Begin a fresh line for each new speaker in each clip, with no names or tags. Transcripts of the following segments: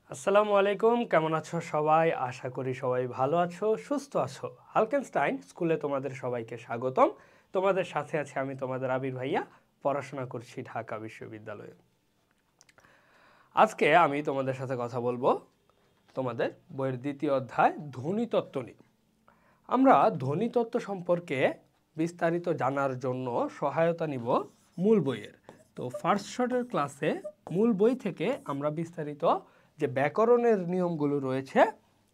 আসসালামু আলাইকুম, কেমন আছো সবাই? আশা করি সবাই ভালো আছো, সুস্থ আছো। হালকেনস্টাইন স্কুলে তোমাদের সবাইকে স্বাগতম। তোমাদের সাথে আছে আমি তোমাদের আবির ভাইয়া, পড়াশোনা করছি ঢাকা বিশ্ববিদ্যালয়ে। আজকে আমি তোমাদের সাথে কথা বলবো তোমাদের বইয়ের দ্বিতীয় অধ্যায় ধ্বনিতত্ত্ব নিয়ে। আমরা ধ্বনিতত্ত্ব সম্পর্কে বিস্তারিত জানার জন্য সহায়তা নিব মূল বইয়ের। তো ফার্স্ট শটের ক্লাসে মূল বই থেকে আমরা বিস্তারিত যে ব্যাকরণের নিয়মগুলো রয়েছে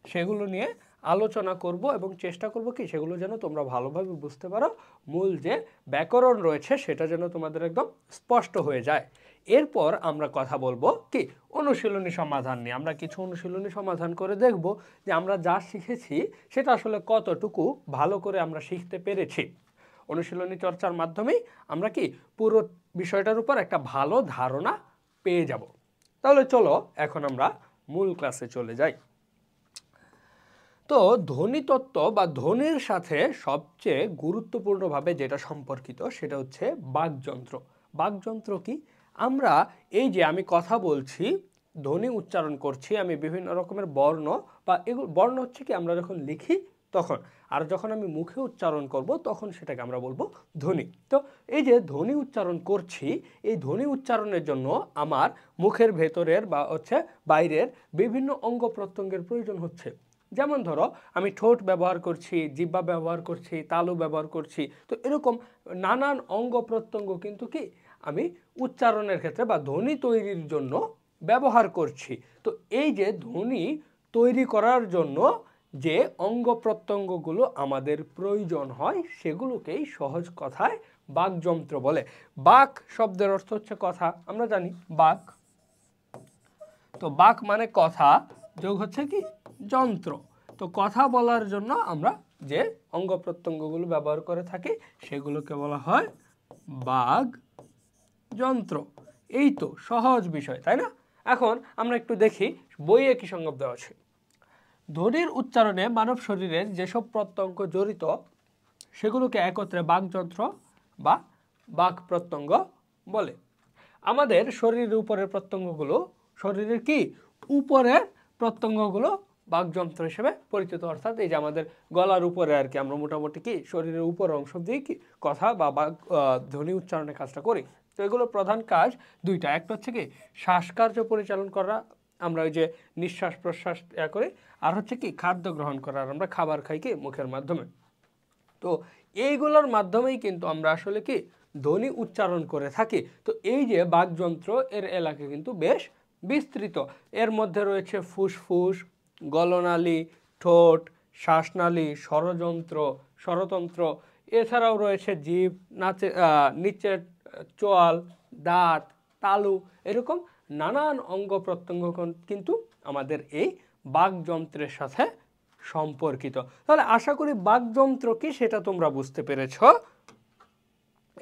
সেগুলো নিয়ে আলোচনা করব এবং চেষ্টা করব কি সেগুলো যেন তোমরা ভালোভাবে বুঝতে পারো। মূল যে ব্যাকরণ রয়েছে সেটা যেন তোমাদের একদম স্পষ্ট হয়ে যায়। এরপর আমরা কথা বলবো কি অনুশীলনী সমাধান নিয়ে। আমরা কিছু অনুশীলনী সমাধান করে দেখব যে আমরা যা শিখেছি সেটা আসলে কতটুকু ভালো করে আমরা শিখতে পেরেছি। অনুশীলনী চর্চার মাধ্যমেই আমরা কি পুরো বিষয়টার উপর একটা ভালো ধারণা পেয়ে যাব। তাহলে চলো এখন আমরা মূল ক্লাসে চলে যাই। তো ধ্বনিতত্ত্ব বা ধ্বনির সাথে সবচেয়ে গুরুত্বপূর্ণভাবে যেটা সম্পর্কিত সেটা হচ্ছে বাকযন্ত্র। বাকযন্ত্র কি? আমরা এই যে আমি কথা বলছি, ধ্বনি উচ্চারণ করছি, আমি বিভিন্ন রকমের বর্ণ বা এগুলো বর্ণ হচ্ছে কি আমরা যখন লিখি তখন, আর যখন আমি মুখে উচ্চারণ করব তখন সেটাকে আমরা বলবো ধ্বনি। তো এই যে ধ্বনি উচ্চারণ করছি, এই ধ্বনি উচ্চারণের জন্য আমার মুখের ভেতরের বা হচ্ছে বাইরের বিভিন্ন অঙ্গ প্রত্যঙ্গের প্রয়োজন হচ্ছে। যেমন ধরো আমি ঠোঁট ব্যবহার করছি, জিহ্বা ব্যবহার করছি, তালু ব্যবহার করছি। তো এরকম নানান অঙ্গ প্রত্যঙ্গ কিন্তু কি আমি উচ্চারণের ক্ষেত্রে বা ধ্বনি তৈরির জন্য ব্যবহার করছি। তো এই যে ধ্বনি তৈরি করার জন্য যে অঙ্গ প্রত্যঙ্গগুলো আমাদের প্রয়োজন হয় সেগুলোকেই সহজ কথায় বাকযন্ত্র বলে। বাক শব্দের অর্থ হচ্ছে কথা, আমরা জানি বাক। তো বাক মানে কথা, যোগ হচ্ছে কি যন্ত্র। তো কথা বলার জন্য আমরা যে অঙ্গ প্রত্যঙ্গগুলো ব্যবহার করে থাকি সেগুলোকে বলা হয় বাক যন্ত্র। এই তো সহজ বিষয়, তাই না? এখন আমরা একটু দেখি বইয়ে কি সংজ্ঞা দেওয়া আছে। ধ্বনির উচ্চারণে মানব শরীরের যেসব প্রত্যঙ্গ জড়িত সেগুলোকে একত্রে বাকযন্ত্র বা বাক প্রত্যঙ্গ বলে। আমাদের শরীরের উপরের প্রত্যঙ্গগুলো, শরীরের কি উপরের প্রত্যঙ্গগুলো বাকযন্ত্র হিসেবে পরিচিত। অর্থাৎ এই যে আমাদের গলার উপরে আর কি আমরা মোটামুটি কি শরীরের উপর অংশ দিয়ে কি কথা বা ধ্বনি উচ্চারণের কাজটা করি। তো এগুলোর প্রধান কাজ দুইটা। একটা হচ্ছে কি শ্বাসকার্য পরিচালন করা, আমরা ওই যে নিঃশ্বাস প্রশ্বাস করি, আর হচ্ছে কি খাদ্য গ্রহণ করা, আর আমরা খাবার খাই কি মুখের মাধ্যমে। তো এইগুলোর মাধ্যমেই কিন্তু আমরা আসলে কি ধ্বনি উচ্চারণ করে থাকি। তো এই যে বাকযন্ত্র এর এলাকা কিন্তু বেশ বিস্তৃত। এর মধ্যে রয়েছে ফুসফুস, গলনালী, ঠোঁট, শ্বাসনালী, স্বরতন্ত্র। এছাড়াও রয়েছে জিভ, নিচের চোয়াল, দাঁত, তালু, এরকম নানান অঙ্গ প্রত্যঙ্গ কিন্তু আমাদের এই বাকযন্ত্রের সাথে সম্পর্কিত। তাহলে আশা করি বাকযন্ত্র কি সেটা তোমরা বুঝতে পেরেছ।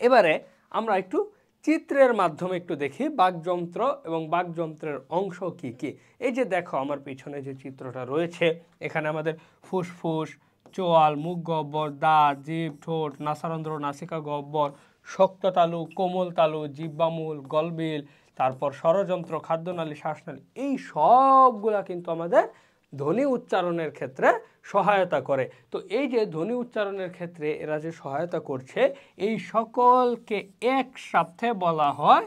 এবারে আমরা একটু চিত্রের মাধ্যমে একটু দেখি বাকযন্ত্র এবং বাকযন্ত্রের অংশ কি কি। এই যে দেখো আমার পিছনে যে চিত্রটা রয়েছে, এখানে আমাদের ফুসফুস, চোয়াল, মুখ গহ্বর, দাঁত, জিভ, ঠোঁট, নাসারন্ধ্র, নাসিকা গহ্বর, শক্ত তালু, কোমল তালু, জিহ্বামূল, গলবিল, তারপর স্বরযন্ত্র, খাদ্যনালী, শ্বাসনালী, এই সবগুলা কিন্তু আমাদের ধ্বনি উচ্চারণের ক্ষেত্রে সহায়তা করে। তো এই যে ধ্বনি উচ্চারণের ক্ষেত্রে এরা যে সহায়তা করছে এই সকলকে একসাথে বলা হয়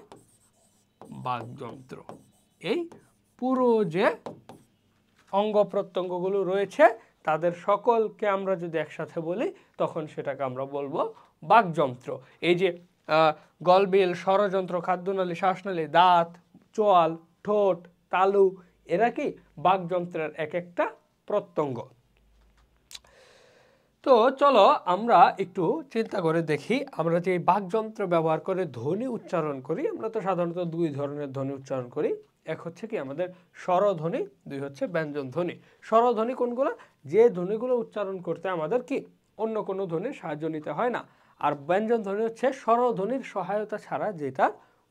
বাকযন্ত্র। এই পুরো যে অঙ্গ প্রত্যঙ্গগুলো রয়েছে তাদের সকলকে আমরা যদি একসাথে বলি তখন সেটাকে আমরা বলবো বাকযন্ত্র। এই যে গলবিল, স্বরযন্ত্র, খাদ্যনালী, শ্বাসনালী, দাঁত, চোয়াল, ঠোঁট, তালু, এরা কি বাকযন্ত্রের এক একটা প্রত্যঙ্গ। তো চলো আমরা একটু চিন্তা করে দেখি, আমরা যে বাকযন্ত্র ব্যবহার করে ধ্বনি উচ্চারণ করি, আমরা তো সাধারণত দুই ধরনের ধ্বনি উচ্চারণ করি। এক হচ্ছে কি আমাদের স্বরধ্বনি, দুই হচ্ছে ব্যঞ্জন ধ্বনি। স্বরধ্বনি কোনগুলো? যে ধ্বনিগুলো উচ্চারণ করতে আমাদের কি অন্য কোনো ধ্বনির সাহায্য নিতে হয় না। আর ব্যঞ্জন ধ্বনি হচ্ছে স্বরধ্বনির সহায়তা ছাড়া যেটা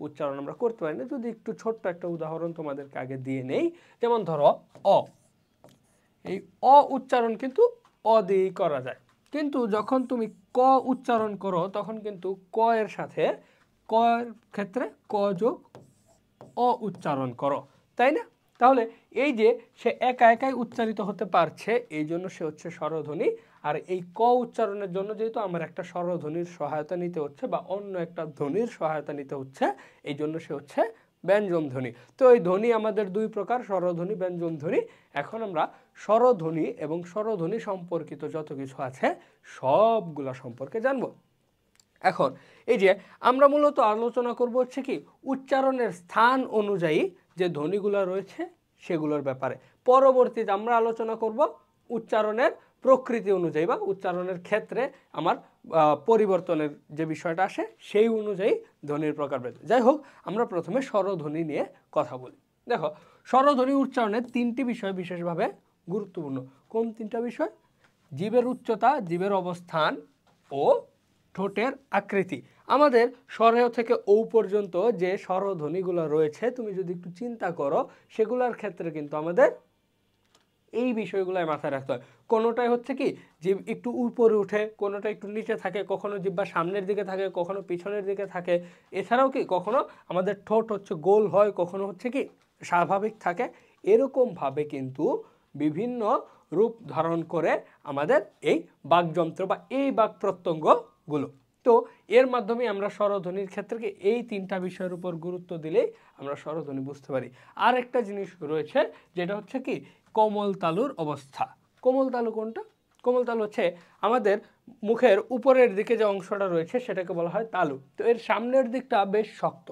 উচ্চারণ আমরা করতে পারি না। যদি একটু ছোট্ট একটা উদাহরণ তোমাদেরকে আগে দিয়ে নেই, যেমন ধরো অ, এই অ উচ্চারণ কিন্তু অ দিয়েই করা যায়, কিন্তু যখন তুমি ক উচ্চারণ করো তখন কিন্তু ক এর সাথে ক এর ক্ষেত্রে ক যোগ অ উচ্চারণ করো, তাই না? তাহলে এই যে সে একা একাই উচ্চারিত হতে পারছে, এই জন্য সে হচ্ছে স্বরধ্বনি। আর এই ক উচ্চারণের জন্য যেহেতু আমার একটা স্বরধ্বনির সহায়তা নিতে হচ্ছে বা অন্য একটা ধ্বনির সহায়তা নিতে হচ্ছে, এই জন্য সে হচ্ছে ব্যঞ্জন ধ্বনি। তো এই ধ্বনি আমাদের দুই প্রকার, স্বরধ্বনি, ব্যঞ্জন ধ্বনি। এখন আমরা স্বরধ্বনি এবং স্বরধ্বনি সম্পর্কিত যত কিছু আছে সবগুলা সম্পর্কে জানবো। এখন এই যে আমরা মূলত আলোচনা করব হচ্ছে কি উচ্চারণের স্থান অনুযায়ী যে ধ্বনিগুলো রয়েছে সেগুলোর ব্যাপারে। পরবর্তীতে আমরা আলোচনা করব উচ্চারণের প্রকৃতি অনুযায়ী বা উচ্চারণের ক্ষেত্রে আমার পরিবর্তনের যে বিষয়টা আসে সেই অনুযায়ী ধ্বনির প্রকারভেদ। যাই হোক, আমরা প্রথমে স্বরধ্বনি নিয়ে কথা বলি। দেখো, স্বরধ্বনি উচ্চারণের তিনটি বিষয় বিশেষভাবে গুরুত্বপূর্ণ। কোন তিনটা বিষয়? জিভের উচ্চতা, জিভের অবস্থান ও ঠোঁটের আকৃতি। আমাদের স্বরেয় থেকে ও পর্যন্ত যে স্বরধ্বনিগুলো রয়েছে, তুমি যদি একটু চিন্তা করো, সেগুলোর ক্ষেত্রে কিন্তু আমাদের এই বিষয়গুলোই মাথায় রাখতে হয়। কোনোটাই হচ্ছে কি জিভ একটু উপরে উঠে, কোনোটা একটু নিচে থাকে, কখনো জিহ্বা সামনের দিকে থাকে, কখনো পিছনের দিকে থাকে। এছাড়াও কি কখনো আমাদের ঠোঁট হচ্ছে গোল হয়, কখনো হচ্ছে কি স্বাভাবিক থাকে। এরকমভাবে কিন্তু বিভিন্ন রূপ ধারণ করে আমাদের এই বাকযন্ত্র বা এই বাক প্রত্যঙ্গগুলো। তো এর মাধ্যমে আমরা স্বরধ্বনির ক্ষেত্রে এই তিনটা বিষয়ের উপর গুরুত্ব দিলেই আমরা স্বরধ্বনি বুঝতে পারি। আর একটা জিনিস রয়েছে যেটা হচ্ছে কি কোমল তালুর অবস্থা। কোমল তালু কোনটা? কোমল তালু হচ্ছে আমাদের মুখের উপরের দিকে যে অংশটা রয়েছে সেটাকে বলা হয় তালু। তো এর সামনের দিকটা বেশ শক্ত,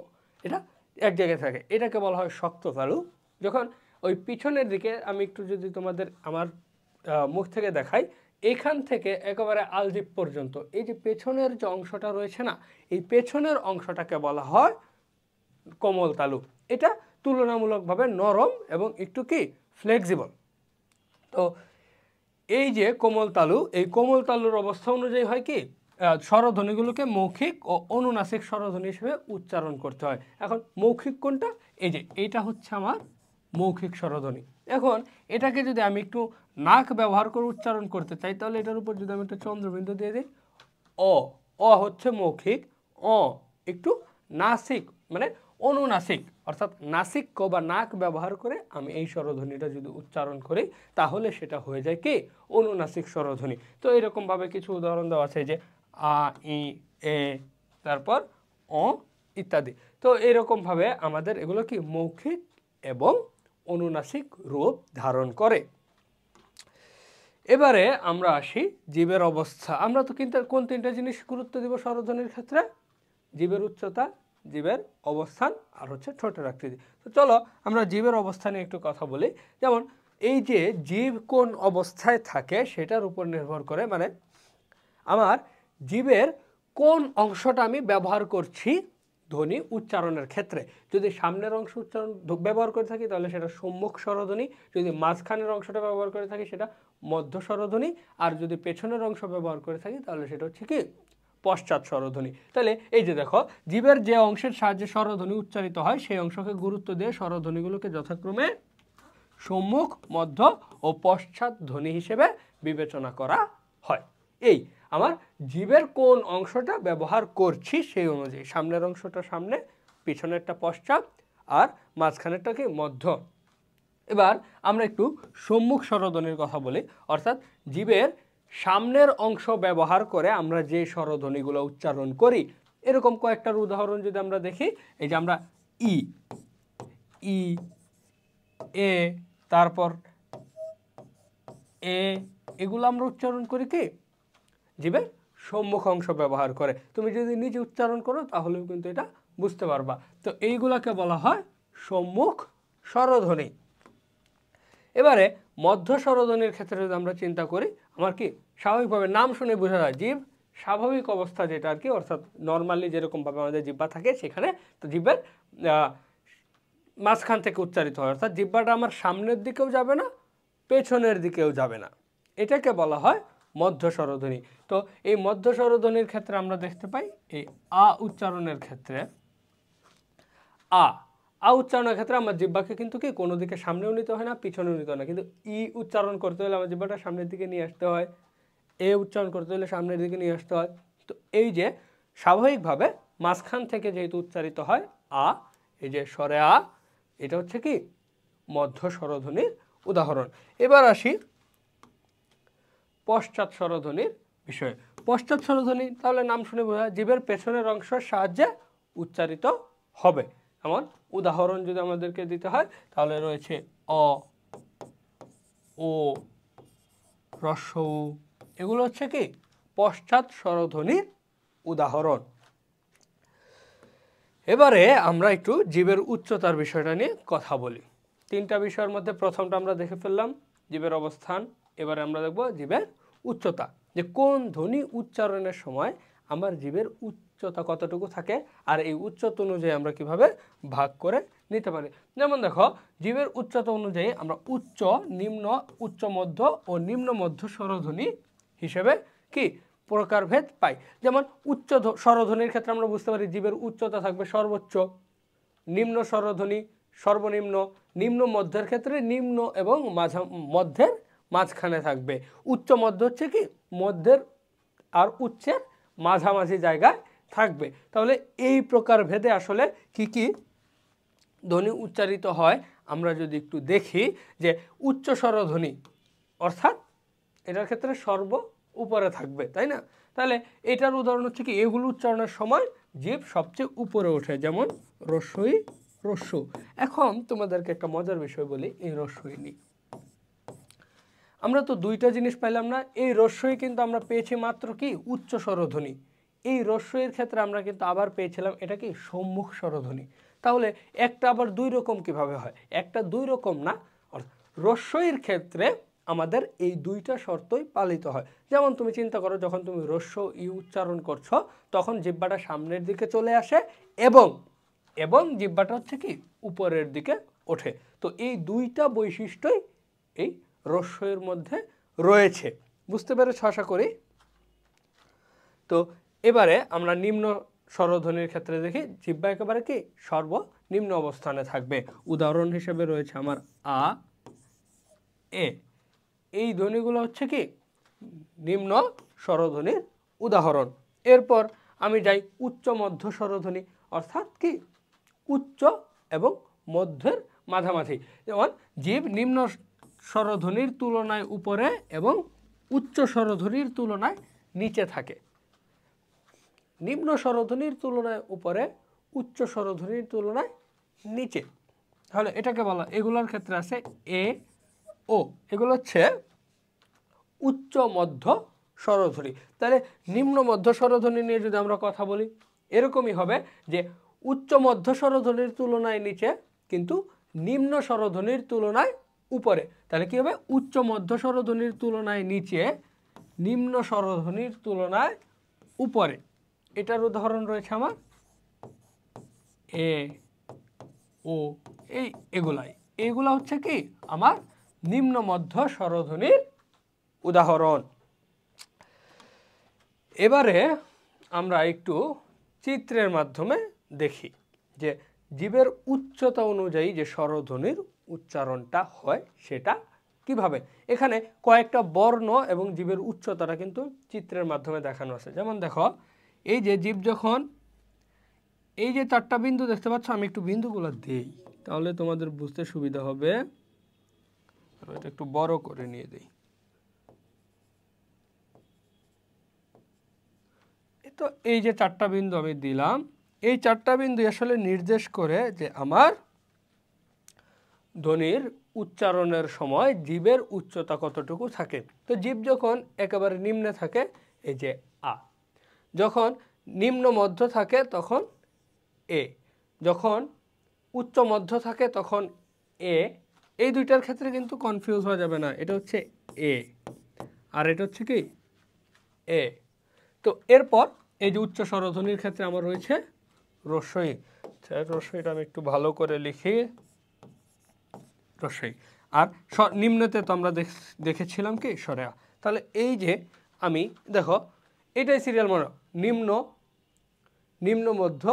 এটা এক জায়গায় থাকে, এটাকে বলা হয় শক্ত তালু। যখন ওই পিছনের দিকে আমি একটু যদি তোমাদের আমার মুখ থেকে দেখাই, এখান থেকে একেবারে আলজিভ পর্যন্ত এই যে পেছনের যে অংশটা রয়েছে না, এই পেছনের অংশটাকে বলা হয় কোমল তালু। এটা তুলনামূলকভাবে নরম এবং একটু কি ফ্লেক্সিবল। তো এই যে কোমল তালু, এই কোমল তালুর অবস্থা অনুযায়ী হয় কি স্বরধ্বনিগুলোকে মৌখিক ও অনুনাসিক স্বরধ্বনি হিসেবে উচ্চারণ করতে হয়। এখন মৌখিক কোনটা? এই যে এইটা হচ্ছে আমার মৌখিক স্বরধ্বনি। এখন এটাকে যদি আমি একটু নাক ব্যবহার করে উচ্চারণ করতে চাই, তাহলে এটার উপর যদি আমি একটা চন্দ্রবিন্দু দিয়ে দিই, অ, অ হচ্ছে মৌখিক, অ একটু নাসিক মানে অনুনাসিক, অর্থাৎ নাসিক্য বা নাক ব্যবহার করে আমি এই স্বরধ্বনিটা যদি উচ্চারণ করি তাহলে সেটা হয়ে যায় কি অনুনাসিক স্বরধ্বনি। তো এরকমভাবে কিছু উদাহরণ দেওয়া আছে যে আ, ই, এ, তারপর অ ইত্যাদি। তো এরকমভাবে আমাদের এগুলো কি মৌখিক এবং অনুনাসিক রূপ ধারণ করে। এবারে আমরা আসি জীবের অবস্থা। আমরা তো কিন্তু কোন তিনটা জিনিস গুরুত্ব দিব স্বরধ্বনির ক্ষেত্রে? জীবের উচ্চতা, জীবের অবস্থান আর হচ্ছে ঠোঁটের আকৃতি। তো চলো আমরা জীবের অবস্থানে একটু কথা বলি। যেমন এই যে জীব কোন অবস্থায় থাকে সেটার উপর নির্ভর করে, মানে আমার জীবের কোন অংশটা আমি ব্যবহার করছি ধ্বনি উচ্চারণের ক্ষেত্রে। যদি সামনের অংশ উচ্চারণ ব্যবহার করে থাকি তাহলে সেটা সম্মুখ স্বরধ্বনি, যদি মাঝখানের অংশটা ব্যবহার করে থাকি সেটা মধ্য স্বরধ্বনি, আর যদি পেছনের অংশ ব্যবহার করে থাকি তাহলে সেটা হচ্ছে কি পশ্চাৎ স্বরধ্বনি। তাহলে এই যে দেখো, জীবের যে অংশের সাহায্যে স্বরধ্বনি উচ্চারিত হয় সেই অংশকে গুরুত্ব দিয়ে স্বরধ্বনিগুলোকে যথাক্রমে সম্মুখ, মধ্য ও পশ্চাৎ ধ্বনি হিসেবে বিবেচনা করা হয়। এই আমার জীবের কোন অংশটা ব্যবহার করছি সেই অনুযায়ী, সামনের অংশটা সামনে, পিছনেরটা পশ্চাৎ আর মাঝখানেরটা কি মধ্য। এবার আমরা একটু সম্মুখ স্বরধ্বনির কথা বলি, অর্থাৎ জীবের সামনের অংশ ব্যবহার করে আমরা যে স্বরধ্বনিগুলো উচ্চারণ করি। এরকম কয়েকটার উদাহরণ যদি আমরা দেখি, এই যে আমরা ই, ই, এ, তারপর এ, এগুলো আমরা উচ্চারণ করি কি জীবের সম্মুখ অংশ ব্যবহার করে। তুমি যদি নিজে উচ্চারণ করো তাহলেও কিন্তু এটা বুঝতে পারবা। তো এইগুলাকে বলা হয় সম্মুখ স্বরধ্বনি। এবারে মধ্য স্বরধ্বনির ক্ষেত্রে যদি আমরা চিন্তা করি, আমার কি স্বাভাবিকভাবে নাম শুনে বোঝা যায় জীব স্বাভাবিক অবস্থা যেটা আর কি, অর্থাৎ নর্মালি যেরকমভাবে আমাদের জিহ্বা থাকে সেখানে, তো জিহ্বার মাঝখান থেকে উচ্চারিত হয়, অর্থাৎ জিহ্বাটা আমার সামনের দিকেও যাবে না, পেছনের দিকেও যাবে না, এটাকে বলা হয় মধ্য স্বরধ্বনি। তো এই মধ্য স্বরধ্বনির ক্ষেত্রে আমরা দেখতে পাই এই আ উচ্চারণের ক্ষেত্রে, আ আ উচ্চারণের ক্ষেত্রে আমার জিহ্বাকে কিন্তু কি কোনো দিকে সামনেও নিতে হয় না, পিছনেও নিতে হয় না, কিন্তু ই উচ্চারণ করতে হলে আমার জিহ্বাটা সামনের দিকে নিয়ে আসতে হয়, এ উচ্চারণ করতে হলে সামনের দিকে নিয়ে আসতে হয়। তো এই যে স্বাভাবিকভাবে মাঝখান থেকে যেহেতু উচ্চারিত হয় আ, এই যে স্বরে আ, এটা হচ্ছে কি মধ্য স্বরধ্বনির উদাহরণ। এবার আসি পশ্চাৎ স্বরধ্বনির বিষয়ে। পশ্চাৎ স্বরধ্বনি তাহলে নাম শুনে বোঝা যায় জিভের পেছনের অংশের সাহায্যে উচ্চারিত হবে। এমন উদাহরণ যদি আমাদেরকে দিতে হয় তাহলে রয়েছে অ, ও, হ্রস্ব উ, এগুলো হচ্ছে কি পশ্চাৎ স্বরধ্বনির উদাহরণ। এবারে আমরা একটু জিভের উচ্চতার বিষয়টা নিয়ে কথা বলি। তিনটা বিষয়ের মধ্যে প্রথমটা আমরা দেখে ফেললাম জিভের অবস্থান। এবারে আমরা দেখব জিভের উচ্চতা, যে কোন ধ্বনি উচ্চারণের সময় আমার জিভের উচ্চতা কতটুকু থাকে আর এই উচ্চতা অনুযায়ী আমরা কিভাবে ভাগ করে নিতে পারি। যেমন দেখো জিভের উচ্চতা অনুযায়ী আমরা উচ্চ, নিম্ন, উচ্চ মধ্য ও নিম্ন মধ্য স্বরধ্বনি হিসেবে কি প্রকারভেদ পাই। যেমন উচ্চ স্বরধ্বনির ক্ষেত্রে আমরা বুঝতে পারি জিভের উচ্চতা থাকবে সর্বোচ্চ, নিম্ন স্বরধ্বনি সর্বনিম্ন, নিম্ন মধ্যের ক্ষেত্রে নিম্ন এবং মধ্যের মাঝখানে থাকবে। উচ্চ মধ্য হচ্ছে কি মধ্যের আর উচ্চের মাঝামাঝি জায়গায় থাকবে। তাহলে এই প্রকার ভেদে আসলে কি কি ধ্বনি উচ্চারিত হয় আমরা যদি একটু দেখি, যে উচ্চ স্বরধ্বনি অর্থাৎ এটার ক্ষেত্রে সর্ব উপরে থাকবে, তাই না? তাহলে এটার উদাহরণ হচ্ছে কি এগুলো উচ্চারণের সময় জিভ সবচেয়ে উপরে ওঠে, যেমন রস্বই, হ্রস্ব। এখন তোমাদেরকে একটা মজার বিষয় বলি এই রস্বই নিয়ে। আমরা তো দুইটা জিনিস পাইলাম না। এই রস্বই কিন্তু আমরা পেয়েছি মাত্র কি উচ্চ স্বরধ্বনি। এই রস্বইয়ের ক্ষেত্রে আমরা কিন্তু আবার পেয়েছিলাম এটা কি সম্মুখ স্বরধ্বনি। তাহলে একটা আবার দুই রকম কিভাবে হয়? একটা দুই রকম না, রস্বইয়ের ক্ষেত্রে আমাদের এই দুইটা শর্তই পালিত হয়। যেমন তুমি চিন্তা করো যখন তুমি হ্রস্ব ই উচ্চারণ করছো তখন জিহ্বাটা সামনের দিকে চলে আসে এবং জিহ্বাটা হচ্ছে কি উপরের দিকে ওঠে। তো এই দুইটা বৈশিষ্ট্যই এই রস্বইয়ের মধ্যে রয়েছে। বুঝতে পেরেছ আশা করি। তো এবারে আমরা নিম্ন স্বরধ্বনির ক্ষেত্রে দেখি জিহ্বা একেবারে কি সর্বনিম্ন অবস্থানে থাকবে। উদাহরণ হিসেবে রয়েছে আমার আ, এ। এই ধ্বনিগুলো হচ্ছে কি নিম্ন স্বরধ্বনির উদাহরণ। এরপর আমি যাই উচ্চ মধ্য স্বরধ্বনি, অর্থাৎ কি উচ্চ এবং মধ্যের মাঝামাঝি। যেমন জিভ নিম্ন স্বরধ্বনির তুলনায় উপরে এবং উচ্চ স্বরধ্বনির তুলনায় নিচে থাকে। নিম্ন স্বরধ্বনির তুলনায় উপরে, উচ্চ স্বরধ্বনির তুলনায় নিচে। তাহলে এটাকে বলা, এগুলোর ক্ষেত্রে আছে এ, ও, এগুলো হচ্ছে উচ্চ মধ্য স্বরধ্বনি। তাহলে নিম্ন মধ্য স্বরধ্বনি নিয়ে যদি আমরা কথা বলি এরকমই হবে যে উচ্চ মধ্য স্বরধ্বনির তুলনায় নিচে কিন্তু নিম্ন স্বরধ্বনির তুলনায় উপরে। তাহলে কি হবে উচ্চ মধ্য স্বরধ্বনির তুলনায় নিচে, নিম্ন স্বরধ্বনির তুলনায় উপরে। এটার উদাহরণ রয়েছে আমার এ, ও, এগুলা হচ্ছে কি আমার নিম্ন মধ্য স্বরধ্বনির উদাহরণ। এবারে আমরা একটু চিত্রের মাধ্যমে দেখি যে জিভের উচ্চতা অনুযায়ী যে স্বরধ্বনির উচ্চারণটা হয় সেটা কিভাবে। এখানে কয়েকটা বর্ণ এবং জিভের উচ্চতাটা কিন্তু চিত্রের মাধ্যমে দেখানো আছে। যেমন দেখো এই যে জিভ যখন এই যে চারটা বিন্দু দেখতে পাচ্ছ, আমি একটু বিন্দুগুলো দেই তাহলে তোমাদের বুঝতে সুবিধা হবে। এটা একটু বড় করে নিয়ে দেই। তো এই যে চারটা বিন্দু আমি দিলাম, এই চারটা বিন্দু আসলে নির্দেশ করে যে আমার ধ্বনির উচ্চারণের সময় জিভের উচ্চতা কতটুকু থাকে। তো জিভ যখন একেবারে নিম্নে থাকে এই যে আ, যখন নিম্ন মধ্য থাকে তখন এ, যখন উচ্চ মধ্য থাকে তখন এ। এই দুইটার ক্ষেত্রে কিন্তু কনফিউজ হওয়া যাবে না, এটা হচ্ছে এ আর এটা হচ্ছে কি এ। তো এরপর এই যে উচ্চ স্বরধ্বনির ক্ষেত্রে আমার রয়েছে রস্বই। রস্বইটা আমি একটু ভালো করে লিখি, রস্বই। আর নিম্নতে তো আমরা দেখেছিলাম কি স্বরে আ। তাহলে এই যে আমি দেখো এটাই সিরিয়াল মনে, নিম্ন, নিম্ন মধ্য,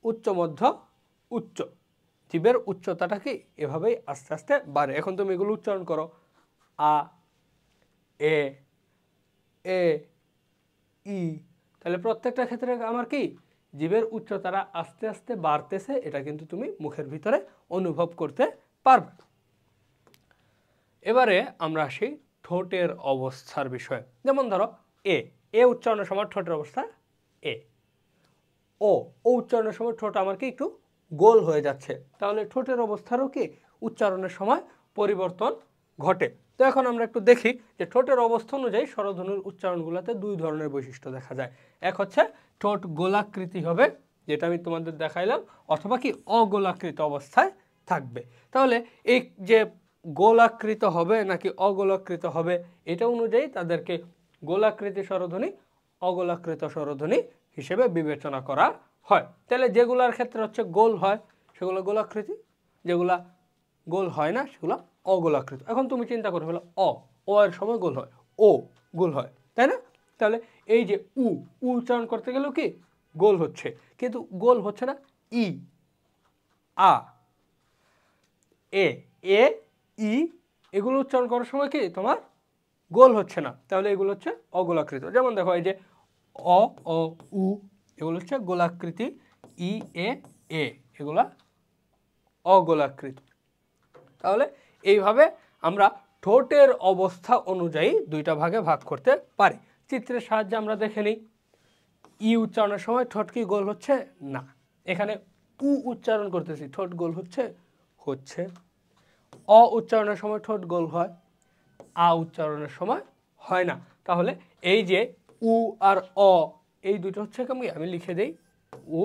উচ্চ মধ্য, উচ্চ। জিভের উচ্চতাটা কি এভাবেই আস্তে আস্তে বাড়ে। এখন তুমি এগুলো উচ্চারণ করো আ, এ, এ, ই। তাহলে প্রত্যেকটা ক্ষেত্রে আমার কি জিভের উচ্চতাটা আস্তে আস্তে বাড়তেছে, এটা কিন্তু তুমি মুখের ভিতরে অনুভব করতে পারবে। এবারে আমরা আসি ঠোঁটের অবস্থার বিষয়ে। যেমন ধরো এ এ উচ্চারণের সময় ঠোঁটের অবস্থা এ, ও ও উচ্চারণের সময় ঠোঁট আমার কি একটু গোল হয়ে যাচ্ছে, তাহলে ঠোঁটের অবস্থারও কি উচ্চারণের সময় পরিবর্তন ঘটে। তো এখন আমরা একটু দেখি যে ঠোঁটের অবস্থা অনুযায়ী স্বরধ্বনির উচ্চারণগুলোতে দুই ধরনের বৈশিষ্ট্য দেখা যায়। এক হচ্ছে ঠোঁট গোলাকৃতি হবে, যেটা আমি তোমাদের দেখাইলাম, অথবা কি অগোলাকৃত অবস্থায় থাকবে। তাহলে এই যে গোলাকৃত হবে নাকি অগোলাকৃত হবে, এটা অনুযায়ী তাদেরকে গোলাকৃতি স্বরধ্বনি, অগোলাকৃত স্বরধ্বনি হিসেবে বিবেচনা করা হয়। তাহলে যেগুলোর ক্ষেত্রে হচ্ছে গোল হয় সেগুলো গোলাকৃতি, যেগুলা গোল হয় না সেগুলো অগোলাকৃত। এখন তুমি চিন্তা করে ফেলো, ও এর সময় গোল হয়, ও গোল হয়, তাই না? তাহলে এই যে উ উচ্চারণ করতে গেলেও কি গোল হচ্ছে, কিন্তু গোল হচ্ছে না ই, আ, এ, এ, ই, এগুলো উচ্চারণ করার সময় কি তোমার গোল হচ্ছে না, তাহলে এগুলো হচ্ছে অগোলাকৃত। যেমন দেখো এই যে অ, উ, এগুলো হচ্ছে গোলাকৃতি, ই, এ, এগুলা অগোলাকৃত। তাহলে এইভাবে আমরা ঠোঁটের অবস্থা অনুযায়ী দুইটা ভাগে ভাগ করতে পারি। চিত্রের সাহায্যে আমরা দেখে নিই। ই উচ্চারণের সময় ঠোঁট কি গোল হচ্ছে? না। এখানে উ উচ্চারণ করতেছি, ঠোঁট গোল হচ্ছে? হচ্ছে। অ উচ্চারণের সময় ঠোঁট গোল হয়, আ উচ্চারণের সময় হয় না। তাহলে এই যে উ আর অ, এই দুটো হচ্ছে কেমন, আমি লিখে দেই, উ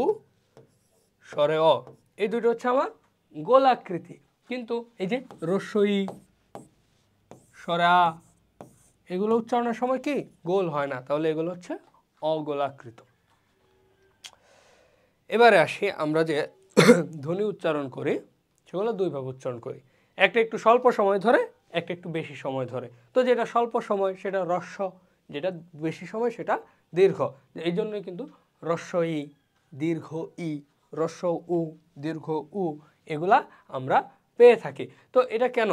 স্বরে অ, এই দুটো হচ্ছে আমার গোলাকৃতি। কিন্তু এই যে রস্বই, স্বরে আ, এগুলো উচ্চারণের সময় কি গোল হয় না, তাহলে এগুলো হচ্ছে অগোলাকৃত। এবারে আসি আমরা যে ধ্বনি উচ্চারণ করি সেগুলো দুইভাবে উচ্চারণ করি, একটা একটু স্বল্প সময় ধরে, একটা একটু বেশি সময় ধরে। তো যেটা স্বল্প সময় সেটা হ্রস্ব, যেটা বেশি সময় সেটা দীর্ঘ। এই জন্যই কিন্তু হ্রস্ব ই, দীর্ঘ ই, হ্রস্ব উ, দীর্ঘ উ, এগুলা আমরা পেয়ে থাকি। তো এটা কেন?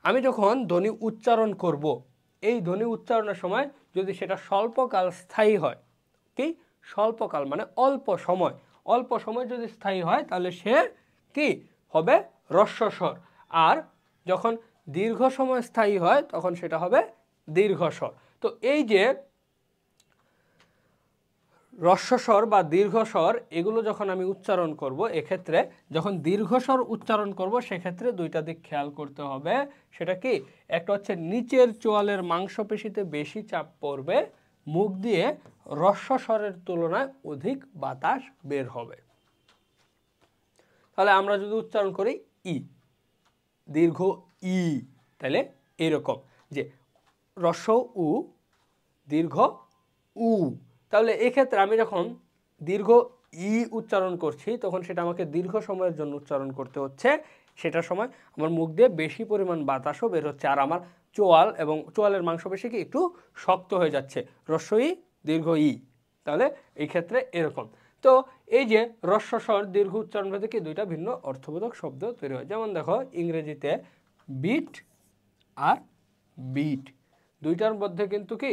আমি যখন ধ্বনি উচ্চারণ করব, এই ধ্বনি উচ্চারণের সময় যদি সেটা স্বল্পকাল স্থায়ী হয়, কি স্বল্পকাল মানে অল্প সময়, অল্প সময় যদি স্থায়ী হয় তাহলে সে কি হবে হ্রস্বস্বর। আর যখন দীর্ঘ সময় স্থায়ী হয় তখন সেটা হবে দীর্ঘস্বর। তো এই যে হ্রস্বস্বর বা দীর্ঘস্বর, এগুলো যখন আমি উচ্চারণ করব, এক্ষেত্রে যখন দীর্ঘস্বর উচ্চারণ করব সেক্ষেত্রে দুইটা দিক খেয়াল করতে হবে। সেটা কি, একটা হচ্ছে নিচের চোয়ালের মাংসপেশিতে বেশি চাপ পড়বে, মুখ দিয়ে হ্রস্বস্বরের তুলনায় অধিক বাতাস বের হবে। তাহলে আমরা যদি উচ্চারণ করি ই, দীর্ঘ ই, তাহলে এরকম যে হ্রস্ব উ, দীর্ঘ উ। তাহলে এক্ষেত্রে আমি যখন দীর্ঘ ই উচ্চারণ করছি তখন সেটা আমাকে দীর্ঘ সময়ের জন্য উচ্চারণ করতে হচ্ছে, সেটার সময় আমার মুখ দিয়ে বেশি পরিমাণ বাতাসও বের হচ্ছে, আর আমার চোয়াল এবং চোয়ালের মাংসপেশি কি একটু শক্ত হয়ে যাচ্ছে, হ্রস্ব ই, দীর্ঘ ই। তাহলে এই ক্ষেত্রে এরকম। তো এই যে হ্রস্বস্বর দীর্ঘ উচ্চারণ ভেদে কি দুইটা ভিন্ন অর্থবোধক শব্দ তৈরি হয়। যেমন দেখো ইংরেজিতে বিট আর বিট, দুইটার মধ্যে কিন্তু কি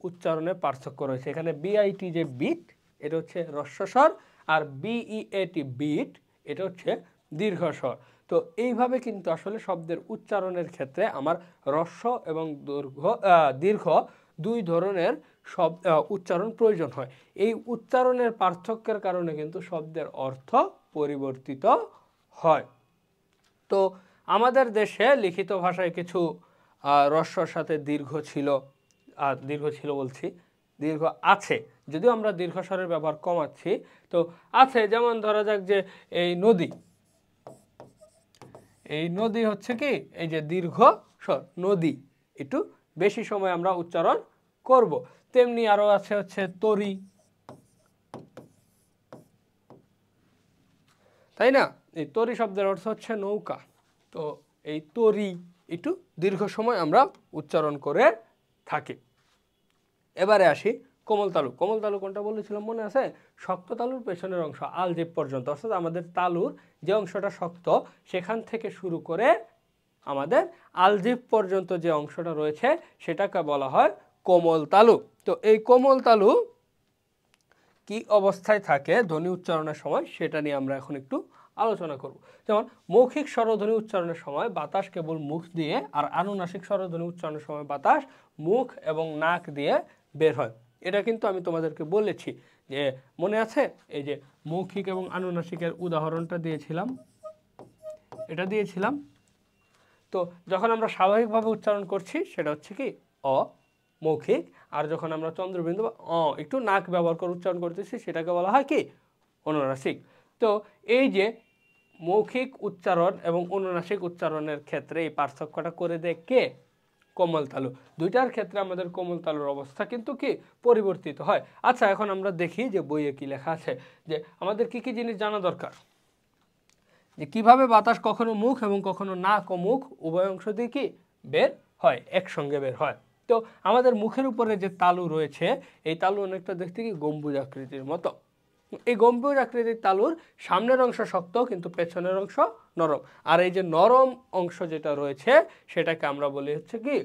উচ্চারণের পার্থক্য রয়েছে। এখানে বিআইটি যে বিট, এটা হচ্ছে হ্রস্বস্বর, আর বিইএটি বিট, এটা হচ্ছে দীর্ঘস্বর। তো এইভাবে কিন্তু আসলে শব্দের উচ্চারণের ক্ষেত্রে আমার হ্রস্ব এবং দীর্ঘ দুই ধরনের শব্দ উচ্চারণ প্রয়োজন হয়। এই উচ্চারণের পার্থক্যের কারণে কিন্তু শব্দের অর্থ পরিবর্তিত হয়। তো আমাদের দেশে লিখিত ভাষায় কিছু হ্রস্বর সাথে দীর্ঘ ছিল, বলছি দীর্ঘ আছে, যদিও আমরা দীর্ঘস্বরের ব্যবহার কমাচ্ছি, তো আছে। যেমন ধরা যাক যে এই নদী, এই নদী হচ্ছে কি এই যে দীর্ঘ স্বর, নদী একটু বেশি সময় আমরা উচ্চারণ করব। তেমনি আরো আছে হচ্ছে তরি, তাই না? এই তরি শব্দের অর্থ হচ্ছে নৌকা। তো এই তরি একটু দীর্ঘ সময় আমরা উচ্চারণ করে থাকি। এবারে আসি কোমল তালু। কোমল তালু কোনটা বলেছিলাম মনে আছে? শক্ত তালুর পেছনের অংশ আলজেপ পর্যন্ত, অর্থাৎ আমাদের তালুর যে অংশটা শক্ত সেখান থেকে শুরু করে আমাদের আলজিভ পর্যন্ত যে অংশটা রয়েছে সেটাকে বলা হয় কোমল তালু। তো এই কোমল তালু কি অবস্থায় থাকে ধ্বনি উচ্চারণের সময় সেটা নিয়ে আমরা এখন একটু আলোচনা করব। যেমন মৌখিক স্বরধ্বনি উচ্চারণের সময় বাতাস কেবল মুখ দিয়ে, আর আনুনাসিক স্বরধ্বনি উচ্চারণের সময় বাতাস মুখ এবং নাক দিয়ে বের হয়। এটা কিন্তু আমি তোমাদেরকে বলেছি, যে মনে আছে, এই যে মৌখিক এবং আনুনাসিকের উদাহরণটা দিয়েছিলাম, এটা দিয়েছিলাম। তো যখন আমরা স্বাভাবিকভাবে উচ্চারণ করছি সেটা হচ্ছে কি অ মৌখিক, আর যখন আমরা চন্দ্রবিন্দু বা একটু নাক ব্যবহার করে উচ্চারণ করতেছি সেটাকে বলা হয় কি অনুনাসিক। তো এই যে মৌখিক উচ্চারণ এবং অনুনাসিক উচ্চারণের ক্ষেত্রে এই পার্থক্যটা করে দেয় কে? কোমল তালু। দুইটার ক্ষেত্রে আমাদের কোমল তালুর অবস্থা কিন্তু কি পরিবর্তিত হয়। আচ্ছা, এখন আমরা দেখি যে বইয়ে কি লেখা আছে, যে আমাদের কি কি জিনিস জানা দরকার, যে কিভাবে বাতাস কখনো মুখ এবং কখনো নাক ও মুখ উভয় অংশ দিয়ে কি বের হয়, একসঙ্গে বের হয়। তো আমাদের মুখের উপরে যে তালু রয়েছে, এই তালু অনেকটা দেখতে কি গম্বুজ আকৃতির মতো। এই গম্বুজ আকৃতির তালুর সামনের অংশ শক্ত কিন্তু পেছনের অংশ নরম, আর এই যে নরম অংশ যেটা রয়েছে সেটাকে আমরা বলি হচ্ছে কি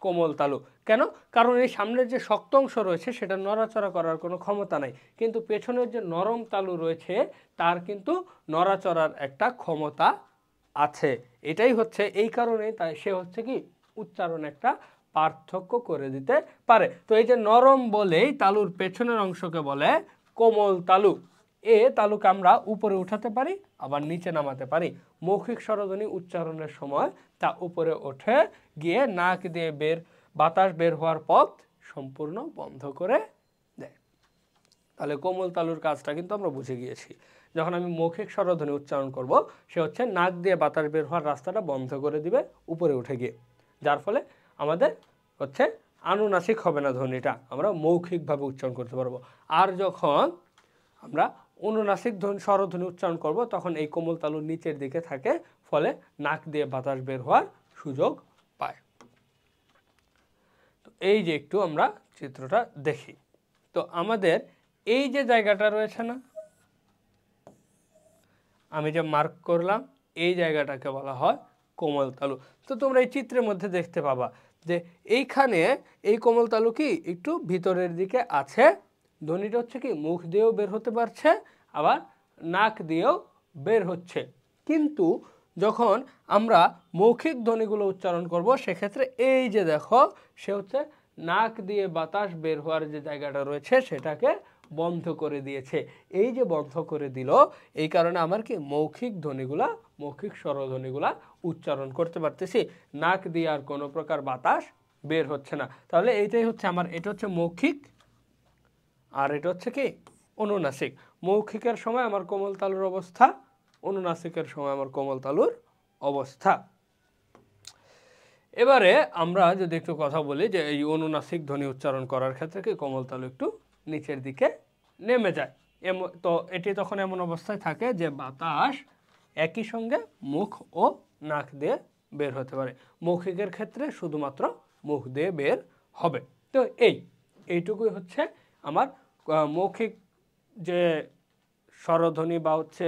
কোমল তালু। কেন? কারণ এই সামনের যে শক্ত অংশ রয়েছে সেটা নড়াচড়া করার কোনো ক্ষমতা নাই, কিন্তু পেছনের যে নরম তালু রয়েছে তার কিন্তু নড়াচড়ার একটা ক্ষমতা আছে। এটাই হচ্ছে এই কারণে তাই সে হচ্ছে কি উচ্চারণ একটা পার্থক্য করে দিতে পারে। তো এই যে নরম বলেই তালুর পেছনের অংশকে বলে কোমল তালু। এ তালুকে আমরা উপরে উঠাতে পারি আবার নিচে নামাতে পারি। মৌখিক স্বরধ্বনি উচ্চারণের সময় তা উপরে ওঠে গিয়ে নাক দিয়ে বাতাস বের হওয়ার পথ সম্পূর্ণ বন্ধ করে দেয়। তাহলে কোমল তালুর কাজটা কিন্তু আমরা বুঝে গিয়েছি। যখন আমি মৌখিক স্বরধ্বনি উচ্চারণ করব, সে হচ্ছে নাক দিয়ে বাতাস বের হওয়ার রাস্তাটা বন্ধ করে দিবে উপরে উঠে গিয়ে, যার ফলে আমাদের হচ্ছে আনুনাসিক হবে না, ধ্বনিটা আমরা মৌখিকভাবে উচ্চারণ করতে পারবো। আর যখন আমরা অনুনাসিক স্বরধ্বনি উচ্চারণ করব তখন এই কোমল তালুর নিচের দিকে থাকে, ফলে নাক দিয়ে বাতাস বের হওয়ার সুযোগ পায়। তো এই যে একটু আমরা চিত্রটা দেখি, তো আমাদের এই যে জায়গাটা রয়েছে না, আমি যে মার্ক করলাম, এই জায়গাটাকে বলা হয় কোমল তালু। তো তোমরা এই চিত্রের মধ্যে দেখতে পাবা যে এইখানে এই কোমল তালু কি একটু ভিতরের দিকে আছে, ধ্বনিটা হচ্ছে কি মুখ দিয়েও বের হতে পারছে আবার নাক দিয়েও বের হচ্ছে। কিন্তু যখন আমরা মৌখিক ধ্বনিগুলো উচ্চারণ করব সেক্ষেত্রে এই যে দেখো, সে হচ্ছে নাক দিয়ে বাতাস বের হওয়ার যে জায়গাটা রয়েছে সেটাকে বন্ধ করে দিয়েছে। এই যে বন্ধ করে দিল, এই কারণে আমার কি মৌখিক ধ্বনিগুলা, মৌখিক স্বরধ্বনিগুলা উচ্চারণ করতে পারতেছি, নাক দিয়ে আর কোনো প্রকার বাতাস বের হচ্ছে না। তাহলে এইটাই হচ্ছে আমার, এটা হচ্ছে মৌখিক আর এটা হচ্ছে কি অনুনাসিক। মৌখিকের সময় আমার কোমল তালুর অবস্থা, অনুনাসিকের সময় আমার কোমল তালুর অবস্থা। এবারে আমরা যদি একটু কথা বলি যে এই অনুনাসিক ধ্বনি উচ্চারণ করার ক্ষেত্রে কি কোমল তালু একটু নিচের দিকে নেমে যায়। তো এটি তখন এমন অবস্থায় থাকে যে বাতাস একই সঙ্গে মুখ ও নাক দিয়ে বের হতে পারে। মৌখিকের ক্ষেত্রে শুধুমাত্র মুখ দিয়ে বের হবে। তো এইটুকুই হচ্ছে আমার মৌখিক যে স্বরধ্বনি বা হচ্ছে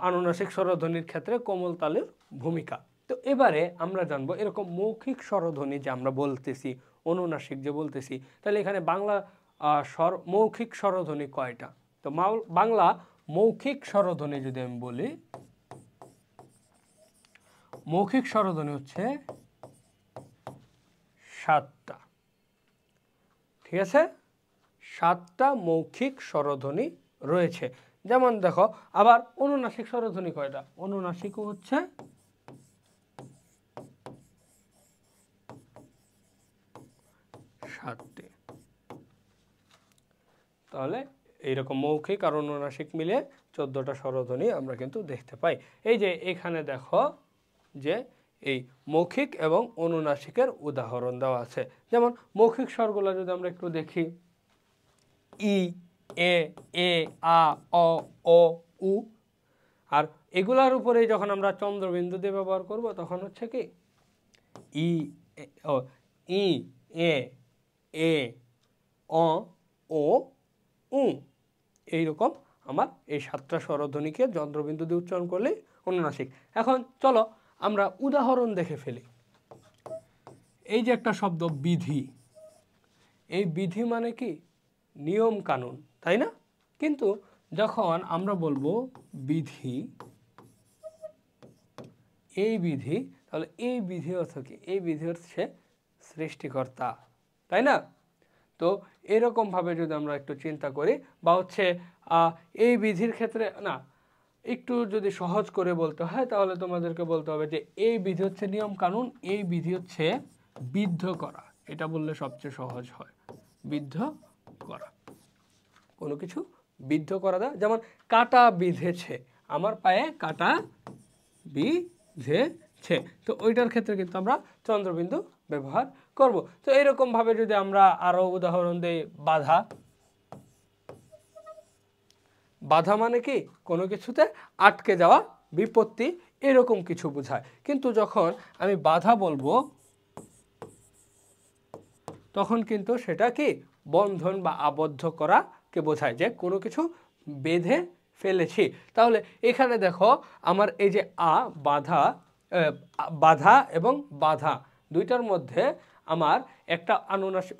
আনুনাসিক স্বরধ্বনির ক্ষেত্রে কোমল তালুর ভূমিকা। তো এবারে আমরা জানবো এরকম মৌখিক স্বরধ্বনি যে আমরা বলতেছি, অনুনাসিক যে বলতেছি, তাহলে এখানে বাংলা মৌখিক স্বরধ্বনি কয়টা? তো বাংলা মৌখিক স্বরধ্বনি যদি আমি বলি, মৌখিক স্বরধ্বনি হচ্ছে 7টা। ঠিক আছে, 7টা মৌখিক স্বরধ্বনি রয়েছে। যেমন দেখো, আবার অনুনাসিক স্বরধ্বনি কয়টা? অনুনাসিকও হচ্ছে 7টি। তাহলে এইরকম মৌখিক আর অনুনাসিক মিলে 14টা স্বরধ্বনি আমরা কিন্তু দেখতে পাই। এই যে এখানে দেখো যে এই মৌখিক এবং অনুনাসিকের উদাহরণ দেওয়া আছে। যেমন মৌখিক স্বরগুলো যদি আমরা একটু দেখি, ই, এ, আ, অ, উ। আর এগুলার উপরে যখন আমরা চন্দ্রবিন্দু দিয়ে ব্যবহার করব তখন হচ্ছে কি ই, এ, অ, উ। এইরকম আমার এই 7টা স্বরধ্বনিকে চন্দ্রবিন্দু দিয়ে উচ্চারণ করলে অনুনাসিক। এখন চলো আমরা উদাহরণ দেখে ফেলি। এই যে একটা শব্দ বিধি, এই বিধি মানে কি নিয়ম কানুন, তাই না? কিন্তু যখন আমরা বলবো বিধি, এই বিধি, তাহলে এই বিধি অর্থ কি? এই বিধি হচ্ছে সৃষ্টিকর্তা, তাই না? তো এরকম ভাবে যদি আমরা একটু চিন্তা করি, বা হচ্ছে এই বিধির ক্ষেত্রে না, একটু যদি সহজ করে বলতে হয় তাহলে তোমাদেরকে বলতে হবে যে এই বিধি হচ্ছে নিয়ম কানুন, এই বিধি হচ্ছে বিদ্ধ করা। এটা বললে সবচেয়ে সহজ হয়, বিদ্ধ করা, কোনো কিছু বিদ্ধ করা যায়। যেমন কাঁটা বিঁধেছে, আমার পায়ে কাঁটা বিঁধেছে, তো ওইটার ক্ষেত্রে কিন্তু আমরা চন্দ্রবিন্দু ব্যবহার করব। তো এরকম ভাবে যদি আমরা আরো উদাহরণ দেই, বাধা, বাধা মানে কি? কোনো কিছুতে আটকে যাওয়া, বিপত্তি, এরকম কিছু বোঝায়। কিন্তু যখন আমি বাধা বলবো তখন কিন্তু সেটা কি? বন্ধন বা আবদ্ধ করাকে বোঝায়, যে কোনো কিছু বেঁধে ফেলেছি। তাহলে এখানে দেখো আমার এই যে বাধা, বাধা এবং বাধা দুইটার মধ্যে আমার একটা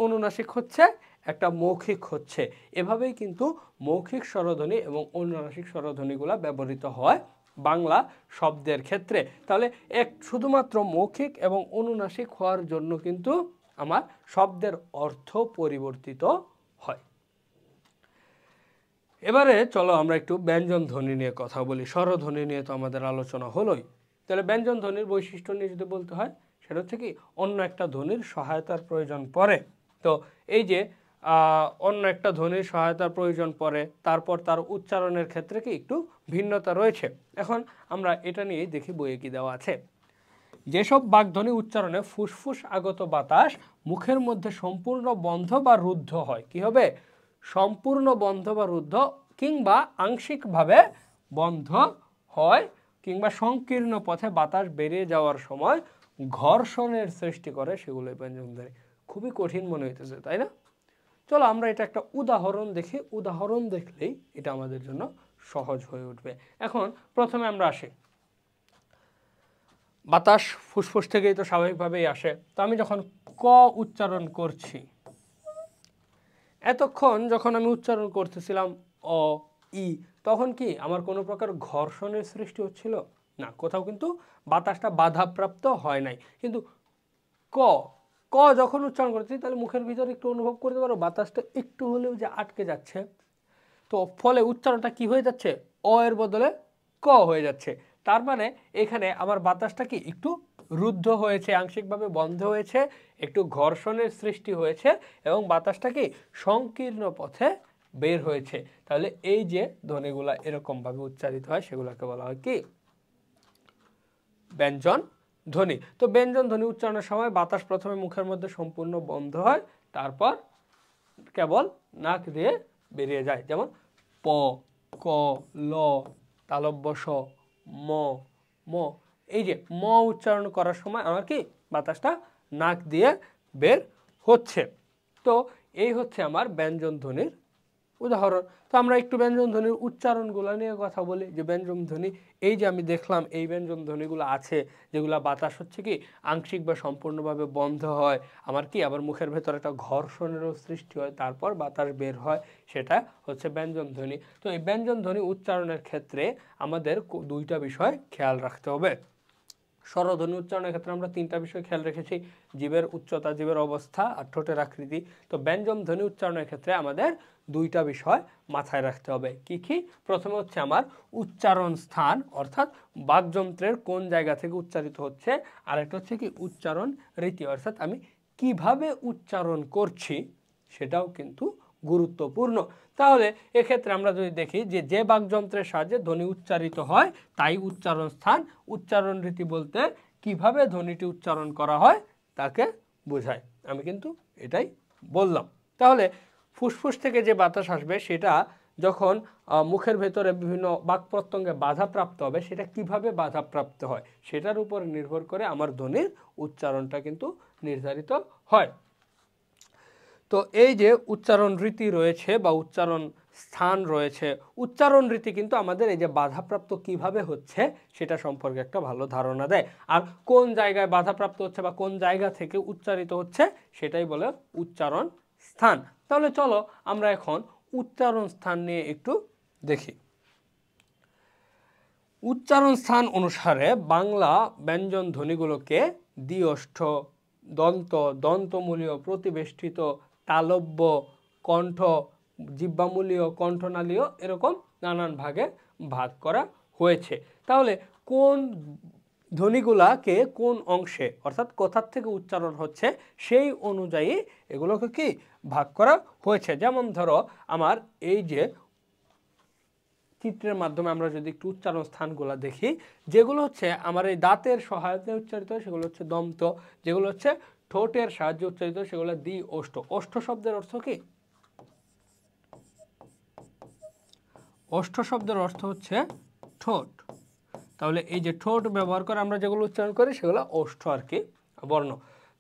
অনুনাসিক হচ্ছে, একটা মৌখিক হচ্ছে। এভাবেই কিন্তু মৌখিক স্বরধ্বনি এবং অনুনাসিক স্বরধ্বনিগুলো ব্যবহৃত হয় বাংলা শব্দের ক্ষেত্রে। তাহলে শুধুমাত্র মৌখিক এবং অনুনাসিক হওয়ার জন্য কিন্তু আমার শব্দের অর্থ পরিবর্তিত হয়। এবারে চলো আমরা একটু ব্যঞ্জন ধ্বনি নিয়ে কথা বলি। স্বরধ্বনি নিয়ে তো আমাদের আলোচনা হলোই, তাহলে ব্যঞ্জন ধ্বনির বৈশিষ্ট্য নিয়ে যদি বলতে হয়, সেটা হচ্ছে কি? অন্য একটা ধ্বনির সহায়তার প্রয়োজন পড়ে। তো এই যে অন্য একটা ধ্বনির সহায়তার প্রয়োজন পড়ে, তারপর তার উচ্চারণের ক্ষেত্রে কি একটু ভিন্নতা রয়েছে। এখন আমরা এটা নিয়েই দেখি বইয়ে কি দেওয়া আছে। যেসব বাগধ্বনি উচ্চারণে ফুসফুস আগত বাতাস মুখের মধ্যে সম্পূর্ণ বন্ধ বা রুদ্ধ হয়, কি হবে? সম্পূর্ণ বন্ধ বা রুদ্ধ, কিংবা আংশিকভাবে বন্ধ হয়, কিংবা সংকীর্ণ পথে বাতাস বেরিয়ে যাওয়ার সময় ঘর্ষণের সৃষ্টি করে, সেগুলো ব্যঞ্জন ধ্বনি। খুবই কঠিন মনে হইতেছে, তাই না? চলো আমরা এটা একটা উদাহরণ দেখি, উদাহরণ দেখলেই এটা আমাদের জন্য সহজ হয়ে উঠবে। এখন প্রথমে আমরা আসি, বাতাস ফুসফুস থেকেই তো স্বাভাবিকভাবেই আসে। তো আমি যখন ক উচ্চারণ করছি, এতক্ষণ যখন আমি উচ্চারণ করতেছিলাম অ ই, তখন কি আমার কোনো প্রকার ঘর্ষণের সৃষ্টি হচ্ছিল না, কোথাও কিন্তু বাতাসটা বাধাপ্রাপ্ত হয় নাই। কিন্তু ক ক যখন উচ্চারণ করছি, তাহলে মুখের ভিতরে একটু অনুভব করতে পারো বাতাসটা একটু হলেও যে আটকে যাচ্ছে। তো ফলে উচ্চারণটা কি হয়ে যাচ্ছে? অ এর বদলে ক হয়ে যাচ্ছে। তার মানে এখানে আমার বাতাসটা কি একটু রুদ্ধ হয়েছে, আংশিকভাবে বন্ধ হয়েছে, একটু ঘর্ষণের সৃষ্টি হয়েছে, এবং বাতাসটা কি সংকীর্ণ পথে বের হয়েছে। তাহলে এই যে ধ্বনিগুলা এরকমভাবে উচ্চারিত হয়, সেগুলোকে বলা হয় কি? ব্যঞ্জন ধ্বনি। তো ব্যঞ্জন ধ্বনি উচ্চারণের সময় বাতাস প্রথমে মুখের মধ্যে সম্পূর্ণ বন্ধ হয়, তারপর কেবল নাক দিয়ে বেরিয়ে যায়। যেমন প, ক, ল, তালব্য শ, ম, ম। এই যে ম উচ্চারণ করার সময় আমার কি বাতাসটা নাক দিয়ে বের হচ্ছে। তো এই হচ্ছে আমার ব্যঞ্জন ধ্বনির উদাহরণ। তো আমরা একটু ব্যঞ্জন ধ্বনির উচ্চারণগুলো নিয়ে কথা বলি, যে ব্যঞ্জন ধ্বনি, এই যে আমি দেখলাম এই ব্যঞ্জন ধ্বনিগুলো আছে, যেগুলো বাতাস হচ্ছে কি আংশিক বা সম্পূর্ণভাবে বন্ধ হয়, আমার কি আবার মুখের ভেতর একটা ঘর্ষণেরও সৃষ্টি হয়, তারপর বাতাস বের হয়, সেটা হচ্ছে ব্যঞ্জন ধ্বনি। তো এই ব্যঞ্জন ধ্বনি উচ্চারণের ক্ষেত্রে আমাদের দুইটা বিষয় খেয়াল রাখতে হবে। স্বরধ্বনি উচ্চারণের ক্ষেত্রে আমরা তিনটা বিষয় খেয়াল রেখেছি, জীবের উচ্চতা, জীবের অবস্থা, আর ঠোঁটের আকৃতি। তো ব্যঞ্জন ধ্বনি উচ্চারণের ক্ষেত্রে আমাদের দুইটা বিষয় মাথায় রাখতে হবে। কি কি? প্রথমে হচ্ছে আমার উচ্চারণ স্থান, অর্থাৎ বাকযন্ত্রের কোন জায়গা থেকে উচ্চারিত হচ্ছে, আর একটা হচ্ছে কি উচ্চারণ রীতি, অর্থাৎ আমি কিভাবে উচ্চারণ করছি, সেটাও কিন্তু গুরুত্বপূর্ণ। তাহলে এক্ষেত্রে আমরা যদি দেখি যে বাকযন্ত্রের সাহায্যে ধ্বনি উচ্চারিত হয় তাই উচ্চারণ স্থান, উচ্চারণ রীতি বলতে কিভাবে ধ্বনিটি উচ্চারণ করা হয় তাকে বোঝায়। আমি কিন্তু এটাই বললাম। তাহলে ফুসফুস থেকে যে বাতাস আসবে, সেটা যখন মুখের ভেতরে বিভিন্ন বাক প্রত্যঙ্গে বাধাপ্রাপ্ত হবে, সেটা কিভাবে বাধাপ্রাপ্ত হয় সেটার উপর নির্ভর করে আমার ধ্বনির উচ্চারণটা কিন্তু নির্ধারিত হয়। তো এই যে উচ্চারণ রীতি রয়েছে বা উচ্চারণ স্থান রয়েছে, উচ্চারণ রীতি কিন্তু আমাদের এই যে বাধাপ্রাপ্ত কিভাবে হচ্ছে সেটা সম্পর্কে একটা ভালো ধারণা দেয়। আর কোন জায়গায় বাধাপ্রাপ্ত হচ্ছে বা কোন জায়গা থেকে উচ্চারিত হচ্ছে, সেটাই বলে উচ্চারণ স্থান। তাহলে চলো আমরা এখন উচ্চারণ স্থান নিয়ে একটু দেখি। উচ্চারণ স্থান অনুসারে বাংলা ব্যঞ্জন ধ্বনিগুলোকে দ্বিওষ্ঠ, দন্ত, দন্তমূলীয়, প্রতিবেষ্টিত, তালব্য, কণ্ঠ, জিহ্বামূলীয়, কণ্ঠনালীয়, এরকম নানান ভাগে ভাগ করা হয়েছে। তাহলে কোন ধ্বনিগুলাকে কোন অংশে অর্থাৎ কোথার থেকে উচ্চারণ হচ্ছে সেই অনুযায়ী এগুলোকে কি ভাগ করা হয়েছে। যেমন ধরো আমার এই যে চিত্রের মাধ্যমে আমরা যদি একটু উচ্চারণ স্থানগুলো দেখি, যেগুলো হচ্ছে আমার এই দাঁতের সহায়তায় উচ্চারিত হয় সেগুলো হচ্ছে দন্ত, যেগুলো হচ্ছে ঠোঁটের সাহায্যে উচ্চারিত হয় সেগুলো দ্বি ওষ্ঠ। ওষ্ঠ শব্দের অর্থ কি? ওষ্ঠ শব্দের অর্থ হচ্ছে ঠোঁট। তাহলে এই যে ঠোঁট ব্যবহার করে আমরা যেগুলো উচ্চারণ করি সেগুলো ওষ্ঠ আর কি বর্ণ,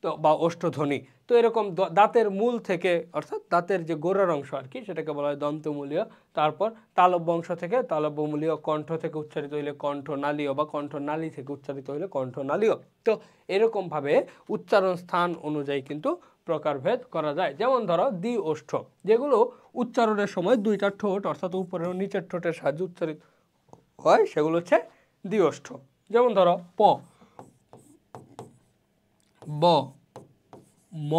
তো বা ওষ্ঠধ্বনি। তো এরকম দাঁতের মূল থেকে অর্থাৎ দাঁতের যে গোড়ার অংশ আর কি সেটাকে বলা হয় দন্তমূলীয়। তারপর তালব্য অংশ থেকে তালব্যমূলীয়, কণ্ঠ থেকে উচ্চারিত হইলে কণ্ঠনালীয় বা কণ্ঠনালী থেকে উচ্চারিত হইলে কণ্ঠনালীয়। তো এরকমভাবে উচ্চারণ স্থান অনুযায়ী কিন্তু প্রকারভেদ করা যায়। যেমন ধরো দ্বি ওষ্ঠ, যেগুলো উচ্চারণের সময় দুইটা ঠোঁট অর্থাৎ উপরের ও নিচের ঠোঁটের সাহায্যে উচ্চারিত হয় সেগুলো হচ্ছে দ্বি ওষ্ঠ। যেমন ধরো প, ব, ম,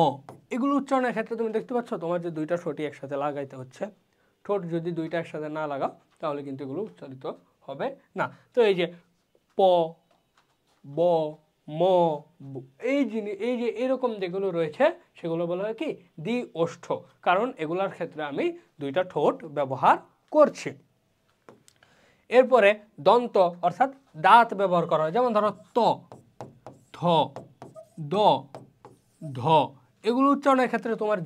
এগুলো উচ্চারণের ক্ষেত্রে তুমি দেখতে পাচ্ছ তোমার যে দুইটা ঠোঁটই একসাথে লাগাইতে হচ্ছে। ঠোঁট যদি দুইটা একসাথে না লাগাও তাহলে কিন্তু এগুলো উচ্চারিত হবে না। তো এই যে প, ব, ম, এই যে এরকম যেগুলো রয়েছে সেগুলো বলা হয় কি দ্বি ওষ্ঠ, কারণ এগুলোর ক্ষেত্রে আমি দুইটা ঠোঁট ব্যবহার করছি। এরপরে দন্ত অর্থাৎ দাঁত ব্যবহার করা হয়। যেমন ধরো ত, থ, দ, ধ, এগুলো উচ্চারণের ক্ষেত্রে তোমার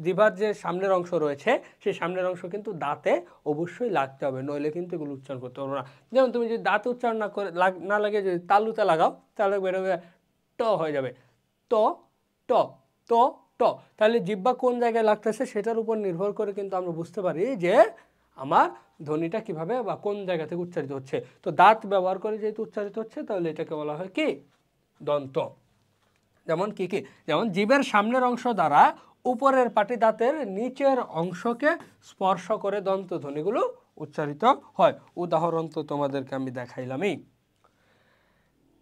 জিহ্বার যে সামনের অংশ রয়েছে সেই সামনের অংশ কিন্তু দাঁতে অবশ্যই লাগতে হবে, নইলে কিন্তু এগুলো উচ্চারণ করতে পারবো না। যেমন তুমি যদি দাঁতে উচ্চারণ না লাগে যদি তালুতে লাগাও তাহলে বেরোবে ট হয়ে যাবে, ত, ট, ত, ট। তাহলে জিহ্বা কোন জায়গায় লাগতেছে সেটার উপর নির্ভর করে কিন্তু আমরা বুঝতে পারি যে আমার ধ্বনিটা কিভাবে বা কোন জায়গা থেকে উচ্চারিত হচ্ছে। তো দাঁত ব্যবহার করে যেহেতু উচ্চারিত হচ্ছে তাহলে এটাকে বলা হয় কি দন্ত। যেমন কি কি, যেমন জিভের সামনের অংশ দ্বারা উপরের পাটি দাঁতের নিচের অংশকে স্পর্শ করে দন্ত ধ্বনিগুলো উচ্চারিত হয়। উদাহরণ তো তোমাদেরকে আমি দেখাইলামই।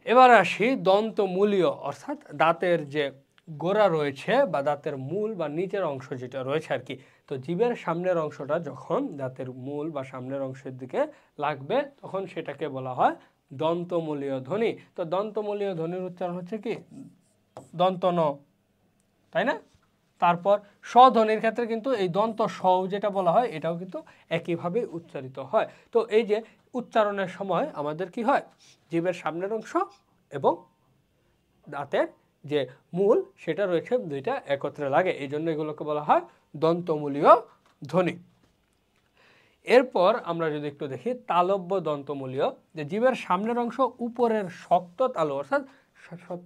এবার আসি দন্তমূলীয় অর্থাৎ দাঁতের যে গোড়া রয়েছে বা দাঁতের মূল বা নিচের অংশ যেটা রয়েছে আর কি। তো জিভের সামনের অংশটা যখন দাঁতের মূল বা সামনের অংশের দিকে লাগবে তখন সেটাকে বলা হয় দন্তমূলীয় ধ্বনি। তো দন্তমূলীয় ধ্বনির উচ্চারণ হচ্ছে কি দন্ত ন, তাই না? তারপর স ধ্বনির ক্ষেত্রে কিন্তু এই দন্ত স যেটা বলা হয় এটাও কিন্তু একইভাবে উচ্চারিত হয়। তো এই যে উচ্চারণের সময় আমাদের কি হয় জিভের সামনের অংশ এবং দাঁতের যে মূল সেটা রয়েছে দুইটা একত্রে লাগে, এই জন্য এগুলোকে বলা হয় দন্তমূলীয় ধ্বনি। এরপর আমরা যদি একটু দেখি তালব্য দন্তমূলীয়, যে জিভের সামনের অংশ উপরের শক্ত তালু অর্থাৎ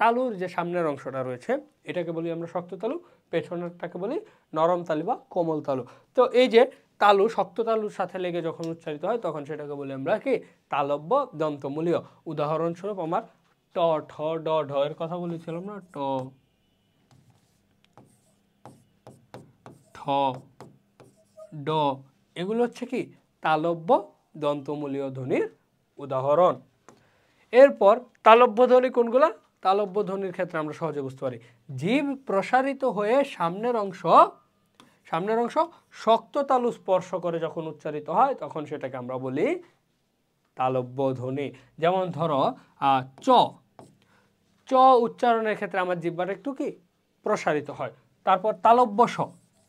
তালুর যে সামনের অংশটা রয়েছে এটাকে বলি আমরা শক্ত তালু, পেছনেরটাকে বলি নরম তালু বা কোমল তালু। তো এই যে তালু শক্ত তালুর সাথে লেগে যখন উচ্চারিত হয় তখন সেটাকে বলি আমরা কি তালব্য দন্তমূলীয়। উদাহরণস্বরূপ আমার ট, ঠ, ড, ঢ এর কথা বলেছিলাম না, ট, ঠ, ড, এগুলো হচ্ছে কি তালব্য দন্তমূলীয় ধ্বনির উদাহরণ। এরপর তালব্য ধ্বনি কোনগুলা? তালব্য ধ্বনির ক্ষেত্রে আমরা সহজে বুঝতে পারি জিভ প্রসারিত হয়ে সামনের অংশ শক্ত তালু স্পর্শ করে যখন উচ্চারিত হয় তখন সেটাকে আমরা বলি তালব্য ধ্বনি। যেমন ধরো চ, চ উচ্চারণের ক্ষেত্রে আমার জিহ্বাটা একটু কি প্রসারিত হয়। তারপর তালব্য স,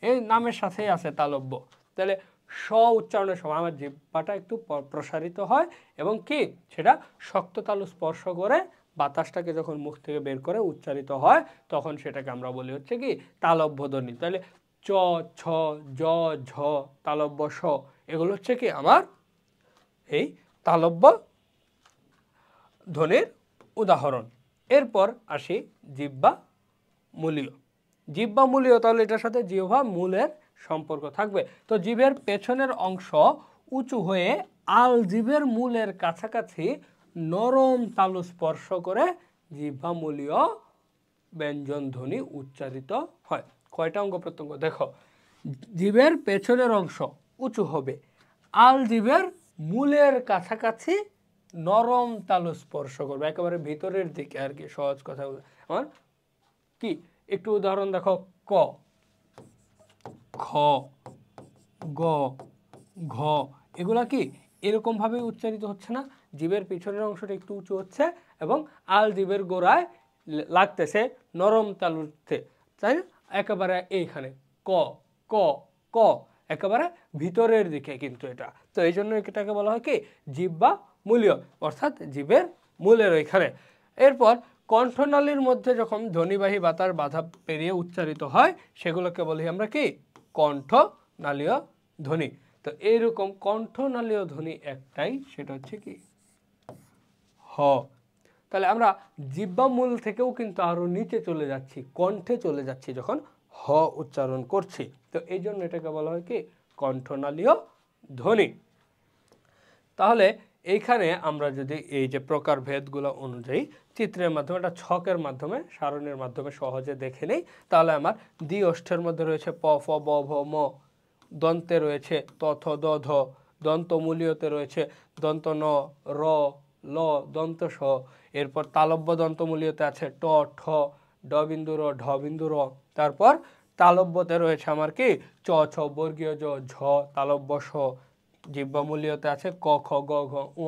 এই নামের সাথেই আছে তালব্য, তাহলে স উচ্চারণের সময় আমার জিহ্বাটা একটু প্রসারিত হয় এবং কি সেটা শক্ত তালু স্পর্শ করে বাতাসটাকে যখন মুখ থেকে বের করে উচ্চারিত হয় তখন সেটাকে আমরা বলি হচ্ছে কি তালব্য ধ্বনি। তাহলে চ, ছ, জ, ঝ, তালব্য স এগুলো হচ্ছে কি আমার এই তালব্য ধ্বনির উদাহরণ। এরপর আসি জিহ্বা মূলীয়। জিহ্বা মূলীয়, তাহলে এটার সাথে জিহ্বা মূলের সম্পর্ক থাকবে। তো জিভের পেছনের অংশ উঁচু হয়ে আল জিভের মূলের কাছাকাছি নরম তালু স্পর্শ করে জিহ্বা মূলীয় ব্যঞ্জন ধ্বনি উচ্চারিত হয়। কয়টা অঙ্গ প্রত্যঙ্গ দেখো, জিভের পেছনের অংশ উঁচু হবে। আল জিভের মূলের কাছাকাছি নরম তালু স্পর্শ করবে, একেবারে ভিতরের দিকে আর কি, সহজ কথা বলে। আমার কি একটু উদাহরণ দেখো, ক, খ, গ, ঘ, এগুলা কি এরকম ভাবে উচ্চারিত হচ্ছে না, জিভের পিছনের অংশটা একটু উঁচু হচ্ছে এবং আল জিভের গোড়ায় লাগতেছে নরম তালুতে, তাই না? একেবারে এইখানে ক, ক, ক, একেবারে ভিতরের দিকে কিন্তু এটা, তো এই জন্য এটাকে বলা হয় কি জিহ্বা মূলীয়, অর্থাৎ জিভের মূলের ওইখানে। এরপর কণ্ঠনালীর মধ্যে যখন ধ্বনিবাহী বাতাস বাধা পেরিয়ে উচ্চারিত হয় সেগুলোকে বলি আমরা কি কণ্ঠনালীয় ধ্বনি। তো এইরকম কণ্ঠনালীয় ধ্বনি একটাই, সেটা হচ্ছে কি হ। তাহলে আমরা জিহ্বা মূল থেকেও কিন্তু আরো নিচে চলে যাচ্ছি, কণ্ঠে চলে যাচ্ছি যখন হ উচ্চারণ করছি, তো এই জন্য এটাকে বলা হয় কি কণ্ঠনালীয় ধ্বনি। তাহলে এইখানে আমরা যদি এই যে প্রকারভেদগুলো অনুযায়ী চিত্রের মাধ্যমে, একটা ছকের মাধ্যমে, সারণীর মাধ্যমে সহজে দেখে নেই, তাহলে আমার দ্বি ওষ্ঠের মধ্যে রয়েছে প, ফ, ব, ভ, ম, দন্তে রয়েছে ত, থ, দ, ধ, দন্তমূলীয়তে রয়েছে দন্ত ন, র, ল, দন্ত স, এরপর তালব্য দন্তমূলীয়তে আছে ট, ঠ, ড বিন্দু র, ঢ বিন্দু র, তারপর তালব্যতে রয়েছে আমার কি চ, ছ, বর্গীয় জ, ঝ, তালব্য স, জিহ্বামূলীয়তে আছে ক, খ, গ, ঘ, ঙ,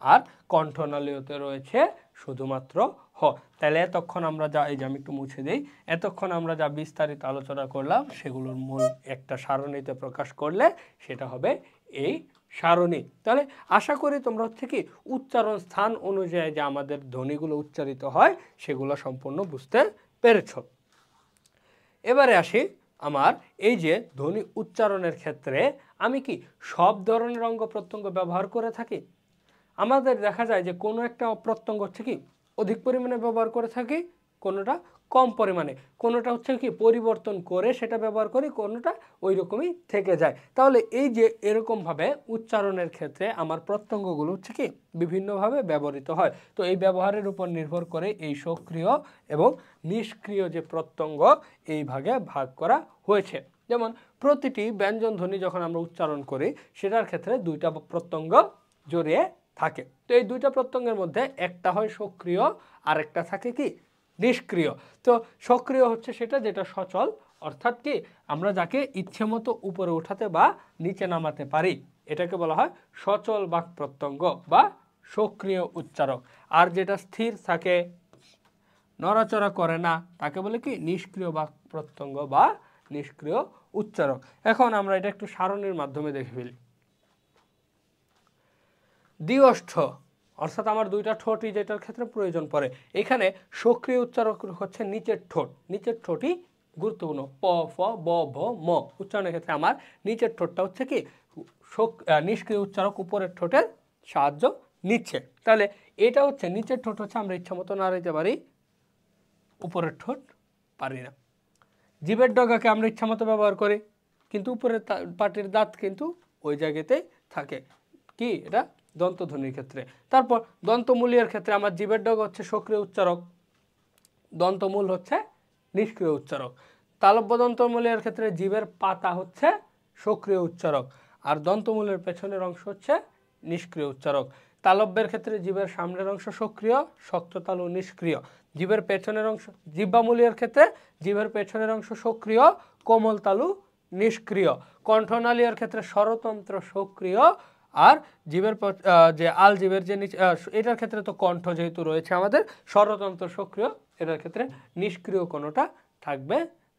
আর কণ্ঠনালীয়তে রয়েছে শুধুমাত্র হ। তাহলে এতক্ষণ আমরা যা, এই যে আমি একটু মুছে দিই, এতক্ষণ আমরা যা বিস্তারিত আলোচনা করলাম সেগুলোর মূল একটা সারণীতে প্রকাশ করলে সেটা হবে এই সারণী। তাহলে আশা করি তোমরা হচ্ছে কি উচ্চারণ স্থান অনুযায়ী যে আমাদের ধ্বনিগুলো উচ্চারিত হয় সেগুলো সম্পূর্ণ বুঝতে পেরেছ। এবারে আসি আমার এই যে ধ্বনি উচ্চারণের ক্ষেত্রে আমি কি সব ধরনের অঙ্গ প্রত্যঙ্গ ব্যবহার করে থাকি। আমাদের দেখা যায় যে কোনো একটা প্রত্যঙ্গ হচ্ছে কি অধিক পরিমাণে ব্যবহার করে থাকি, কোনোটা কম পরিমাণে, কোনোটা হচ্ছে কি পরিবর্তন করে সেটা ব্যবহার করি, কোনোটা ওই রকমই থেকে যায়। তাহলে এই যে এরকমভাবে উচ্চারণের ক্ষেত্রে আমার প্রত্যঙ্গগুলো হচ্ছে কি বিভিন্নভাবে ব্যবহৃত হয়। তো এই ব্যবহারের উপর নির্ভর করে এই সক্রিয় এবং নিষ্ক্রিয় যে প্রত্যঙ্গ এই ভাগে ভাগ করা হয়েছে। যেমন প্রতিটি ব্যঞ্জন ধ্বনি যখন আমরা উচ্চারণ করি সেটার ক্ষেত্রে দুইটা প্রত্যঙ্গ জড়িয়ে থাকে। তো এই দুইটা প্রত্যঙ্গের মধ্যে একটা হয় সক্রিয় আর একটা থাকে কি নিষ্ক্রিয়। তো সক্রিয় হচ্ছে সেটা যেটা সচল, অর্থাৎ কি আমরা যাকে ইচ্ছে মতো উপরে উঠাতে বা নিচে নামাতে পারি, এটাকে বলা হয় সচল বাক প্রত্যঙ্গ বা সক্রিয় উচ্চারক। আর যেটা স্থির থাকে, নড়াচড়া করে না, তাকে বলে কি নিষ্ক্রিয় বাক প্রত্যঙ্গ বা নিষ্ক্রিয় উচ্চারক। এখন আমরা এটা একটু সারণীর মাধ্যমে দেখে ফেলি। দ্বিওষ্ঠ অর্থাৎ আমার দুইটা ঠোঁটই যেটার ক্ষেত্রে প্রয়োজন পড়ে, এখানে সক্রিয় উচ্চারক হচ্ছে নিচের ঠোঁট, নিচের ঠোঁটই গুরুত্বপূর্ণ। প, ফ, ব, ভ, ম উচ্চারণের ক্ষেত্রে আমার নিচের ঠোঁটটা হচ্ছে কি নিষ্ক্রিয় উচ্চারক উপরের ঠোঁটের সাহায্য নিচ্ছে। তাহলে এটা হচ্ছে নিচের ঠোঁট হচ্ছে আমরা ইচ্ছা মতো নাড়াইতে পারি, উপরের ঠোঁট পারি না। জিভের ডগাকে আমরা ইচ্ছা মতো ব্যবহার করি, কিন্তু উপরের পাটির দাঁত কিন্তু ওই জায়গাতেই থাকে, কি এটা দন্তধ্বনির ক্ষেত্রে। তারপর দন্তমূলীর ক্ষেত্রে আমার জিভের ডগা হচ্ছে সক্রিয় উচ্চারক, দন্তমূল হচ্ছে নিষ্ক্রিয় উচ্চারক। তালব্য দন্তমূলীর ক্ষেত্রে জিভের পাতা হচ্ছে সক্রিয় উচ্চারক আর দন্তমূলের পেছনের অংশ হচ্ছে নিষ্ক্রিয় উচ্চারক। তালব্যের ক্ষেত্রে জিভের সামনের অংশ সক্রিয়, শক্ত তালু নিষ্ক্রিয়। জিভের পেছনের অংশ, জিহ্বামূলীর ক্ষেত্রে জিভের পেছনের অংশ সক্রিয়, কোমল তালু নিষ্ক্রিয়। কণ্ঠনালীর ক্ষেত্রে স্বরতন্ত্র সক্রিয় আর জিভের যে আল জিভের যে এটার ক্ষেত্রে তো কণ্ঠ যেহেতু রয়েছে আমাদের, স্বরতন্ত্র সক্রিয়, এটার ক্ষেত্রে নিষ্ক্রিয় কোনোটা থাকবে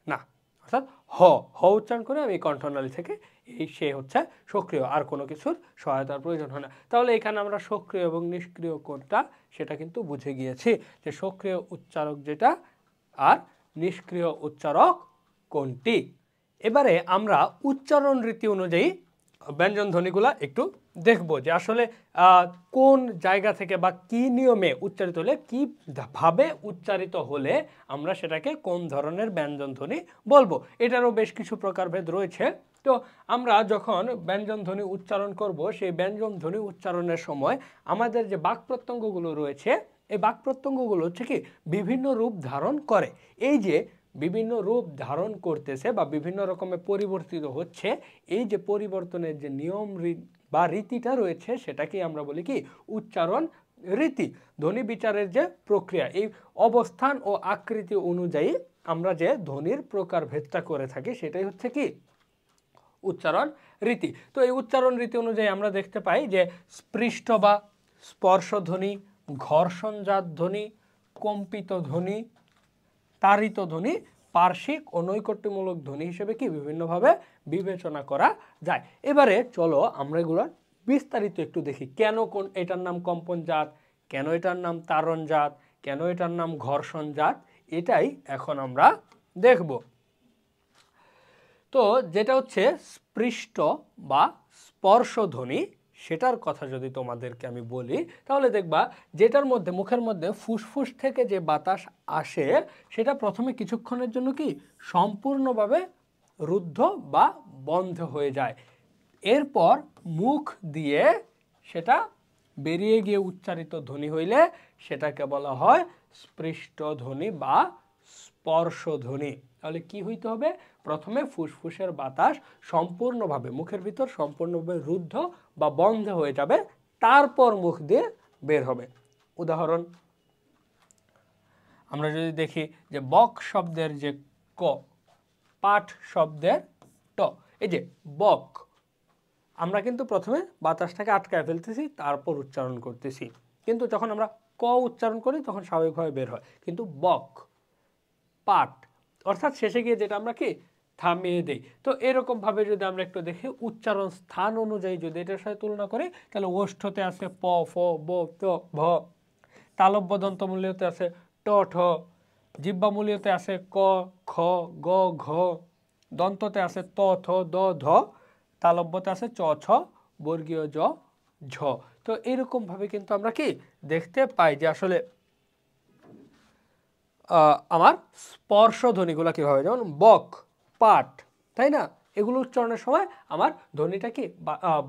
না, অর্থাৎ হ হ উচ্চারণ করে আমি কণ্ঠনালী থেকে এই সে হচ্ছে সক্রিয়, আর কোনো কিছুর সহায়তার প্রয়োজন হয় না। তাহলে এখানে আমরা সক্রিয় এবং নিষ্ক্রিয় কোনটা সেটা কিন্তু বুঝে গিয়েছি যে সক্রিয় উচ্চারক যেটা আর নিষ্ক্রিয় উচ্চারক কোনটি। এবারে আমরা উচ্চারণ রীতি অনুযায়ী ব্যঞ্জন ধ্বনিগুলা একটু দেখব যে আসলে কোন জায়গা থেকে বা কি নিয়মে উচ্চারিত হলে, কি ভাবে উচ্চারিত হলে আমরা সেটাকে কোন ধরনের ব্যঞ্জন ধ্বনি বলবো। এটারও বেশ কিছু প্রকারভেদ রয়েছে। তো আমরা যখন ব্যঞ্জন ধ্বনি উচ্চারণ করব, সেই ব্যঞ্জন ধ্বনি উচ্চারণের সময় আমাদের যে বাক প্রত্যঙ্গগুলো রয়েছে, এই বাক প্রত্যঙ্গগুলো হচ্ছে কি বিভিন্ন রূপ ধারণ করে। এই যে বিভিন্ন রূপ ধারণ করতেছে বা বিভিন্ন রকমের পরিবর্তিত হচ্ছে, এই যে পরিবর্তনের যে নিয়ম বা রীতিটা রয়েছে সেটাকে আমরা বলি কি উচ্চারণ রীতি। ধ্বনি বিচারের যে প্রক্রিয়া, এই অবস্থান ও আকৃতি অনুযায়ী আমরা যে ধ্বনির প্রকারভেদটা করে থাকি সেটাই হচ্ছে কি উচ্চারণ রীতি। তো এই উচ্চারণ রীতি অনুযায়ী আমরা দেখতে পাই যে স্পৃষ্ট বা স্পর্শ ধ্বনি, ঘর্ষণজাত ধ্বনি, কম্পিত ধ্বনি, তাড়িত ধ্বনি, পার্শ্বিক ও নৈকট্যমূলক ধ্বনি হিসেবে কি বিভিন্নভাবে বিবেচনা করা যায়। এবারে চলো আমরা এগুলোর বিস্তারিত একটু দেখি, কেন কোন এটার নাম কম্পনজাত, কেন এটার নাম তাড়নজাত, কেন এটার নাম ঘর্ষণজাত, এটাই এখন আমরা দেখব। তো যেটা হচ্ছে স্পৃষ্ট বা স্পর্শ ধ্বনি, সেটার কথা যদি তোমাদেরকে আমি বলি তাহলে দেখবা যেটার মধ্যে মুখের মধ্যে ফুসফুস থেকে যে বাতাস আসে সেটা প্রথমে কিছুক্ষণের জন্য কি সম্পূর্ণভাবে রুদ্ধ বা বন্ধ হয়ে যায়, এরপর মুখ দিয়ে সেটা বেরিয়ে গিয়ে উচ্চারিত ধ্বনি হইলে সেটাকে বলা হয় স্পৃষ্ট ধ্বনি বা স্পর্শ ধ্বনি। তাহলে কি হইতে হবে, প্রথমে ফুসফুসের বাতাস সম্পূর্ণভাবে মুখের ভিতর সম্পূর্ণভাবে রুদ্ধ বা বন্ধ হয়ে যাবে, তারপর মুখ দিয়ে বের হবে। উদাহরণ আমরা যদি দেখি যে বক শব্দের যে ক, পাঠ শব্দের ট, এই যে বক, আমরা কিন্তু প্রথমে বাতাসটাকে আটকায় ফেলতেছি তারপর উচ্চারণ করতেছি, কিন্তু যখন আমরা ক উচ্চারণ করি তখন স্বাভাবিকভাবে বের হয়। কিন্তু বক, পাঠ অর্থাৎ শেষে গিয়ে যেটা আমরা কি থামিয়ে দেই। তো এরকমভাবে যদি আমরা একটু দেখি উচ্চারণ স্থান অনুযায়ী যদি এটার সাথে তুলনা করি তাহলে ওষ্ঠতে আছে প, ফ, ব, ত, ভ, তালব্য দন্তমূলীয়তে আছে ট, ঠ, জিহ্বামূলীয়তে আছে ক, খ, গ, ঘ, দন্ততে আছে ত, থ, দ, ধ, তালব্যতে আছে চ, ছ, বর্গীয় জ, ঝ। তো এরকমভাবে কিন্তু আমরা কি দেখতে পাই যে আসলে আমার স্পর্শ ধ্বনিগুলো কীভাবে, যেমন বক, পাঠ, তাই না, এগুলো উচ্চারণের সময় আমার ধ্বনিটা কি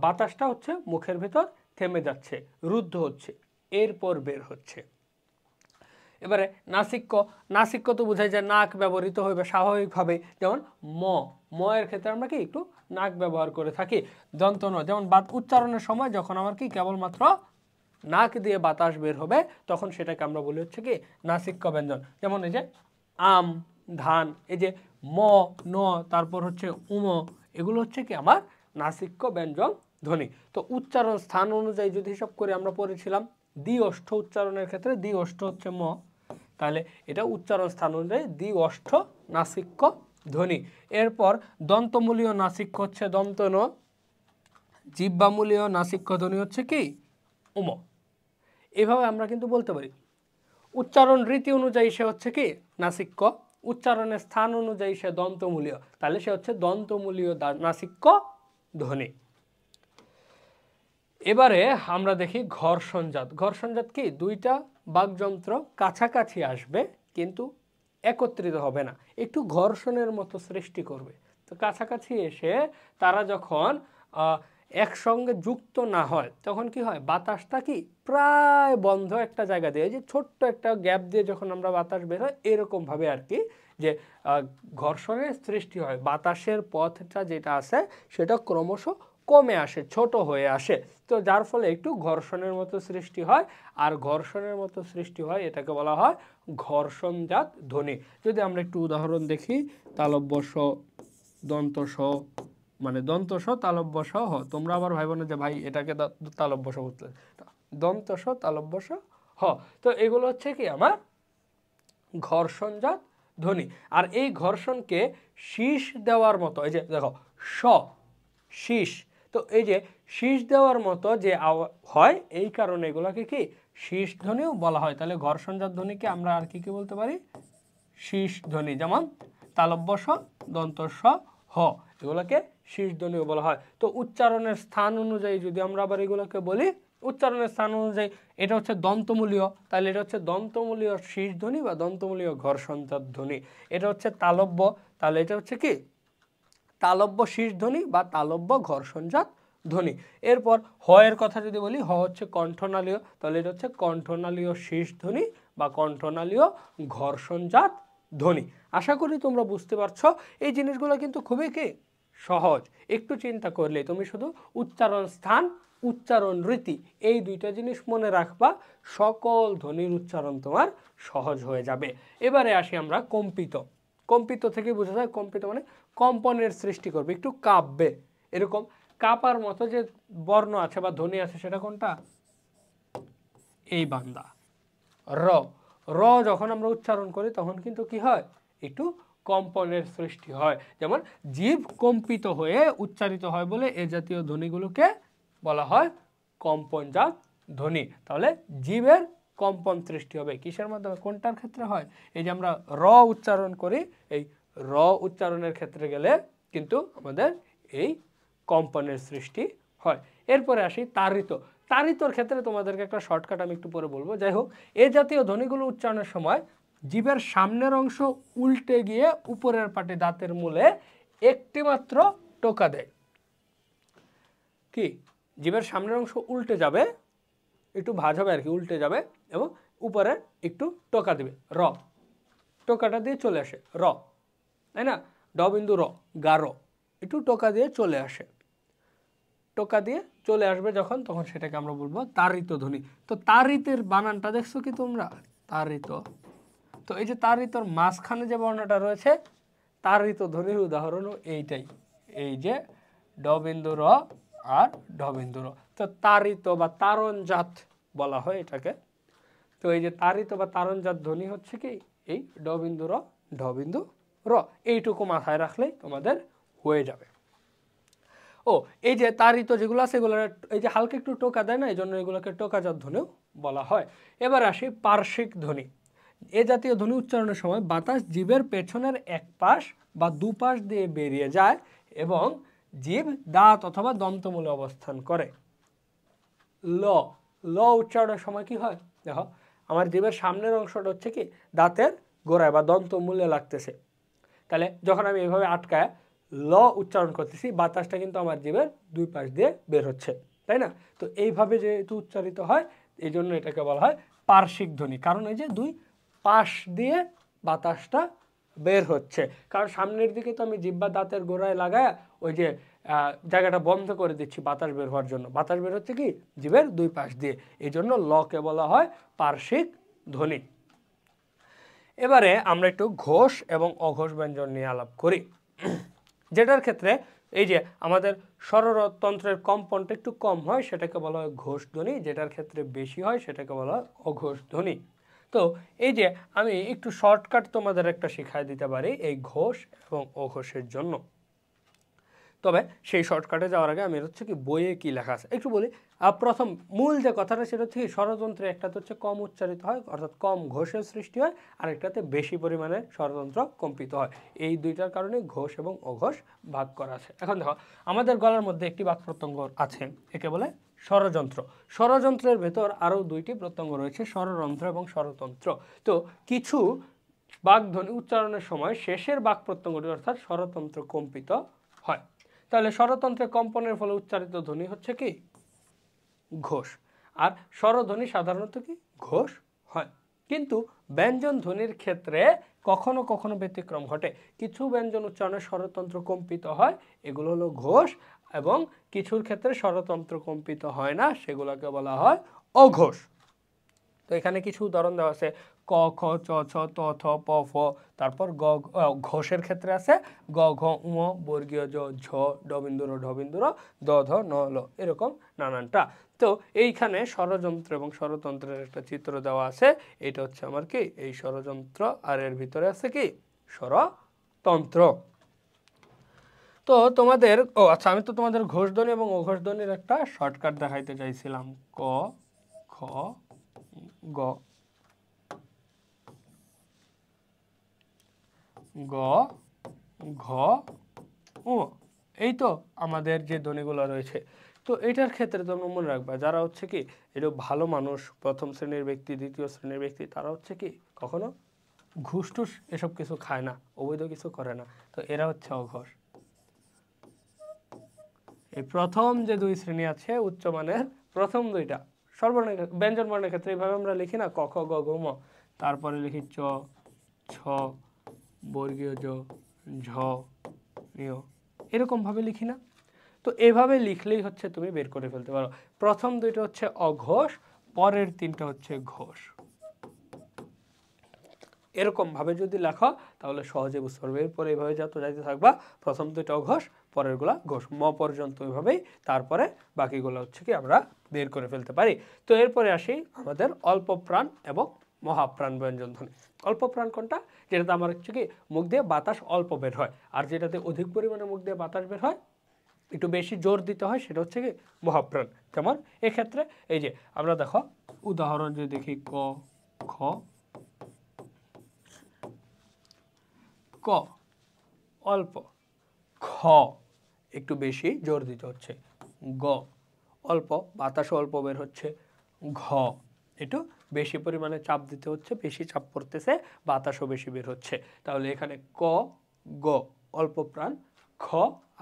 বাতাসটা হচ্ছে মুখের ভেতর থেমে যাচ্ছে, রুদ্ধ হচ্ছে, এরপর বের হচ্ছে। এবারে নাসিক্য, নাসিক্য তো বোঝায় যে নাক ব্যবহৃত হবে স্বাভাবিকভাবে, যেমন ম, ম এর ক্ষেত্রে আমরা কি একটু নাক ব্যবহার করে থাকি। দন্তন, যেমন উচ্চারণের সময় যখন আমার কি কেবলমাত্র নাক দিয়ে বাতাস বের হবে তখন সেটাকে আমরা বলি হচ্ছে কি নাসিক্য ব্যঞ্জন। যেমন এই যে আম, ধান, এই যে ম, ন, তারপর হচ্ছে উম, এগুলো হচ্ছে কি আমার নাসিক্য ব্যঞ্জন ধ্বনি। তো উচ্চারণ স্থান অনুযায়ী যদি হিসাব করে আমরা পড়েছিলাম দ্বি ওষ্ঠ উচ্চারণের ক্ষেত্রে দ্বি ওষ্ঠ হচ্ছে ম, তাহলে এটা উচ্চারণ স্থান অনুযায়ী দ্বি ওষ্ঠ নাসিক্য ধ্বনি। এরপর দন্তমূলীয় নাসিক্য হচ্ছে দন্ত ন, জিহ্বামূলীয় নাসিক্য ধ্বনি হচ্ছে কি উম। এভাবে আমরা কিন্তু বলতে পারি। উচ্চারণ রীতি অনুযায়ী সে হচ্ছে কি নাসিক্য, উচ্চারণের স্থান অনুযায়ী সে দন্তমূলীয়, তাহলে সে হচ্ছে দন্তমূলীয় নাসিক্য ধ্বনি। এবারে আমরা দেখি ঘর্ষণজাত। ঘর্ষণজাত কি দুইটা বাকযন্ত্র কাছাকাছি আসবে কিন্তু একত্রিত হবে না, একটু ঘর্ষণের মতো সৃষ্টি করবে। তো কাছাকাছি এসে তারা যখন একসঙ্গে যুক্ত না হয় তখন কি হয়, বাতাসটা কি প্রায় বন্ধ একটা জায়গা দিয়ে, যে ছোট্ট একটা গ্যাপ দিয়ে যখন আমরা বাতাস বের হয় এরকমভাবে আর কি যে ঘর্ষণের সৃষ্টি হয়, বাতাসের পথটা যেটা আছে সেটা ক্রমশ কমে আসে, ছোট হয়ে আসে। তো যার ফলে একটু ঘর্ষণের মতো সৃষ্টি হয়, আর ঘর্ষণের মতো সৃষ্টি হয় এটাকে বলা হয় ঘর্ষণজাত ধ্বনি। যদি আমরা একটু উদাহরণ দেখি, তালব্য স, দন্ত স, মানে দন্ত স, তালব্য স, হ। তোমরা আবার ভাইব না যে ভাই এটাকে তালব্য স বলতে, দন্ত স, তালব্য স, হ। তো এগুলো হচ্ছে কি আমার ঘর্ষণজাত ধ্বনি। আর এই ঘর্ষণকে শীষ দেওয়ার মতো, এই যে দেখো স, শীষ, তো এই যে শীষ দেওয়ার মতো যে হয় এই কারণে এগুলোকে কি শীষ ধ্বনিও বলা হয়। তাহলে ঘর্ষণজাত ধ্বনিকে আমরা আর কি বলতে পারি, শীষ ধ্বনি। যেমন তালব্য স, দন্ত স, হ, এগুলোকে শীষ ধ্বনিও বলা হয়। তো উচ্চারণের স্থান অনুযায়ী যদি আমরা আবার এগুলোকে বলি, উচ্চারণের স্থান অনুযায়ী এটা হচ্ছে দন্তমূলীয়, তাহলে এটা হচ্ছে দন্তমূলীয় শীষ ধ্বনি বা দন্তমূলীয় ঘর্ষণজাত ধ্বনি। এটা হচ্ছে তালব্য, তাহলে এটা হচ্ছে কি তালব্য শীষ ধ্বনি বা তালব্য ঘর্ষণজাত ধ্বনি। এরপর হ এর কথা যদি বলি, হ হচ্ছে কণ্ঠনালীয়, তাহলে এটা হচ্ছে কণ্ঠনালীয় শীষ ধ্বনি বা কণ্ঠনালীয় ঘর্ষণজাত ধ্বনি। আশা করি তোমরা বুঝতে পারছো। এই জিনিসগুলো কিন্তু খুবই কি সহজ, একটু চিন্তা করলে তুমি শুধু উচ্চারণ স্থান, উচ্চারণ রীতি এই দুইটা জিনিস মনে রাখবা, সকল ধ্বনির উচ্চারণ তোমার সহজ হয়ে যাবে। এবারে আসি আমরা কম্পিত। কম্পিত থেকে বোঝা যায়, কম্পিত মানে কম্পনের সৃষ্টি করবে, একটু কাঁপবে, এরকম কাঁপার মতো যে বর্ণ আছে বা ধ্বনি আছে সেটা কোনটা? এই বান্দা র। র যখন আমরা উচ্চারণ করি তখন কিন্তু কি হয়, একটু কম্পনের সৃষ্টি হয়। যেমন জিভ কম্পিত হয়ে উচ্চারিত হয় বলে এ জাতীয় ধ্বনিগুলোকে বলা হয় কম্পনজাত ধ্বনি। তাহলে জিভের কম্পন সৃষ্টি হবে কিসের মাধ্যমে, কোনটার ক্ষেত্রে হয়? এই যে আমরা র উচ্চারণ করি, এই র উচ্চারণের ক্ষেত্রে গেলে কিন্তু আমাদের এই কম্পনের সৃষ্টি হয়। এরপরে আসি তাড়িত। তাড়িতর ক্ষেত্রে তোমাদেরকে একটা শর্টকাট আমি একটু পরে বলবো। যাই হোক, এই জাতীয় ধ্বনিগুলো উচ্চারণের সময় জিভের সামনের অংশ উল্টে গিয়ে উপরের পাটে দাঁতের মূলে একটি মাত্র টোকা দেয়। কি, জিভের সামনের অংশ উল্টে যাবে, একটু ভাঁজ হবে আর কি, উল্টে যাবে এবং উপরে একটু টোকা দিবে, র। টোকাটা দিয়ে চলে আসে র, তাই না? ড বিন্দু র, গারো, একটু টোকা দিয়ে চলে আসে। টোকা দিয়ে চলে আসবে যখন, তখন সেটাকে আমরা বলবো তাড়িত ধ্বনি। তো তাড়িতের বানানটা দেখছো কি তোমরা? তাড়িত। তো এই যে তাড়িতর মাঝখানে যে বর্ণটা রয়েছে, তাড়িত ধ্বনির উদাহরণও এইটাই, এই যে ড বিন্দু র আর ঢ বিন্দু র। তো তাড়িত বা তারণজাত বলা হয় এটাকে। তো এই যে তাড়িত বা তারণজাত ধ্বনি হচ্ছে কি এই ড বিন্দু র, ঢ বিন্দু র। এইটুকু মাথায় রাখলেই তোমাদের হয়ে যাবে। ও, এই যে তাড়িত যেগুলো আছে এগুলো এই যে হালকা একটু টোকা দেয় না, এই জন্য এগুলোকে টোকাজাত ধ্বনিও বলা হয়। এবার আসি পার্শ্বিক ধ্বনি। এ জাতীয় ধ্বনি উচ্চারণের সময় বাতাস জিভের পেছনের এক পাশ বা দুপাশ দিয়ে বেরিয়ে যায় এবং জিভ দাঁত অথবা দন্তমূলে অবস্থান করে। ল। ল উচ্চারণের সময় কি হয় দেখো, আমার জিভের সামনের অংশটা হচ্ছে কি দাঁতের গোড়ায় বা দন্তমূলে লাগতেছে। তাহলে যখন আমি এভাবে আটকায় ল উচ্চারণ করতেছি, বাতাসটা কিন্তু আমার জিভের দুই পাশ দিয়ে বের হচ্ছে, তাই না? তো এইভাবে যেহেতু উচ্চারিত হয়, এই জন্য এটাকে বলা হয় পার্শ্বিক ধ্বনি। কারণ এই যে দুই পাশ দিয়ে বাতাসটা বের হচ্ছে, কারণ সামনের দিকে তো আমি জিহ্বা দাঁতের গোড়ায় লাগায় ওই যে জায়গাটা বন্ধ করে দিচ্ছি বাতাস বের হওয়ার জন্য। বাতাস বের হচ্ছে কি জিভের দুই পাশ দিয়ে, এই জন্য লকে বলা হয় পার্শ্বিক ধ্বনি। এবারে আমরা একটু ঘোষ এবং অঘোষ ব্যঞ্জন নিয়ে আলাপ করি, যেটার ক্ষেত্রে এই যে আমাদের স্বরতন্ত্রের কম্পনটা একটু কম হয় সেটাকে বলা হয় ঘোষ ধ্বনি, যেটার ক্ষেত্রে বেশি হয় সেটাকে বলা হয় অঘোষ ধ্বনি। তো এই যে আমি একটু শর্টকাট তোমাদের একটা শিখাই দিতে পারি এই ঘোষ এবং অঘোষের জন্য। তবে সেই শর্টকাটে যাওয়ার আগে আমি হচ্ছে কি বইয়ে কি লেখা আছে একটু বলি। প্রথম মূল যে কথাটা সেটা হচ্ছে কি স্বরতন্ত্রে একটাতে হচ্ছে কম উচ্চারিত হয় অর্থাৎ কম ঘোষের সৃষ্টি হয়, আর একটাতে বেশি পরিমাণে স্বরতন্ত্র কম্পিত হয়। এই দুইটার কারণে ঘোষ এবং অঘোষ ভাগ করা আছে। এখন দেখো, আমাদের গলার মধ্যে একটি বাক প্রত্যঙ্গ আছে, একে বলে স্বরযন্ত্র। স্বরযন্ত্রের ভেতর আরও দুইটি প্রত্যঙ্গ রয়েছে, স্বররন্ধ্র এবং স্বরতন্ত্র। তো কিছু বাকধ্বনি উচ্চারণের সময় শেষের বাক প্রত্যঙ্গটি অর্থাৎ স্বরতন্ত্র কম্পিত হয়। তাহলে স্বরতন্ত্রে কম্পনের ফলে উচ্চারিত ধ্বনি হচ্ছে কি ঘোষ, আর স্বরধ্বনি সাধারণত কি ঘোষ হয়। কিন্তু ব্যঞ্জন ধ্বনির ক্ষেত্রে কখনো কখনো ব্যতিক্রম ঘটে। কিছু ব্যঞ্জন উচ্চারণে স্বরতন্ত্র কম্পিত হয়, এগুলো হলো ঘোষ, এবং কিছুর ক্ষেত্রে স্বরতন্ত্র কম্পিত হয় না, সেগুলোকে বলা হয় অঘোষ। তো এখানে কিছু উদাহরণ দেওয়া আছে, ক খ চ ছ ত থ প ফ। তারপর ঘোষের ক্ষেত্রে আছে গ ঘ উম বর্গীয় জ ঝ ড বিন্দু র ঢ বিন্দু র দ ধ ন ল, এরকম নানানটা। তো এইখানে স্বরযন্ত্র এবং স্বরতন্ত্রের একটা চিত্র দেওয়া আছে, এটা হচ্ছে আমার কি এই স্বরযন্ত্র, আর এর ভিতরে আছে কি স্বরতন্ত্র। তো তোমাদের আচ্ছা, আমি তো তোমাদের ঘোষধ্বনি এবং অঘোষধ্বনির একটা শর্টকাট দেখাইতে চাইছিলাম। ক খ গ গ ঘ ও, এই তো আমাদের যে ধ্বনিগুলো রয়েছে। তো এটার ক্ষেত্রে তোমরা মনে রাখবা, যারা হচ্ছে কি এটা ভালো মানুষ, প্রথম শ্রেণীর ব্যক্তি, দ্বিতীয় শ্রেণীর ব্যক্তি, তারা হচ্ছে কি কখনো ঘুষ টুস এসব কিছু খায় না, অবৈধ কিছু করে না। তো এরা হচ্ছে অঘোষ। এই প্রথম যে দুই শ্রেণী আছে উচ্চমানের, প্রথম দুইটা স্বরবর্ণের ব্যঞ্জন বর্ণের ক্ষেত্রে এইভাবে আমরা লিখি না, ক খ গ ঘ ম, তারপরে লিখি চ ছ বর্গীয় জ ঝ নিয়, এরকমভাবে লিখি না? তো এভাবে লিখলেই হচ্ছে তুমি বের করে ফেলতে পারো। প্রথম দুইটা হচ্ছে অঘোষ, পরের তিনটা হচ্ছে ঘোষ। এরকমভাবে যদি লেখো তাহলে সহজে বুঝতে পারবে। এরপরে এইভাবে যত যাইতে থাকবা, প্রথম দুইটা অঘোষ, পরেরগুলা ঘোষ, ম পর্যন্ত ওইভাবেই, তারপরে বাকিগুলো হচ্ছে কি আমরা বের করে ফেলতে পারি। তো এরপরে আসি আমাদের অল্প প্রাণ এবং মহাপ্রাণ ব্যঞ্জন ধ্বনি। অল্প প্রাণ কোনটা? যেটাতে আমার হচ্ছে কি মুখ দিয়ে বাতাস অল্প বের হয়, আর যেটাতে অধিক পরিমাণে মুখ দিয়ে বাতাস বের হয়, একটু বেশি জোর দিতে হয়, সেটা হচ্ছে কি মহাপ্রাণ। যেমন এক্ষেত্রে এই যে আমরা দেখো উদাহরণ যদি দেখি, ক খ, ক অল্প, খ একটু বেশি জোর দিতে হচ্ছে, গ অল্প বাতাস অল্প বের হচ্ছে, ঘ একটু বেশি পরিমাণে চাপ দিতে হচ্ছে, বেশি চাপ পড়তেছে, বাতাসও বেশি বের হচ্ছে। তাহলে এখানে ক গ অল্প প্রাণ, খ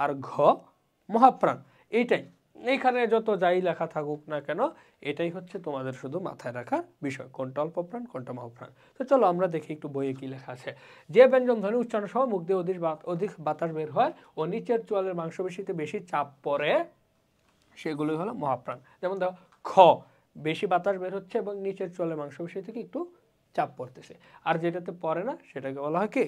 আর ঘ মহাপ্রাণ। এইটাই, এইখানে যত যাই লেখা থাকুক না কেন, এটাই হচ্ছে তোমাদের শুধু মাথায় রাখার বিষয়, কোনটা অল্প প্রাণ কোনটা মহাপ্রাণ। তো চলো আমরা দেখি একটু বইয়ে কি লেখা আছে। যে ব্যঞ্জন ধ্বনি উচ্চারণ সময় মুখ দিয়ে অধিক বাতাস বের হয় ও নিচের চোয়ালের মাংসপেশিতে বেশি চাপ পড়ে, সেগুলোই হলো মহাপ্রাণ। যেমন দেখো খ, বেশি বাতাস বের হচ্ছে এবং নিচের চোয়ালের মাংসপেশি থেকে একটু চাপ পড়তেছে, আর যেটাতে পড়ে না সেটাকে বলা হয় কি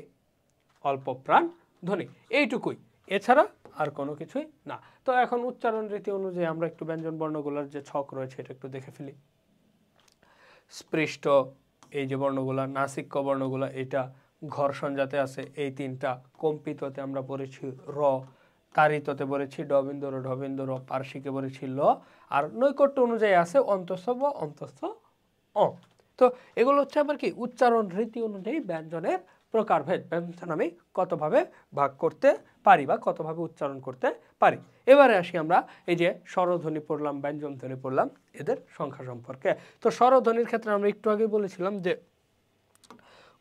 অল্প প্রাণ ধ্বনি। এইটুকুই, এছাড়া আর কোনো কিছুই না। তো এখন উচ্চারণ রীতি অনুযায়ী আমরা একটু ব্যঞ্জন বর্ণগুলোর যে ছক রয়েছে এটা একটু দেখে ফেলি। স্পৃষ্ট এই যে বর্ণগুলা, নাসিক্য বর্ণগুলা, এটা ঘর্ষণ যাতে আছে এই তিনটা, কম্পিততে আমরা পড়েছি র, তাড়িততে পড়েছি ডবিন্দু র ঢবিন্দু র, পার্শ্বিকে পড়েছি ল, আর নৈকট্য অনুযায়ী আছে অন্তঃস্থ ব অন্তঃস্থ অ। তো এগুলো হচ্ছে আবার কি উচ্চারণ রীতি অনুযায়ী ব্যঞ্জনের প্রকারভেদ, ব্যঞ্জন আমি কতভাবে ভাগ করতে পারি বা কতভাবে উচ্চারণ করতে পারি। এবারে আসি আমরা এই যে স্বরধ্বনি পড়লাম, ব্যঞ্জন ধ্বনি পড়লাম, এদের সংখ্যা সম্পর্কে। তো স্বরধ্বনির ক্ষেত্রে আমরা একটু আগে বলেছিলাম যে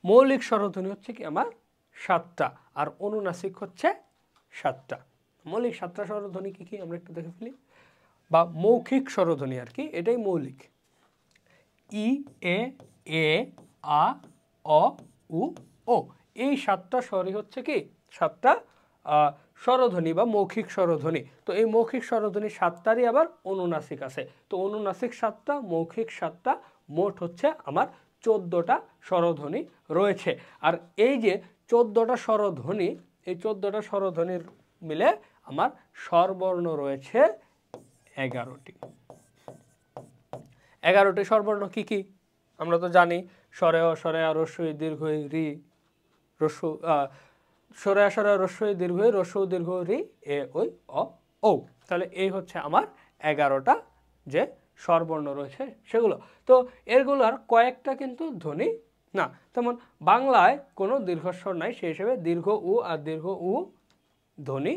মৌলিক স্বরধ্বনি হচ্ছে কি আমার 7টা, আর অনুনাসিক হচ্ছে 7টা। মৌলিক 7টা স্বরধ্বনি কি কি আমরা একটু দেখে ফেলি, বা মৌখিক স্বরধ্বনি আর কি, এটাই মৌলিক। ই, এ, এ, আ, অ, উ, ও, এই 7টা স্বরই হচ্ছে কি 7টা স্বরধ্বনি বা মৌখিক স্বরধ্বনি। তো এই মৌখিক স্বরধ্বনি 7টারই আবার অনুনাসিক আছে। তো অনুনাসিক 7টা, মৌখিক 7টা, মোট হচ্ছে আমার 14টা স্বরধ্বনি রয়েছে। আর এই যে 14টা স্বরধ্বনি, এই 14টা স্বরধ্বনির মিলে আমার স্বরবর্ণ রয়েছে 11টি। 11টি স্বরবর্ণ কি কি আমরা তো জানি, স্বরেয় স্বরেয়া রস্বই দীর্ঘ রি, রস্য স্বরেয়া স্বরেয়া রস্বই দীর্ঘ রস্য দীর্ঘ রি, এ ওই অ ও। তাহলে এই হচ্ছে আমার 11টা যে স্বরবর্ণ রয়েছে সেগুলো। তো এগুলোর কয়েকটা কিন্তু ধ্বনি না, তেমন বাংলায় কোনো দীর্ঘস্বর নাই, সেই হিসেবে দীর্ঘ উ আর দীর্ঘ উ ধ্বনি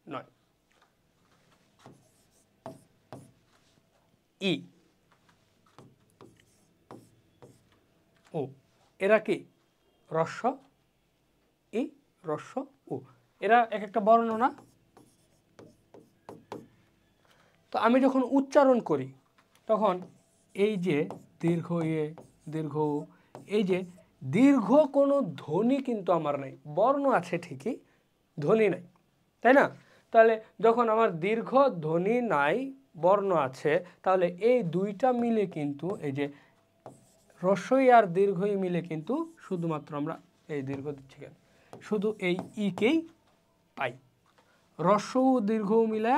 নয়। ই, ও, এরা কি রস্য ই, রস্য উ, এরা এক একটা বর্ণ না। তো আমি যখন উচ্চারণ করি তখন এই যে দীর্ঘ এ, দীর্ঘ উ, এই যে দীর্ঘ কোনো ধ্বনি কিন্তু আমার নাই, বর্ণ আছে ঠিকই, ধ্বনি নাই, তাই না? তাহলে যখন আমার দীর্ঘ ধ্বনি নাই, বর্ণ আছে, তাহলে এই দুইটা মিলে কিন্তু এই যে রস্বই আর দীর্ঘই মিলে কিন্তু শুধুমাত্র আমরা এই দীর্ঘ দিচ্ছি কেন, শুধু এই ইকেই পাই, রস্ব ও দীর্ঘ মিলা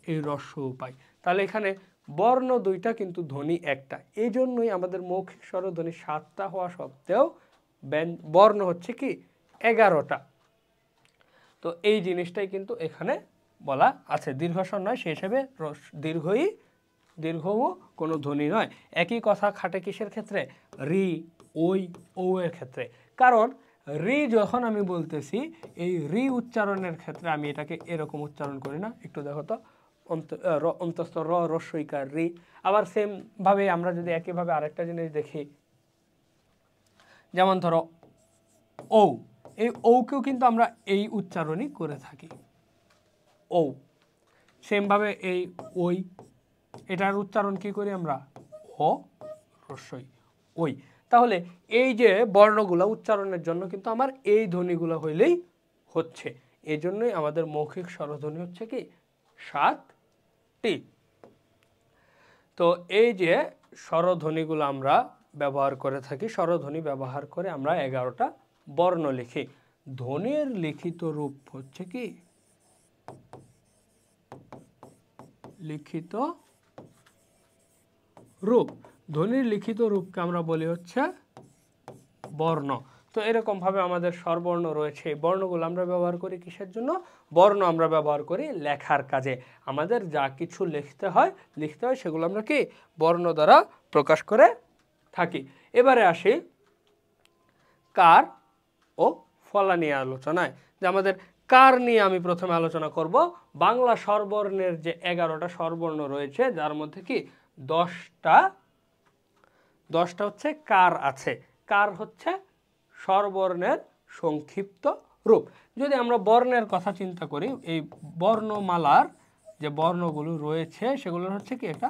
এই রস্ব পাই। তাহলে এখানে বর্ণ দুইটা কিন্তু ধ্বনি একটা, এই জন্যই আমাদের মৌখিক স্বরধ্বনি 7টা হওয়া সত্ত্বেও বর্ণ হচ্ছে কি 11টা। তো এই জিনিসটাই কিন্তু এখানে বলা আছে, দীর্ঘস্বর নয় সেই হিসেবে দীর্ঘ কোনো ধ্বনি নয়। একই কথা খাটে কিসের ক্ষেত্রে, রি, ওই, ও এর ক্ষেত্রে। কারণ রি যখন আমি বলতেছি, এই রি উচ্চারণের ক্ষেত্রে আমি এটাকে এরকম উচ্চারণ করি না, একটু দেখো তো, অন্তস্থ র রস্বইকার রি। আবার সেম ভাবে আমরা যদি একইভাবে আরেকটা জিনিস দেখি, যেমন ধরো ও, এই ওকেও কিন্তু আমরা এই উচ্চারণই করে থাকি, ও। সেমভাবে এই ওই, এটার উচ্চারণ কি করি আমরা, ও রস্বই ওই। তাহলে এই যে বর্ণগুলো উচ্চারণের জন্য কিন্তু আমার এই ধ্বনিগুলো হইলেই হচ্ছে। এই জন্যই আমাদের মৌখিক স্বরধ্বনি হচ্ছে কি 7টি। তো এই যে স্বরধ্বনিগুলো আমরা ব্যবহার করে থাকি, স্বরধ্বনি ব্যবহার করে আমরা 11টা বর্ণ লিখি। ধ্বনির লিখিত রূপ হচ্ছে কি লিখিত রূপ। ধ্বনির লিখিত রূপকে আমরা বলি হচ্ছে বর্ণ। তো এরকম ভাবে আমাদের স্বরবর্ণ রয়েছে। এই বর্ণগুলো আমরা ব্যবহার করি কিসের জন্য? বর্ণ আমরা ব্যবহার করি লেখার কাজে। আমাদের যা কিছু লিখতে হয় সেগুলো আমরা কি বর্ণ দ্বারা প্রকাশ করে থাকি। এবারে আসি কার ও ফলা নিয়ে আলোচনায়। যে আমাদের কার নিয়ে আমি প্রথমে আলোচনা করব। বাংলা স্বরবর্ণের যে 11টা স্বরবর্ণ রয়েছে, যার মধ্যে কি 10টা হচ্ছে কার আছে। কার হচ্ছে স্বরবর্ণের সংক্ষিপ্ত রূপ। যদি আমরা বর্ণের কথা চিন্তা করি, এই বর্ণমালার যে বর্ণগুলো রয়েছে সেগুলোর হচ্ছে কি একটা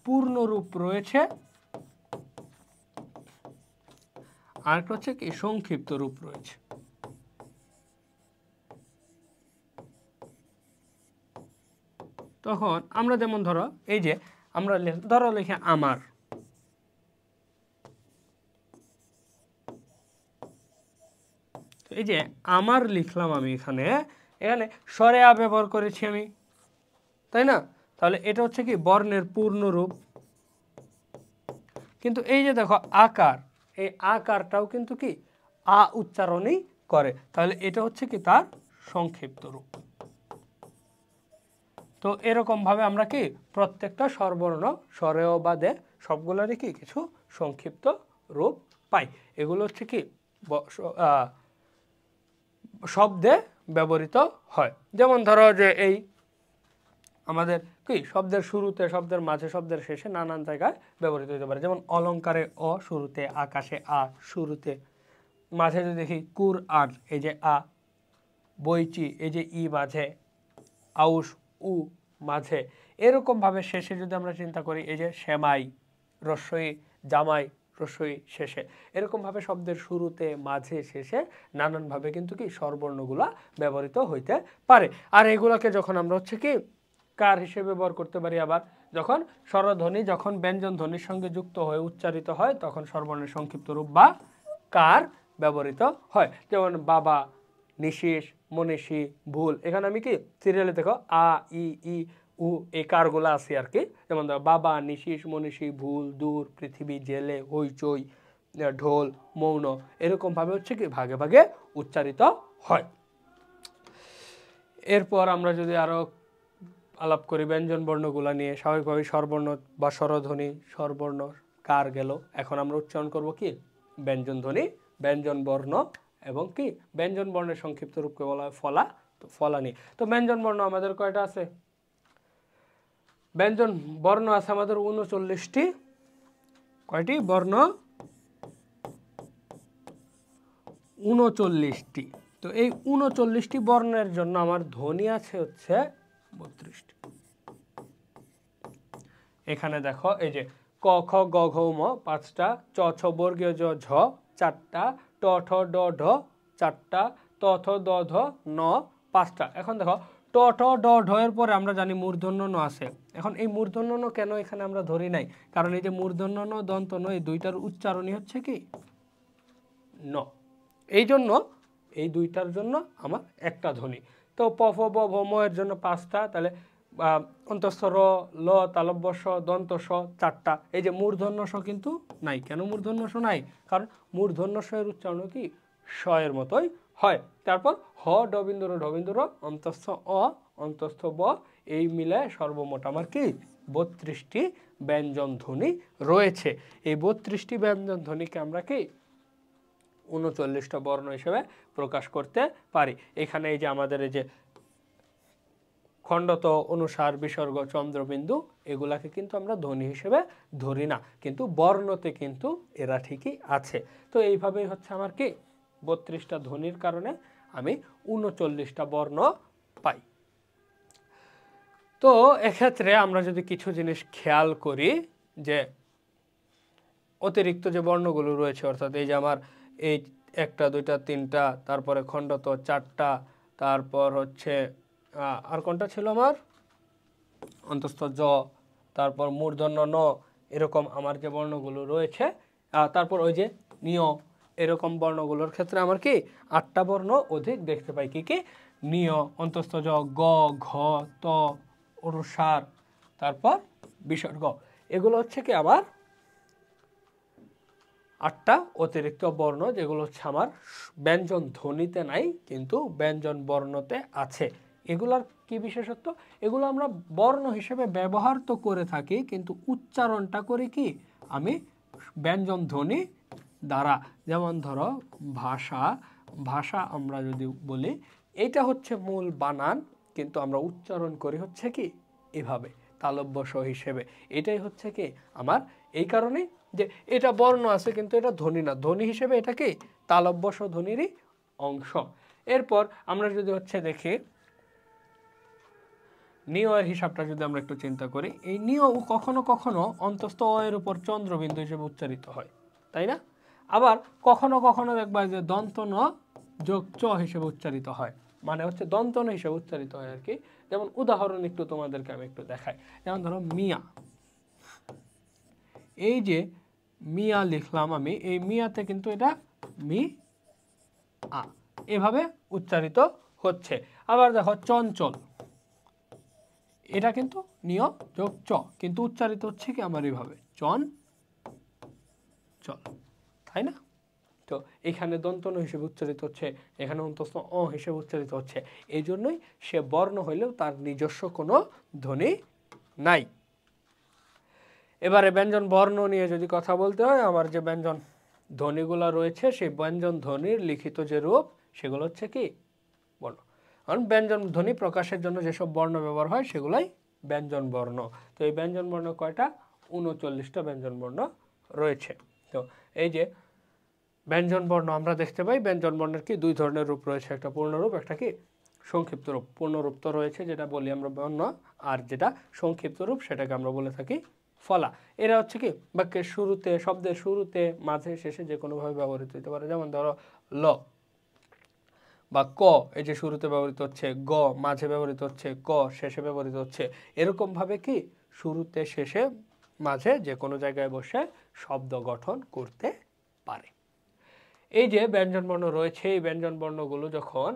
পূর্ণ রূপ রয়েছে, আর একটা হচ্ছে কি সংক্ষিপ্ত রূপ রয়েছে। তখন আমরা যেমন ধরো এই যে আমরা ধরো লিখে আমার, এই যে আমার লিখলাম আমি এখানে স্বরে আ ব্যবহার করেছি আমি, তাই না? তাহলে এটা হচ্ছে কি বর্ণের পূর্ণ রূপ। কিন্তু এই যে দেখো আকার, এই আকারটাও কিন্তু কি আ উচ্চারণই করে, তাহলে এটা হচ্ছে কি তার সংক্ষিপ্ত রূপ। তো এরকম ভাবে আমরা কি প্রত্যেকটা স্বরবর্ণ স্বরেয় বাদে সবগুলোরই কি কিছু সংক্ষিপ্ত রূপ পাই। এগুলো হচ্ছে কি শব্দে ব্যবহৃত হয়। যেমন ধরো যে এই আমাদের কি শব্দের শুরুতে, শব্দের মাঝে, শব্দের শেষে নানান জায়গায় ব্যবহৃত হতে পারে। যেমন অলংকারে অ শুরুতে, আকাশে আ শুরুতে, মাঝে যদি দেখি কুরআন এই যে আ, বইচি এই যে ই মাঝে, আউশ উ মাঝে। এরকম ভাবে শেষে যদি আমরা চিন্তা করি এই যে সেমাই রস্বই, জামাই রস্বই শেষে। এরকম ভাবে শব্দের শুরুতে, মাঝে, শেষে নানানভাবে কিন্তু কি স্বরবর্ণগুলা ব্যবহৃত হইতে পারে। আর এগুলাকে যখন আমরা হচ্ছে কি কার হিসেবে ব্যবহার করতে পারি, আবার যখন স্বরধ্বনি যখন ব্যঞ্জন ধ্বনির সঙ্গে যুক্ত হয়ে উচ্চারিত হয় তখন স্বরবর্ণের সংক্ষিপ্ত রূপ বা কার ব্যবহৃত হয়। যেমন বাবা, নিশিস, মনীষী, ভুল। এখানে আমি কি সিরিয়ালে দেখো আ ই ই উ এই কারগুলা আছে আর কি। যেমন দেখো বাবা, নিশিস, মনীষী, ভুল, দূর, পৃথিবী, জেলে, হইচই, ঢোল, মৌন। এরকম ভাবে হচ্ছে কি ভাগে ভাগে উচ্চারিত হয়। এরপর আমরা যদি আরো আলাপ করি ব্যঞ্জন বর্ণগুলা নিয়ে, স্বাভাবিকভাবে স্বরবর্ণ বা স্বরধ্বনি, স্বরবর্ণ কার গেল। এখন আমরা উচ্চারণ করব কি ব্যঞ্জন ধ্বনি, ব্যঞ্জন বর্ণ এবং কি ব্যঞ্জন বর্ণের সংক্ষিপ্ত রূপকে বলা হয় ফলা। তো ফলানি। তো ব্যঞ্জন বর্ণ আমাদের কয়টা আছে? ব্যঞ্জন বর্ণ আছে আমাদের 39টি। কয়টি বর্ণ? 39টি। তো এই 39টি বর্ণের জন্য আমার ধ্বনি আছে হচ্ছে 32টি। এখানে দেখো এই যে ক খ গ ঘ ম 5টা, চ ছ বর্গীয় জ ঝ 4টা, ট ঠ ড ঢ 4টা, ত থ দ ধ ন 5টা। এখন দেখো ট ঠ ড ঢ এর পরে আমরা জানি মূর্ধন্য ন আছে। এখন এই মূর্ধন্য ন কেন এখানে আমরা ধরি নাই? কারণ এই যে মূর্ধন্য ন, দন্ত ন, এই দুইটার উচ্চারণই হচ্ছে কি ন। এই জন্য এই দুইটার জন্য আমার একটা ধ্বনি। তো প ফ ব ভ ম এর জন্য 5টা, তাহলে অন্তঃস্থ র, ল, তালব্য স, দন্ত স 4টা। এই যে মূর্ধন্য স কিন্তু নাই। কেন মূর্ধন্য স নাই? কারণ মূর্ধন্য স এর উচ্চারণ কি স এর মতোই হয়। তারপর হ ড বিন্দু র, ঢ বিন্দু র, অন্তঃস্থ অ, অন্তঃস্থ ব, এই মিলে সর্বমোট আমার কি 32টি ব্যঞ্জন ধ্বনি রয়েছে। এই 32টি ব্যঞ্জন ধ্বনিকে আমরা কি 39টা বর্ণ হিসেবে প্রকাশ করতে পারি। এখানে এই যে আমাদের এই যে খণ্ডত, অনুসার, বিসর্গ, চন্দ্রবিন্দু এগুলাকে কিন্তু আমরা ধ্বনি হিসেবে ধরি না, কিন্তু বর্ণতে কিন্তু এরা ঠিকই আছে। তো এইভাবেই হচ্ছে আমার কি 32টা ধ্বনির কারণে আমি 39টা বর্ণ পাই। তো এক্ষেত্রে আমরা যদি কিছু জিনিস খেয়াল করি, যে অতিরিক্ত যে বর্ণগুলো রয়েছে, অর্থাৎ এই যে আমার এই 1টা 2টা 3টা, তারপরে খণ্ডত 4টা, তারপর হচ্ছে আর কোনটা ছিল আমার, অন্তস্থ জ, তারপর মূর্ধন্য ন, এরকম আমার যে বর্ণগুলো রয়েছে, তারপর ওই যে নিয়, এরকম বর্ণগুলোর ক্ষেত্রে আমার কি 8টা বর্ণ অধিক দেখতে পাই। কি কি? নিয়, অন্তস্থ জ, গ, ঘ, ত, অনুসার, তারপর বিসর্গ, এগুলো হচ্ছে কি আমার 8টা অতিরিক্ত বর্ণ, যেগুলো হচ্ছে আমার ব্যঞ্জন ধ্বনিতে নাই কিন্তু ব্যঞ্জন বর্ণতে আছে। এগুলার কি বিশেষত্ব? এগুলো আমরা বর্ণ হিসেবে ব্যবহার তো করে থাকি, কিন্তু উচ্চারণটা করি কি আমি ব্যঞ্জন ধ্বনি দ্বারা। যেমন ধরো ভাষা, ভাষা আমরা যদি বলি, এটা হচ্ছে মূল বানান, কিন্তু আমরা উচ্চারণ করি হচ্ছে কি এভাবে তালব্য স হিসেবে। এটাই হচ্ছে কি আমার, এই কারণে যে এটা বর্ণ আছে কিন্তু এটা ধ্বনি না, ধ্বনি হিসেবে এটা কি তালব্য স ধ্বনিরই অংশ। এরপর আমরা যদি হচ্ছে দেখি নিয় এর হিসাবটা যদি আমরা একটু চিন্তা করি, এই নিয় কখনো কখনো অন্তস্থ অ এর উপর চন্দ্রবিন্দু হিসেবে উচ্চারিত হয়, তাই না? আবার কখনো কখনো দেখবা যে দন্ত ন যোগ চ হিসেবে উচ্চারিত হয়, মানে হচ্ছে দন্ত ন হিসেবে উচ্চারিত হয় আর কি। যেমন উদাহরণ একটু তোমাদেরকে আমি একটু দেখাই। যেমন ধরো মিয়া, এই যে মিয়া লিখলাম আমি, এই মিয়াতে কিন্তু এটা মি আ এভাবে উচ্চারিত হচ্ছে। আবার দেখো চঞ্চল, এটা কিন্তু নিয় যোগ চ, কিন্তু উচ্চারিত হচ্ছে কি আমার এইভাবে চন চল, তাই না? তো এখানে দন্তন হিসেবে উচ্চারিত হচ্ছে, এখানে অন্তস্থ অ হিসেবে উচ্চারিত হচ্ছে। এই জন্যই সে বর্ণ হইলেও তার নিজস্ব কোনো ধ্বনি নাই। এবারে ব্যঞ্জন বর্ণ নিয়ে যদি কথা বলতে হয়, আমার যে ব্যঞ্জন ধ্বনিগুলো রয়েছে, সেই ব্যঞ্জন ধ্বনির লিখিত যে রূপ, সেগুলো হচ্ছে কি বর্ণ। কারণ ব্যঞ্জন ধ্বনি প্রকাশের জন্য যেসব বর্ণ ব্যবহার হয় সেগুলাই ব্যঞ্জন বর্ণ। তো এই ব্যঞ্জন বর্ণ কয়টা? 39টা ব্যঞ্জন বর্ণ রয়েছে। তো এই যে ব্যঞ্জন বর্ণ আমরা দেখতে পাই, ব্যঞ্জন বর্ণের কি 2 ধরনের রূপ রয়েছে, একটা পূর্ণরূপ, একটা কি সংক্ষিপ্ত রূপ। পূর্ণরূপ তো রয়েছে যেটা বলি আমরা বর্ণ, আর যেটা সংক্ষিপ্ত রূপ সেটাকে আমরা বলে থাকি ফলা। এরা হচ্ছে কি বাক্যের শুরুতে, শব্দের শুরুতে, মাঝে, শেষে যে কোনোভাবে ব্যবহৃত হতে পারে। যেমন ধরো ল বা ক, এই যে শুরুতে ব্যবহৃত হচ্ছে, গ মাঝে ব্যবহৃত হচ্ছে, ক শেষে ব্যবহৃত হচ্ছে। এরকম ভাবে কি শুরুতে, শেষে, মাঝে যে কোনো জায়গায় বসে শব্দ গঠন করতে পারে। এই যে ব্যঞ্জন বর্ণ রয়েছে, এই ব্যঞ্জন বর্ণগুলো যখন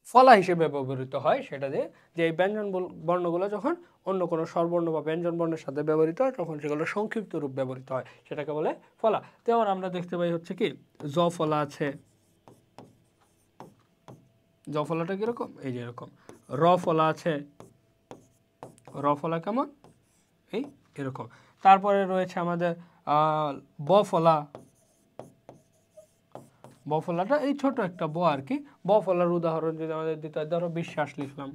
ফলা হিসেবে ব্যবহৃত হয়, সেটা দিয়ে যে এই ব্যঞ্জন বর্ণগুলো যখন অন্য কোনো স্বরবর্ণ বা ব্যঞ্জন বর্ণের সাথে ব্যবহৃত হয়, তখন সেগুলো সংক্ষিপ্ত রূপ ব্যবহৃত হয়, সেটাকে বলে ফলা। তেমন আমরা দেখতে পাই হচ্ছে কি জ ফলা আছে, জ ফলাটা কিরকম, এই যে এরকম। র ফলা আছে, র ফলা কেমন, এই এরকম। তারপরে রয়েছে আমাদের ব ফলা, ব ফলাটা এই ছোট একটা ব আর কি। ব ফলার উদাহরণ যদি আমাদের দিতে হয়, ধরো বিশ্বাস লিখলাম,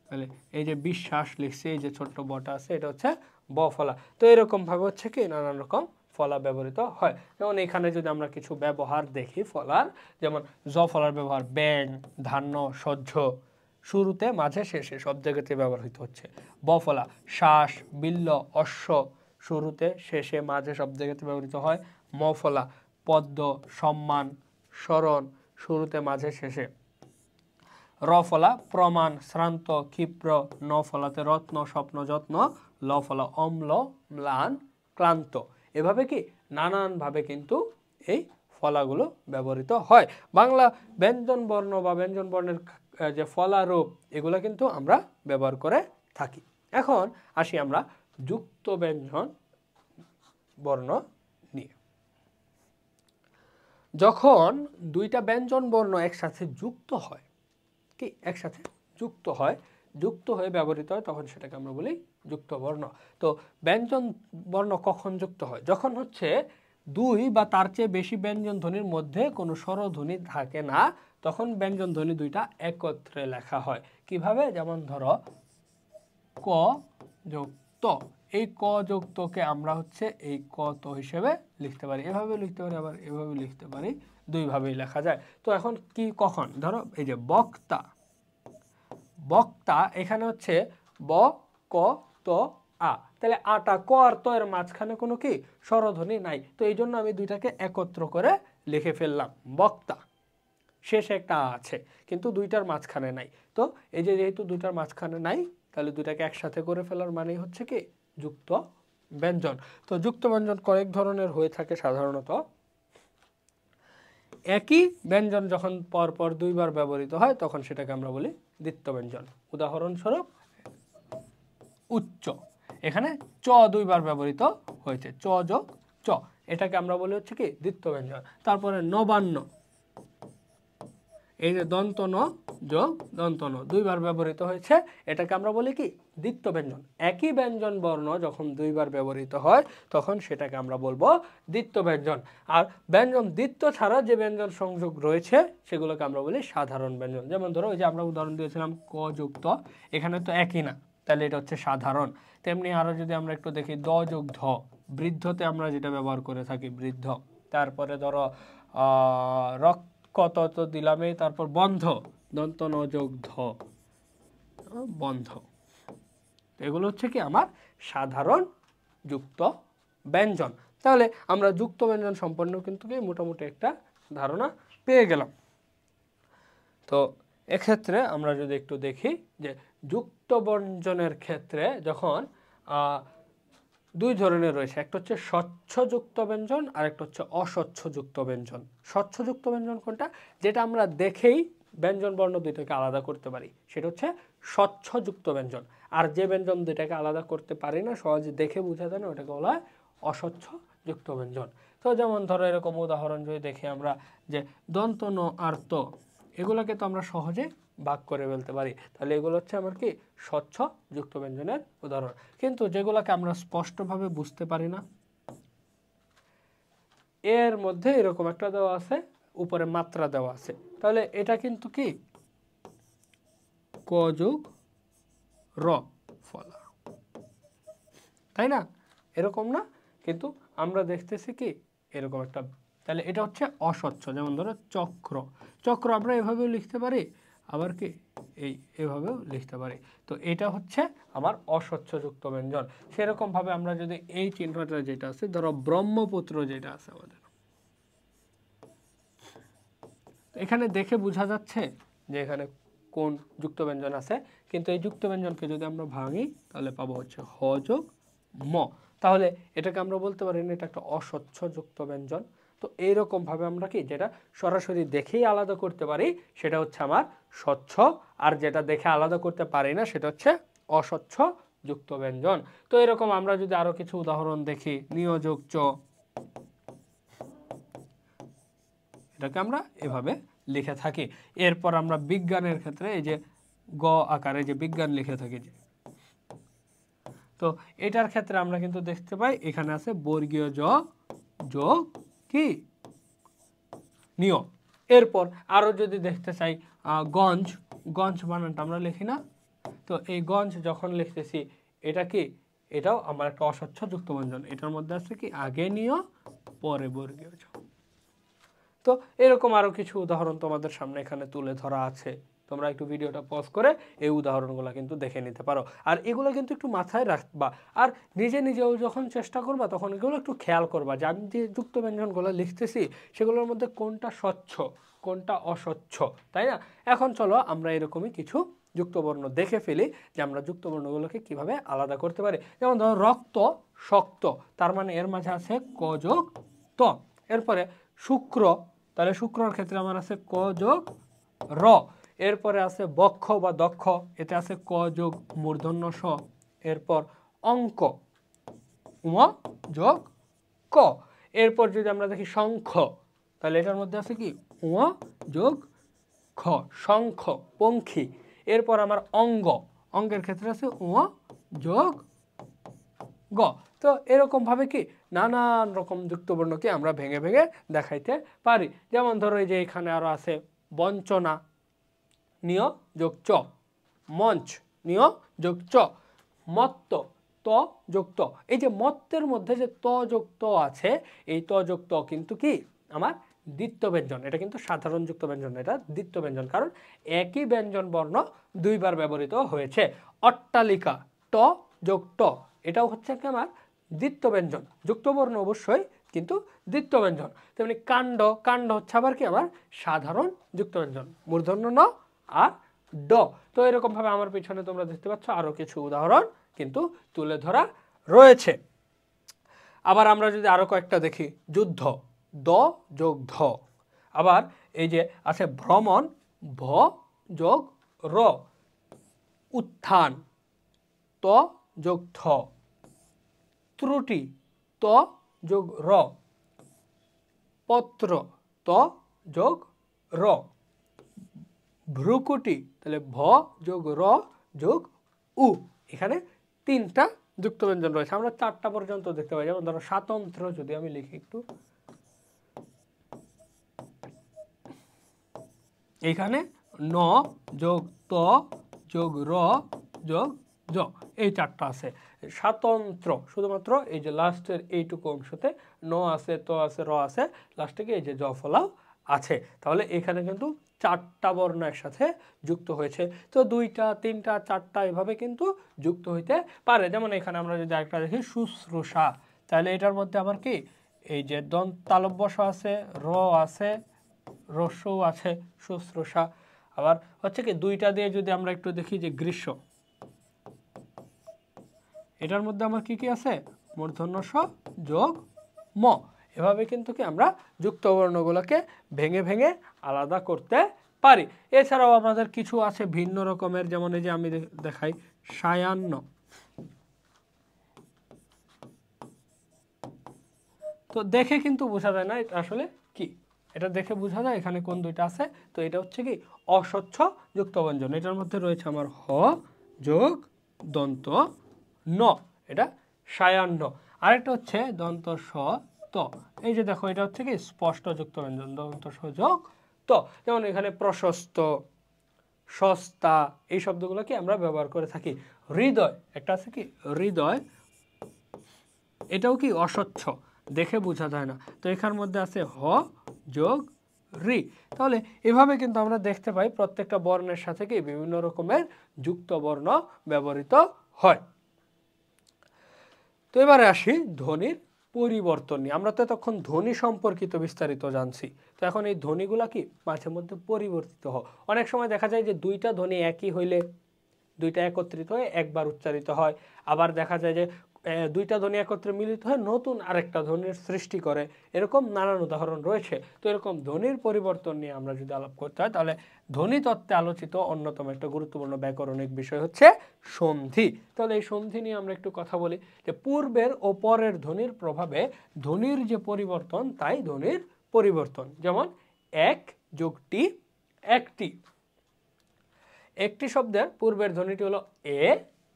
তাহলে এই যে বিশ্বাস লিখছি, এই যে ছোট্ট বটা আছে, এটা হচ্ছে ব ফলা। তো এরকম ভাবে হচ্ছে কি নানান রকম ফলা ব্যবহৃত হয়। যেমন এখানে যদি আমরা কিছু ব্যবহার দেখি ফলার, যেমন জ ফলার ব্যবহার ব্যাং, ধান্য, সহ্য, শুরুতে, মাঝে, শেষে সব জায়গাতে ব্যবহৃত হচ্ছে। ব ফলা শ্বাস, বিল্ল, অশ্ব, শুরুতে, শেষে, মাঝে সব জায়গাতে ব্যবহৃত হয়। ম ফলা পদ্ম, সম্মান, স্মরণ, শুরুতে, মাঝে, শেষে। র ফলা প্রমাণ, শ্রান্ত, ক্ষিপ্র। ন ফলাতে রত্ন, স্বপ্ন, যত্ন। ল ফলা অম্ল, ম্লান, ক্লান্ত। এভাবে কি নানানভাবে কিন্তু এই ফলাগুলো ব্যবহৃত হয়। বাংলা ব্যঞ্জন বর্ণ বা ব্যঞ্জন বর্ণের যে ফলারূপ, এগুলো কিন্তু আমরা ব্যবহার করে থাকি। এখন আসি আমরা যুক্ত ব্যঞ্জন বর্ণ নিয়ে। যখন 2টা ব্যঞ্জন বর্ণ একসাথে যুক্ত হয়, কি একসাথে যুক্ত হয়, যুক্ত হয়ে ব্যবহৃত হয়, তখন সেটাকে আমরা বলি যুক্ত বর্ণ। তো ব্যঞ্জন বর্ণ কখন যুক্ত হয়? যখন হচ্ছে 2 বা তার চেয়ে বেশি ব্যঞ্জন ধ্বনির মধ্যে কোনো স্বরধ্বনি থাকে না, তখন ব্যঞ্জন ধ্বনি 2টা একত্রে লেখা হয়। কিভাবে? যেমন ধরো ক যোগ ত, এই ক যোগ তকে আমরা হচ্ছে এই ক ত হিসেবে লিখতে পারি, এভাবে লিখতে পারি, আবার এভাবে লিখতে পারি, 2 ভাবেই লেখা যায়। তো এখন কি কখন, ধরো এই যে বক্তা, বক্তা এখানে হচ্ছে ব ক ত, যুক্ত আ, তাহলে আটা ক আর ত এর মাঝখানে কোনো কি স্বরধ্বনি নাই, তো এই জন্য আমি দুইটাকে একত্র করে লিখে ফেললাম বক্তা। শেষে একটা আ আছে কিন্তু দুইটার মাঝখানে নাই, তো এই যে যেহেতু দুইটার মাঝখানে নাই তাহলে দুইটাকে একসাথে করে ফেলার মানেই হচ্ছে কি যুক্ত ব্যঞ্জন। তো যুক্ত ব্যঞ্জন কয়েক ধরনের হয়ে থাকে সাধারণত। একই ব্যঞ্জন যখন পরপর দুইবার ব্যবহৃত হয় তখন সেটাকে আমরা বলি দ্বিত্ব ব্যঞ্জন। উদাহরণস্বরূপ উচ্চ, এখানে চ দুইবার ব্যবহৃত হয়েছে, চ যোগ চ, এটাকে আমরা বলি হচ্ছে কি দ্বিত্ব ব্যঞ্জন। তারপরে নবান্ন, এই যে দন্ত ন যোগ দন্ত ন দুইবার ব্যবহৃত হয়েছে, এটাকে আমরা বলি কি দ্বিত্ব ব্যঞ্জন। একই ব্যঞ্জন বর্ণ যখন দুইবার ব্যবহৃত হয় তখন সেটাকে আমরা বলবো দ্বিত্ব ব্যঞ্জন। আর ব্যঞ্জন দ্বিত্ব ছাড়া যে ব্যঞ্জন সংযোগ রয়েছে সেগুলোকে আমরা বলি সাধারণ ব্যঞ্জন। যেমন ধরো ওই যে আমরা উদাহরণ দিয়েছিলাম ক যুক্ত, এখানে তো একই না, তাহলে এটা হচ্ছে সাধারণ। তেমনি আরো যদি আমরা একটু দেখি দ যোগ ধ, বৃদ্ধতে আমরা যেটা ব্যবহার করে থাকি বৃদ্ধ। তারপরে ধরো কত তো দিলামই, তারপর বন্ধ, দন্ত ন যোগ ধ, বন্ধ। এগুলো হচ্ছে কি আমার সাধারণ যুক্ত ব্যঞ্জন। তাহলে আমরা যুক্ত ব্যঞ্জন সম্পন্ন কিন্তু কি মোটামুটি একটা ধারণা পেয়ে গেলাম। তো এক্ষেত্রে আমরা যদি একটু দেখি যে যুক্ত ব্যঞ্জনের ক্ষেত্রে যখন দুই ধরনের রয়েছে, একটা হচ্ছে স্বচ্ছযুক্ত ব্যঞ্জন আর একটা হচ্ছে অস্বচ্ছযুক্ত ব্যঞ্জন। স্বচ্ছযুক্ত ব্যঞ্জন কোনটা, যেটা আমরা দেখেই ব্যঞ্জন বর্ণ দুইটাকে আলাদা করতে পারি, সেটা হচ্ছে স্বচ্ছযুক্ত ব্যঞ্জন। আর যে ব্যঞ্জন দুইটাকে আলাদা করতে পারি না, সহজে দেখে বোঝা যায় না, ওটাকে বলা হয় অস্বচ্ছযুক্ত ব্যঞ্জন। তো যেমন ধরো এরকম উদাহরণ যদি দেখি আমরা যে দন্ত ন আর ত, এগুলোকে তো আমরা সহজে ভাগ করে ফেলতে পারি, তাহলে এগুলো হচ্ছে আমার কি স্বচ্ছ যুক্ত ব্যঞ্জনের উদাহরণ। কিন্তু যেগুলোকে আমরা স্পষ্টভাবে বুঝতে পারি না, এর মধ্যে এরকম একটা দেওয়া আছে, উপরে মাত্রা দেওয়া আছে, তাহলে এটা কিন্তু কি ক যোগ র ফলা, তাই না? এরকম না, কিন্তু আমরা দেখতেছি কি এরকম একটা, তাহলে এটা হচ্ছে অস্বচ্ছ। যেমন ধরো চক্র, চক্র আমরা এভাবেও লিখতে পারি, আবার কি এভাবেও লিখতে পারি। তো এটা হচ্ছে আমার অস্বচ্ছযুক্ত ব্যঞ্জন। সেরকম ভাবে আমরা যদি এই চিহ্নটা যেটা আছে, ধরো ব্রহ্মপুত্র যেটা আছে আমাদের, এখানে দেখে বোঝা যাচ্ছে যে এখানে কোন যুক্ত ব্যঞ্জন আছে, কিন্তু এই যুক্ত ব্যঞ্জনকে যদি আমরা ভাঙি তাহলে পাবো হচ্ছে হ যোগ ম, তাহলে এটাকে আমরা বলতে পারি না এটা একটা অস্বচ্ছযুক্ত ব্যঞ্জন। তো এইরকম ভাবে আমরা কি যেটা সরাসরি দেখেই আলাদা করতে পারি সেটা হচ্ছে আমার স্বচ্ছ, আর যেটা দেখে আলাদা করতে পারি না সেটা হচ্ছে অস্বচ্ছ যুক্ত ব্যঞ্জন। তো এরকম আমরা যদি আরো কিছু উদাহরণ দেখি, নিয়োযোগ চ, এটাকে আমরা এভাবে লিখে থাকি। এরপর আমরা বিজ্ঞানের ক্ষেত্রে এই যে গ আকারে যে বিজ্ঞান লিখে থাকি, যে তো এটার ক্ষেত্রে আমরা কিন্তু দেখতে পাই এখানে আছে বর্গীয় জ যোগ কি নিয়। এরপর আরো যদি দেখতে চাই গঞ্জ, গঞ্জ বানানটা আমরা লিখি না, তো এই গঞ্জ যখন লিখতেছি এটা কি, এটাও আমার একটা অস্বচ্ছ যুক্ত ব্যঞ্জন। এটার মধ্যে আছে কি আগে নিয় পরে বর্গীয় জ। তো এরকম আরো কিছু উদাহরণ তোমাদের সামনে এখানে তুলে ধরা আছে, তোমরা একটু ভিডিওটা পজ করে এই উদাহরণগুলো কিন্তু দেখে নিতে পারো। আর এগুলো কিন্তু একটু মাথায় রাখবা, আর নিজে নিজেও যখন চেষ্টা করবা তখন এগুলো একটু খেয়াল করবা যে আমি যে যুক্ত ব্যঞ্জনগুলো লিখতেছি সেগুলোর মধ্যে কোনটা স্বচ্ছ কোনটা অস্বচ্ছ, তাই না? এখন চলো আমরা এরকমই কিছু যুক্তবর্ণ দেখে ফেলি যে আমরা যুক্তবর্ণগুলোকে কিভাবে আলাদা করতে পারি। যেমন ধরো রক্ত শক্ত, তার মানে এর মাঝে আছে ক যোগ ত। এরপরে শুক্র, তাহলে শুক্রর ক্ষেত্রে আমার আছে ক যোগ র। এরপরে আছে বক্ষ বা দক্ষ, এতে আছে ক যোগ মূর্ধন্য স। এরপর অঙ্ক, উম যোগ ক। এরপর যদি আমরা দেখি শঙ্খ, তাহলে এটার মধ্যে আছে কি উম যোগ খ, শঙ্খ পঙ্খী। এরপর আমার অঙ্গ, অঙ্গের ক্ষেত্রে আছে উম যোগ গ। তো এরকম ভাবে কি নানান রকম যুক্তবর্ণকে আমরা ভেঙে ভেঙে দেখাইতে পারি। যেমন ধরো এই যে এখানে আরো আছে বঞ্চনা, নিয় যোগ চ, মঞ্চ নিয় যোগ চ, মত্ত ত যোগ ত। এই যে মত্তের মধ্যে যে ত যোগ ত আছে, এই ত যোগ ত কিন্তু কি আমার দ্বিত্ব ব্যঞ্জন। এটা কিন্তু সাধারণ যুক্ত ব্যঞ্জন, এটা দ্বিত্ব ব্যঞ্জন, কারণ একই ব্যঞ্জন বর্ণ দুইবার ব্যবহৃত হয়েছে। অট্টালিকা ট যোগ ট, এটাও হচ্ছে কি আমার দ্বিত্ব ব্যঞ্জন, যুক্তবর্ণ অবশ্যই কিন্তু দ্বিত্ব ব্যঞ্জন। তেমনি কাণ্ড, কাণ্ড হচ্ছে আবার কি আমার সাধারণ যুক্ত ব্যঞ্জন, মূর্ধন্য ন আর ড। তো এরকম ভাবে আমার পিছনে তোমরা দেখতে পাচ্ছ আরো কিছু উদাহরণ কিন্তু তুলে ধরা রয়েছে। আবার আমরা যদি আরো কয়েকটা দেখি, যুদ্ধ, দ যোগ ধ। আবার এই যে আছে ভ্রমণ, ভ যোগ র। উত্থান, ত যোগ থ। ত্রুটি, ত যোগ র। পত্র, ত যোগ র। ভ্রুকুটি, তাহলে ভ যোগ র যোগ উ। এখানে তিনটা যুক্ত ব্যঞ্জন রয়েছে, আমরা চারটা পর্যন্ত দেখতে পাই। যেমন ধরো স্বাতন্ত্র যদি আমি লিখি একটু, এখানে ন যোগ ত যোগ র যোগ জ, এই চারটা আছে। স্বাতন্ত্র শুধুমাত্র এই যে লাস্টের এইটুকু অংশতে ন আছে, ত আছে, র আছে, লাস্টে এই যে জ ফলাও আছে। তাহলে এখানে কিন্তু চারটা বর্ণ একসাথে যুক্ত হয়েছে। তো দুইটা, তিনটা, চারটা এভাবে কিন্তু যুক্ত হইতে পারে। যেমন এখানে আমরা যদি একটা দেখি শুশ্রূষা, তাহলে এটার মধ্যে আবার কি এই যে তালব্য শ আছে, র আছে, রস্যও আছে, শুশ্রূষা। আবার হচ্ছে কি দুইটা দিয়ে যদি আমরা একটু দেখি যে গ্রীষ্ম, এটার মধ্যে আমার কি কি আছে, মূর্ধন্য ষ যোগ ম। এভাবে কিন্তু কি আমরা যুক্ত বর্ণগুলোকে ভেঙে ভেঙে আলাদা করতে পারি। এছাড়াও আমাদের কিছু আছে ভিন্ন রকমের, যেমন এই যে আমি দেখাই সায়ান্ন। তো দেখে কিন্তু বোঝা যায় না এটা আসলে কি, এটা দেখে বোঝা যায় এখানে কোন দুইটা আছে। তো এটা হচ্ছে কি অস্বচ্ছ যুক্ত ব্যঞ্জন। এটার মধ্যে রয়েছে আমার হ যোগ দন্ত ন, এটা সায়ান্ন। আরেকটা হচ্ছে দন্ত স ত, এই যে দেখো এটা হচ্ছে কি স্পষ্ট যুক্ত ব্যঞ্জন, দন্ত স যোগ ত। যেমন এখানে প্রশস্ত, সস্তা, এই শব্দগুলো কি আমরা ব্যবহার করে থাকি। হৃদয়, একটা আছে কি হৃদয়, এটাও কি অস্বচ্ছ, দেখে বোঝা যায় না। তো এখার মধ্যে আছে হ যোগ রি। তাহলে এভাবে কিন্তু আমরা দেখতে পাই প্রত্যেকটা বর্ণের সাথে কি বিভিন্ন রকমের যুক্ত বর্ণ ব্যবহৃত হয়। তো এবারে আসি ধ্বনির পরিবর্তন নিয়ে। আমরা তো তখন ধ্বনি সম্পর্কিত বিস্তারিত জানছি। তো এখন এই ধ্বনিগুলা কি মাঝে মধ্যে পরিবর্তিত হয়। অনেক সময় দেখা যায় যে দুইটা ধ্বনি একই হইলে দুইটা একত্রিত হয়ে একবার উচ্চারিত হয়। আবার দেখা যায় যে দুইটা ধ্বনি একত্রে মিলিত হয়ে নতুন আরেকটা ধ্বনির সৃষ্টি করে। এরকম নানান উদাহরণ রয়েছে। তো এরকম ধ্বনির পরিবর্তন নিয়ে আমরা যদি আলাপ করতে হয়, তাহলে ধ্বনি তত্ত্বে আলোচিত অন্যতম একটা গুরুত্বপূর্ণ ব্যাকরণিক বিষয় হচ্ছে সন্ধি। তাহলে এই সন্ধি নিয়ে আমরা একটু কথা বলি যে পূর্বের ও পরের ধ্বনির প্রভাবে ধ্বনির যে পরিবর্তন, তাই ধ্বনির পরিবর্তন। যেমন এক যোগ টি, একটি। একটি শব্দের পূর্বের ধ্বনিটি হলো এ,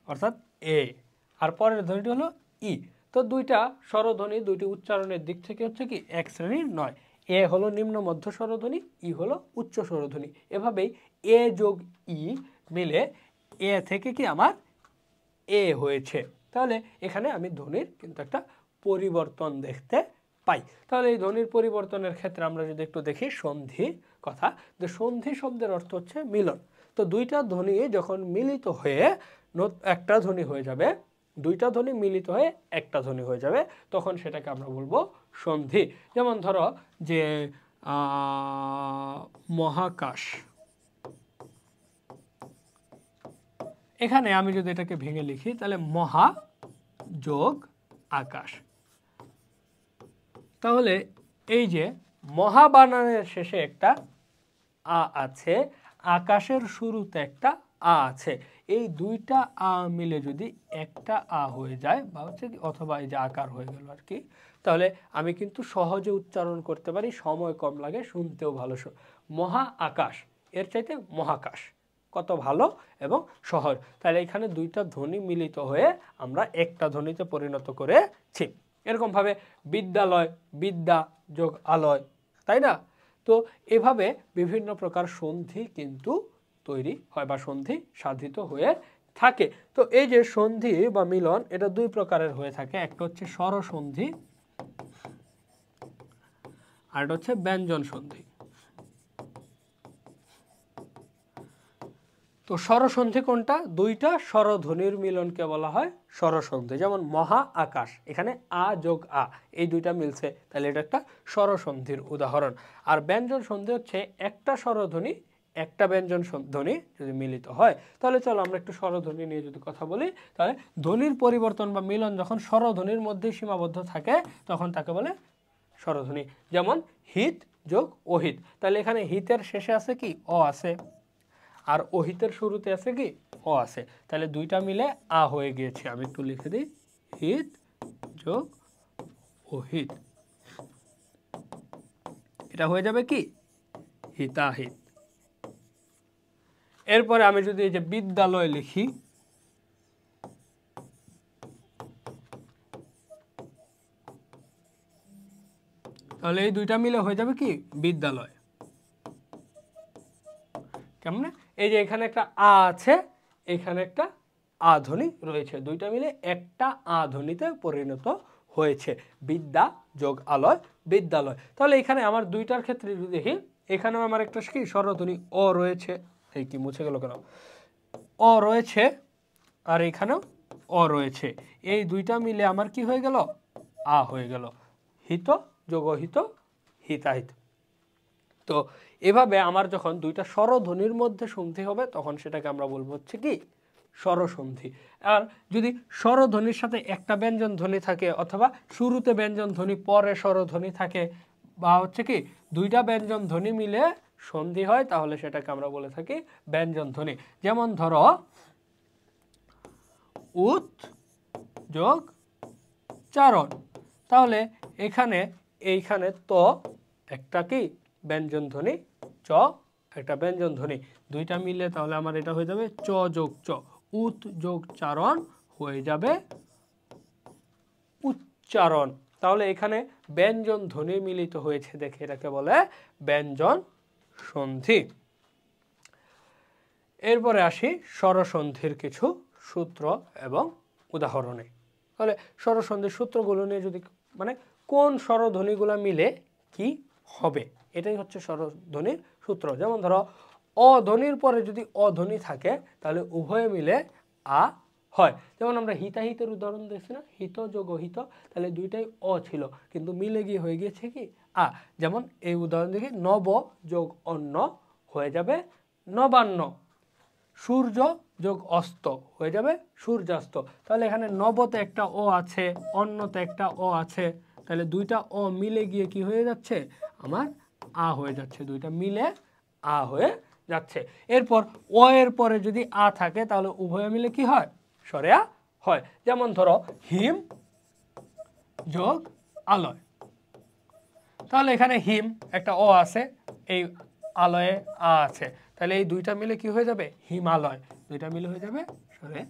অর্থাৎ এ, আর পরের ধ্বনিটি হলো ই। তো দুইটা স্বরধ্বনি দুইটি উচ্চারণের দিক থেকে হচ্ছে কি এক শ্রেণীর নয়। এ হলো নিম্ন মধ্য স্বরধ্বনি, ই হলো উচ্চ স্বরধ্বনি। এভাবেই এ যোগ ই মিলে এ থেকে কি আমার এ হয়েছে। তাহলে এখানে আমি ধ্বনির কিন্তু একটা পরিবর্তন দেখতে পাই। তাহলে এই ধ্বনির পরিবর্তনের ক্ষেত্রে আমরা যদি একটু দেখি সন্ধি কথা, যে সন্ধি শব্দের অর্থ হচ্ছে মিলন। তো দুইটা ধ্বনি যখন মিলিত হয়ে একটা ধ্বনি হয়ে যাবে, দুইটা ধ্বনি মিলিত হয়ে একটা ধ্বনি হয়ে যাবে, তখন সেটাকে আমরা বলবো সন্ধি। যেমন ধরো যে মহাকাশ, এখানে আমি যদি এটাকে ভেঙে লিখি তাহলে মহা যোগ আকাশ। তাহলে এই যে মহা বানানের শেষে একটা আ আছে, আকাশের শুরুতে একটা আ আছে, এই দুইটা আ মিলে যদি একটা আ হয়ে যায় বা হচ্ছে অথবা এই যে আকার হয়ে গেল আর কি, তাহলে আমি কিন্তু সহজে উচ্চারণ করতে পারি, সময় কম লাগে, শুনতেও ভালো। মহা আকাশ এর চাইতে মহাকাশ কত ভালো এবং সহজ। তাহলে এখানে দুইটা ধ্বনি মিলিত হয়ে আমরা একটা ধ্বনিতে পরিণত করেছি। এরকমভাবে বিদ্যালয়, বিদ্যা যোগ আলয়, তাই না? তো এভাবে বিভিন্ন প্রকার সন্ধি কিন্তু তৈরি হয় বা সন্ধি সাধিত হয়ে থাকে। তো এই যে সন্ধি বা মিলন, এটা দুই প্রকারের হয়ে থাকে। একটা হচ্ছে স্বরসন্ধি, আর একটা হচ্ছে ব্যঞ্জন সন্ধি। তো তো স্বরসন্ধি কোনটা? দুইটা স্বরধ্বনির মিলনকে বলা হয় স্বরসন্ধি। যেমন মহা আকাশ, এখানে আ যোগ আ, এই দুইটা মিলছে, তাহলে এটা একটা স্বরসন্ধির উদাহরণ। আর ব্যঞ্জন সন্ধি হচ্ছে একটা স্বরধ্বনি একটা ব্যঞ্জন ধ্বনি যদি মিলিত হয়। তাহলে চলো আমরা একটু স্বরধ্বনি নিয়ে যদি কথা বলি, তাহলে ধ্বনির পরিবর্তন বা মিলন যখন স্বরধ্বনির মধ্যে সীমাবদ্ধ থাকে তখন তাকে বলে স্বরধ্বনি। যেমন হিত যোগ অহিত, তাহলে এখানে হিতের শেষে আছে কি? অ আছে, আর অহিতের শুরুতে আছে কি? অ আছে, তাহলে দুইটা মিলে আ হয়ে গিয়েছে। আমি একটু লিখে দিই, হিত যোগ অহিত, এটা হয়ে যাবে কি? হিতাহিত। এরপরে আমি যদি এই যে বিদ্যালয় লিখি, তাহলে এই দুইটা মিলে হয়ে যাবে কি? বিদ্যালয়। কেমন? এই যে এখানে একটা আ আছে, এখানে একটা আ ধ্বনি রয়েছে, দুইটা মিলে একটা আ ধ্বনিতে পরিণত হয়েছে। বিদ্যা যোগ আলয়, বিদ্যালয়। তাহলে এখানে আমার দুইটার ক্ষেত্রে যদি দেখি, এখানেও আমার একটা কি স্বরধ্বনি অ রয়েছে, এই কি মুছে গেল কেন? অ রয়েছে, আর এখানেও অ রয়েছে, এই দুইটা মিলে আমার কি হয়ে গেল? আ হয়ে গেল। হিত যোগ হিত, হিতাহিত। তো এভাবে আমার যখন দুইটা স্বরধ্বনির মধ্যে সন্ধি হবে তখন সেটাকে আমরা বলবো হচ্ছে কি? স্বরসন্ধি। আর যদি স্বরধ্বনির সাথে একটা ব্যঞ্জন ধ্বনি থাকে, অথবা শুরুতে ব্যঞ্জন ধ্বনি পরে স্বরধ্বনি থাকে, বা হচ্ছে কি দুইটা ব্যঞ্জন ধ্বনি মিলে সন্ধি হয়, তাহলে সেটাকে আমরা বলে থাকি ব্যঞ্জন ধ্বনি। যেমন ধরো উত যোগ চারণ, তাহলে এখানে এইখানে তো একটা কি ব্যঞ্জন ধ্বনি, চ একটা ব্যঞ্জন ধ্বনি, দুইটা মিলে তাহলে আমার এটা হয়ে যাবে চ যোগ চ, উত যোগ চারণ হয়ে যাবে উচ্চারণ। তাহলে এখানে ব্যঞ্জন ধ্বনি মিলিত হয়েছে দেখে এটাকে বলে ব্যঞ্জন সন্ধি। এরপরে আসি স্বরসন্ধির কিছু সূত্র এবং উদাহরণে। তাহলে স্বরসন্ধির সূত্রগুলো নিয়ে যদি, মানে কোন স্বরধ্বনিগুলো মিলে কি হবে, এটাই হচ্ছে স্বরধ্বনির সূত্র। যেমন ধরো অধ্বনির পরে যদি অধ্বনি থাকে তাহলে উভয়ে মিলে আ হয়। যেমন আমরা হিতাহিতের উদাহরণ দেখছি না, হিত যোগ অহিত, তাহলে দুইটাই অ ছিল কিন্তু মিলে গিয়ে হয়ে গিয়েছে কি? আ। যেমন এই উদাহরণ দেখি, নব যোগ অন্ন হয়ে যাবে নবান্ন, সূর্য যোগ অস্ত হয়ে যাবে সূর্যাস্ত। তাহলে এখানে নবতে একটা ও আছে, অন্যতে একটা ও আছে, তাহলে দুইটা ও মিলে গিয়ে কি হয়ে যাচ্ছে? আমার আ হয়ে যাচ্ছে, দুইটা মিলে আ হয়ে যাচ্ছে। এরপর ও এর পরে যদি আ থাকে তাহলে উভয় মিলে কি হয়? স্বরে আ হয়। যেমন ধরো হিম যোগ আলয়, তাহলে এখানে হিম একটা ও আছে, এই আলয়ে আ আছে, তাহলে এই দুইটা মিলে কি হয়ে যাবে? হিমালয়, দুইটা মিলে হয়ে যাবে স্বরে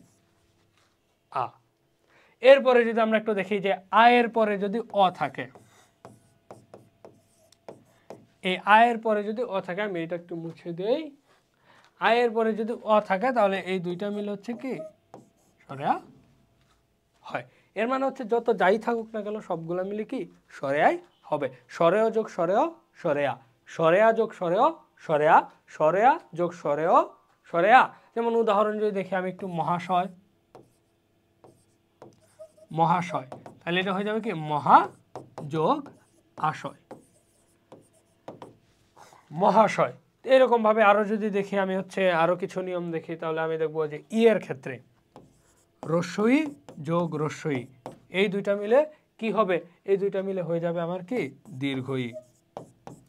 আ। এরপরে যদি আমরা একটু দেখি যে আয়ের পরে যদি অ থাকে, এই আয়ের পরে যদি অ থাকে, আমি এটা একটু মুছে দেই, আয়ের পরে যদি অ থাকে তাহলে এই দুইটা মিলে হচ্ছে কি? স্বরে আ হয়। এর মানে হচ্ছে যত যাই থাকুক না কেন সবগুলা মিলে কি? স্বরে আই হবে। স্বরেয় যোগ স্বরেয়, স্বরে আ, স্বরে আ যোগ স্বরেয়, স্বরে আ, স্বরে আ যোগ স্বরেয়, স্বরে আ। যেমন উদাহরণ যদি দেখি আমি একটু, মহাশয়, মহাশয়, তাহলে এটা হয়ে যাবে কি? মহা যোগ আশয়, মহাশয়। এরকম ভাবে আরো যদি দেখি আমি হচ্ছে আরো কিছু নিয়ম দেখি, তাহলে আমি দেখবো যে ই এর ক্ষেত্রে রস্যই যোগ রস্যই, এই দুইটা মিলে কি হবে? এই দুইটা মিলে হয়ে যাবে আমার কি? দীর্ঘই।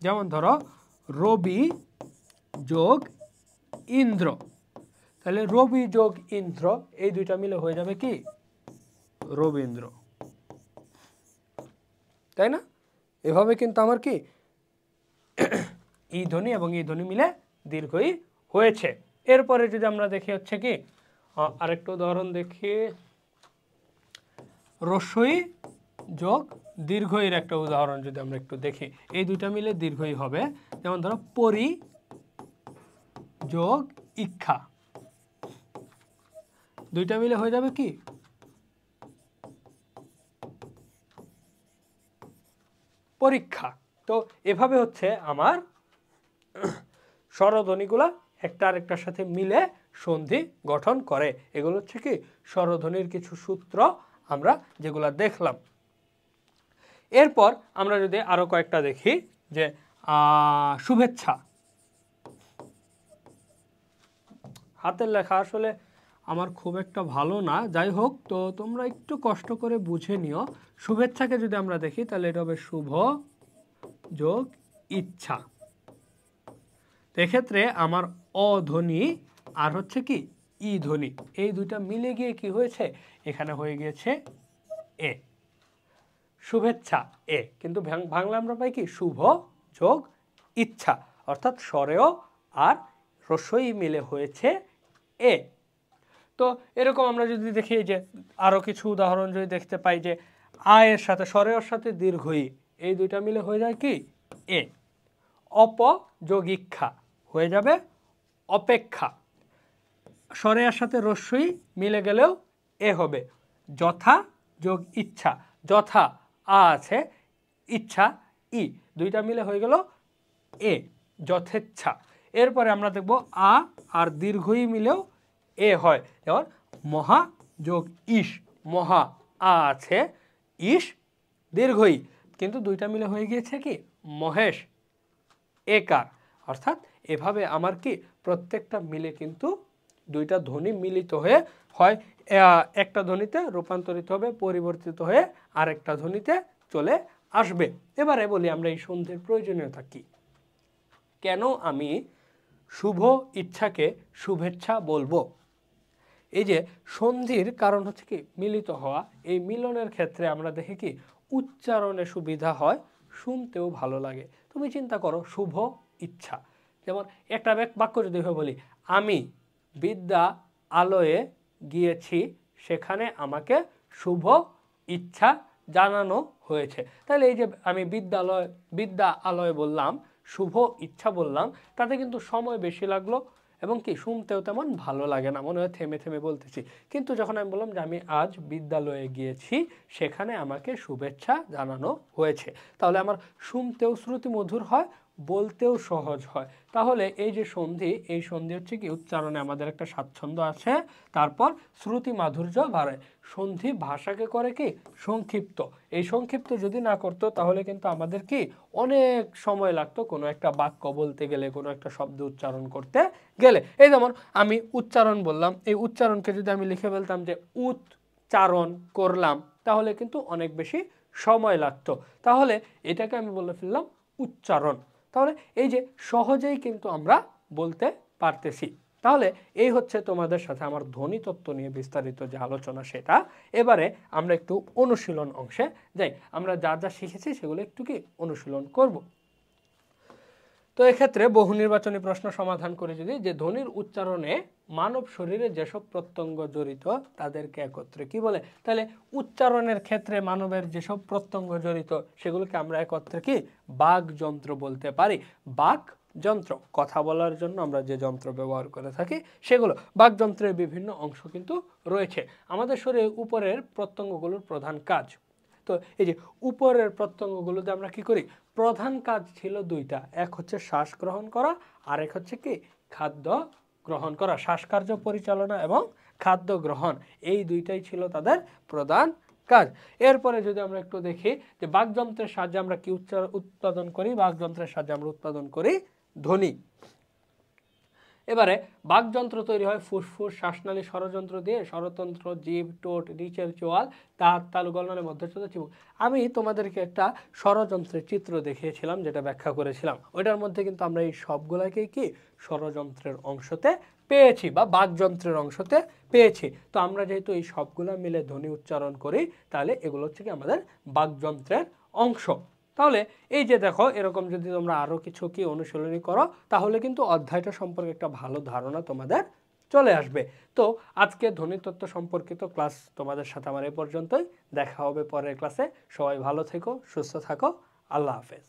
যেমন ধরো রবি যোগ ইন্দ্র, তাহলে রবি যোগ ইন্দ্র এই দুইটা মিলে হয়ে যাবে কি? রবীন্দ্র, তাই না? এভাবে কিন্তু আমার কি ই ধ্বনি এবং ই ধ্বনি মিলে দীর্ঘই হয়েছে। এরপরে যদি আমরা দেখি হচ্ছে কি, আরেকটা উদাহরণ দেখি, রস্যই যোগ দীর্ঘইয়ের একটা উদাহরণ যদি আমরা একটু দেখি, এই দুইটা মিলে দীর্ঘই হবে। যেমন ধরো পরি যোগ ইক্ষা, দুইটা মিলে হয়ে যাবে কি? পরীক্ষা। তো এভাবে হচ্ছে আমার স্বরধ্বনিগুলা একটা আরেকটার সাথে মিলে সন্ধি গঠন করে। এগুলো হচ্ছে কি স্বরধ্বনির কিছু সূত্র আমরা যেগুলো দেখলাম। এরপর আমরা যদি আরো কয়েকটা দেখি যে শুভেচ্ছা। হাতের লেখা আসলে আমার খুব একটা ভালো না, যাই হোক, তো তোমরা একটু কষ্ট করে বুঝে নিও। শুভেচ্ছাকে যদি আমরা দেখি তাহলে এটা হবে শুভ যোগ ইচ্ছা। এক্ষেত্রে আমার অ ধ্বনি আর হচ্ছে কি ই ধ্বনি, এই দুইটা মিলে গিয়ে কি হয়েছে, এখানে হয়ে গিয়েছে এ। শুভেচ্ছা এ, কিন্তু বাংলা আমরা পাই কি শুভ যোগ ইচ্ছা, অর্থাৎ স্বরেও আর রস্বই মিলে হয়েছে এ। তো এরকম আমরা যদি দেখি যে আরো কিছু উদাহরণ যদি দেখতে পাই যে আয়ের সাথে স্বরের সাথে দীর্ঘই, এই দুইটা মিলে হয়ে যায় কি এ। অপ যোগ ইক্ষা হয়ে যাবে অপেক্ষা। স্বরের সাথে রস্বই মিলে গেলেও এ হবে। যথা যোগ ইচ্ছা, যথা আ আছে, ইচ্ছা ই, দুইটা মিলে হয়ে গেল এ, যথেচ্ছা। এরপরে আমরা দেখব আ আর দীর্ঘই মিলেও এ হয়, যেমন মহা যোগ ইস, মহা আ আছে, ইস দীর্ঘই, কিন্তু দুইটা মিলে হয়ে গিয়েছে কি মহেশ একার। অর্থাৎ এভাবে আমার কি প্রত্যেকটা মিলে কিন্তু দুইটা ধ্বনি মিলিত হয়ে হয় একটা ধ্বনিতে রূপান্তরিত হবে, পরিবর্তিত হয়ে আরেকটা ধ্বনিতে চলে আসবে। এবারে বলি আমরা এই সন্ধির প্রয়োজনীয়তা কি, কেন আমি শুভ ইচ্ছাকে শুভেচ্ছা বলবো। এই যে সন্ধির কারণ হচ্ছে কি মিলিত হওয়া, এই মিলনের ক্ষেত্রে আমরা দেখি কি উচ্চারণে সুবিধা হয়, শুনতেও ভালো লাগে। তুমি চিন্তা করো শুভ ইচ্ছা, যেমন একটা বাক্য যদি বলি আমি বিদ্যালয়ে গিয়েছি, সেখানে আমাকে শুভ ইচ্ছা জানানো হয়েছে। তাহলে এই যে আমি বিদ্যালয় বললাম, শুভ ইচ্ছা বললাম, তাতে কিন্তু সময় বেশি লাগলো এবং কি শুনতেও তেমন ভালো লাগে না, মনে হয় থেমে থেমে বলতেছি। কিন্তু যখন আমি বললাম যে আমি আজ বিদ্যালয়ে গিয়েছি, সেখানে আমাকে শুভেচ্ছা জানানো হয়েছে, তাহলে আমার শুনতেও শ্রুতিমধুর হয়, বলতেও সহজ হয়। তাহলে এই যে সন্ধি, এই সন্ধি হচ্ছে কি উচ্চারণে আমাদের একটা স্বাচ্ছন্দ্য আছে, তারপর শ্রুতি মাধুর্য বাড়ে। সন্ধি ভাষাকে করে কি সংক্ষিপ্ত, এই সংক্ষিপ্ত যদি না করতো তাহলে কিন্তু আমাদের কি অনেক সময় লাগতো কোনো একটা বাক্য বলতে গেলে, কোনো একটা শব্দ উচ্চারণ করতে গেলে। এই যেমন আমি উচ্চারণ বললাম, এই উচ্চারণকে যদি আমি লিখে ফেলতাম যে উচ্চারণ করলাম, তাহলে কিন্তু অনেক বেশি সময় লাগতো। তাহলে এটাকে আমি বলে ফেললাম উচ্চারণ। তাহলে এই যে সহজেই কিন্তু আমরা বলতে পারতেছি। তাহলে এই হচ্ছে তোমাদের সাথে আমার ধ্বনিতত্ত্ব নিয়ে বিস্তারিত যে আলোচনা, সেটা। এবারে আমরা একটু অনুশীলন অংশে যাই, আমরা যা যা শিখেছি সেগুলো একটু কি অনুশীলন করব। তো এক্ষেত্রে বহু নির্বাচনী প্রশ্ন সমাধান করে যদি, যে ধ্বনির উচ্চারণে মানব শরীরে যেসব প্রত্যঙ্গ জড়িত তাদেরকে একত্রে কি বলে। তাহলে উচ্চারণের ক্ষেত্রে মানবের যেসব প্রত্যঙ্গ জড়িত সেগুলোকে আমরা একত্রে কি বাকযন্ত্র বলতে পারি। বাকযন্ত্র, কথা বলার জন্য আমরা যে যন্ত্র ব্যবহার করে থাকি সেগুলো। বাকযন্ত্রের বিভিন্ন অংশ কিন্তু রয়েছে। আমাদের শরীরে উপরের প্রত্যঙ্গগুলোর প্রধান কাজ, তো এই যে উপরের প্রত্যঙ্গগুলোতে আমরা কি করি, প্রধান কাজ ছিল দুইটা, এক হচ্ছে শ্বাস গ্রহণ করা, আর এক হচ্ছে কি খাদ্য গ্রহণ করা। শ্বাসকার্য পরিচালনা এবং খাদ্য গ্রহণ, এই দুইটাই ছিল তাদের প্রধান কাজ। এরপরে যদি আমরা একটু দেখি যে বাকযন্ত্রের সাহায্যে আমরা কি উৎপাদন করি, বাকযন্ত্রের সাহায্যে আমরা উৎপাদন করি ধ্বনি। এবারে বাকযন্ত্র তৈরি হয় ফুসফুস, শ্বাসনালী, স্বরযন্ত্র দিয়ে। স্বরতন্ত্র, জিভ, ঠোঁট, নিচের চোয়াল, দাঁত, তালু, গলনালী, মধ্যচ্ছদা, চিবুক। আমি তোমাদেরকে একটা স্বরযন্ত্রের চিত্র দেখিয়েছিলাম, যেটা ব্যাখ্যা করেছিলাম, ওইটার মধ্যে কিন্তু আমরা এই সবগুলাকেই কি স্বরযন্ত্রের অংশতে পেয়েছি বা বাকযন্ত্রের অংশতে পেয়েছি। তো আমরা যেহেতু এই সবগুলা মিলে ধ্বনি উচ্চারণ করি, তাহলে এগুলো হচ্ছে কি আমাদের বাকযন্ত্রের অংশ। তাহলে এই যে দেখো, এরকম যদি তোমরা আরো কিছু কি অনুশীলনী করো, তাহলে কিন্তু অধ্যায়টা সম্পর্কে একটা ভালো ধারণা তোমাদের চলে আসবে। তো আজকে ধ্বনিতত্ত্ব সম্পর্কিত ক্লাস তোমাদের সাথে আমার এই পর্যন্তই। দেখা হবে পরের ক্লাসে। সবাই ভালো থেকো, সুস্থ থাকো, আল্লাহ হাফেজ।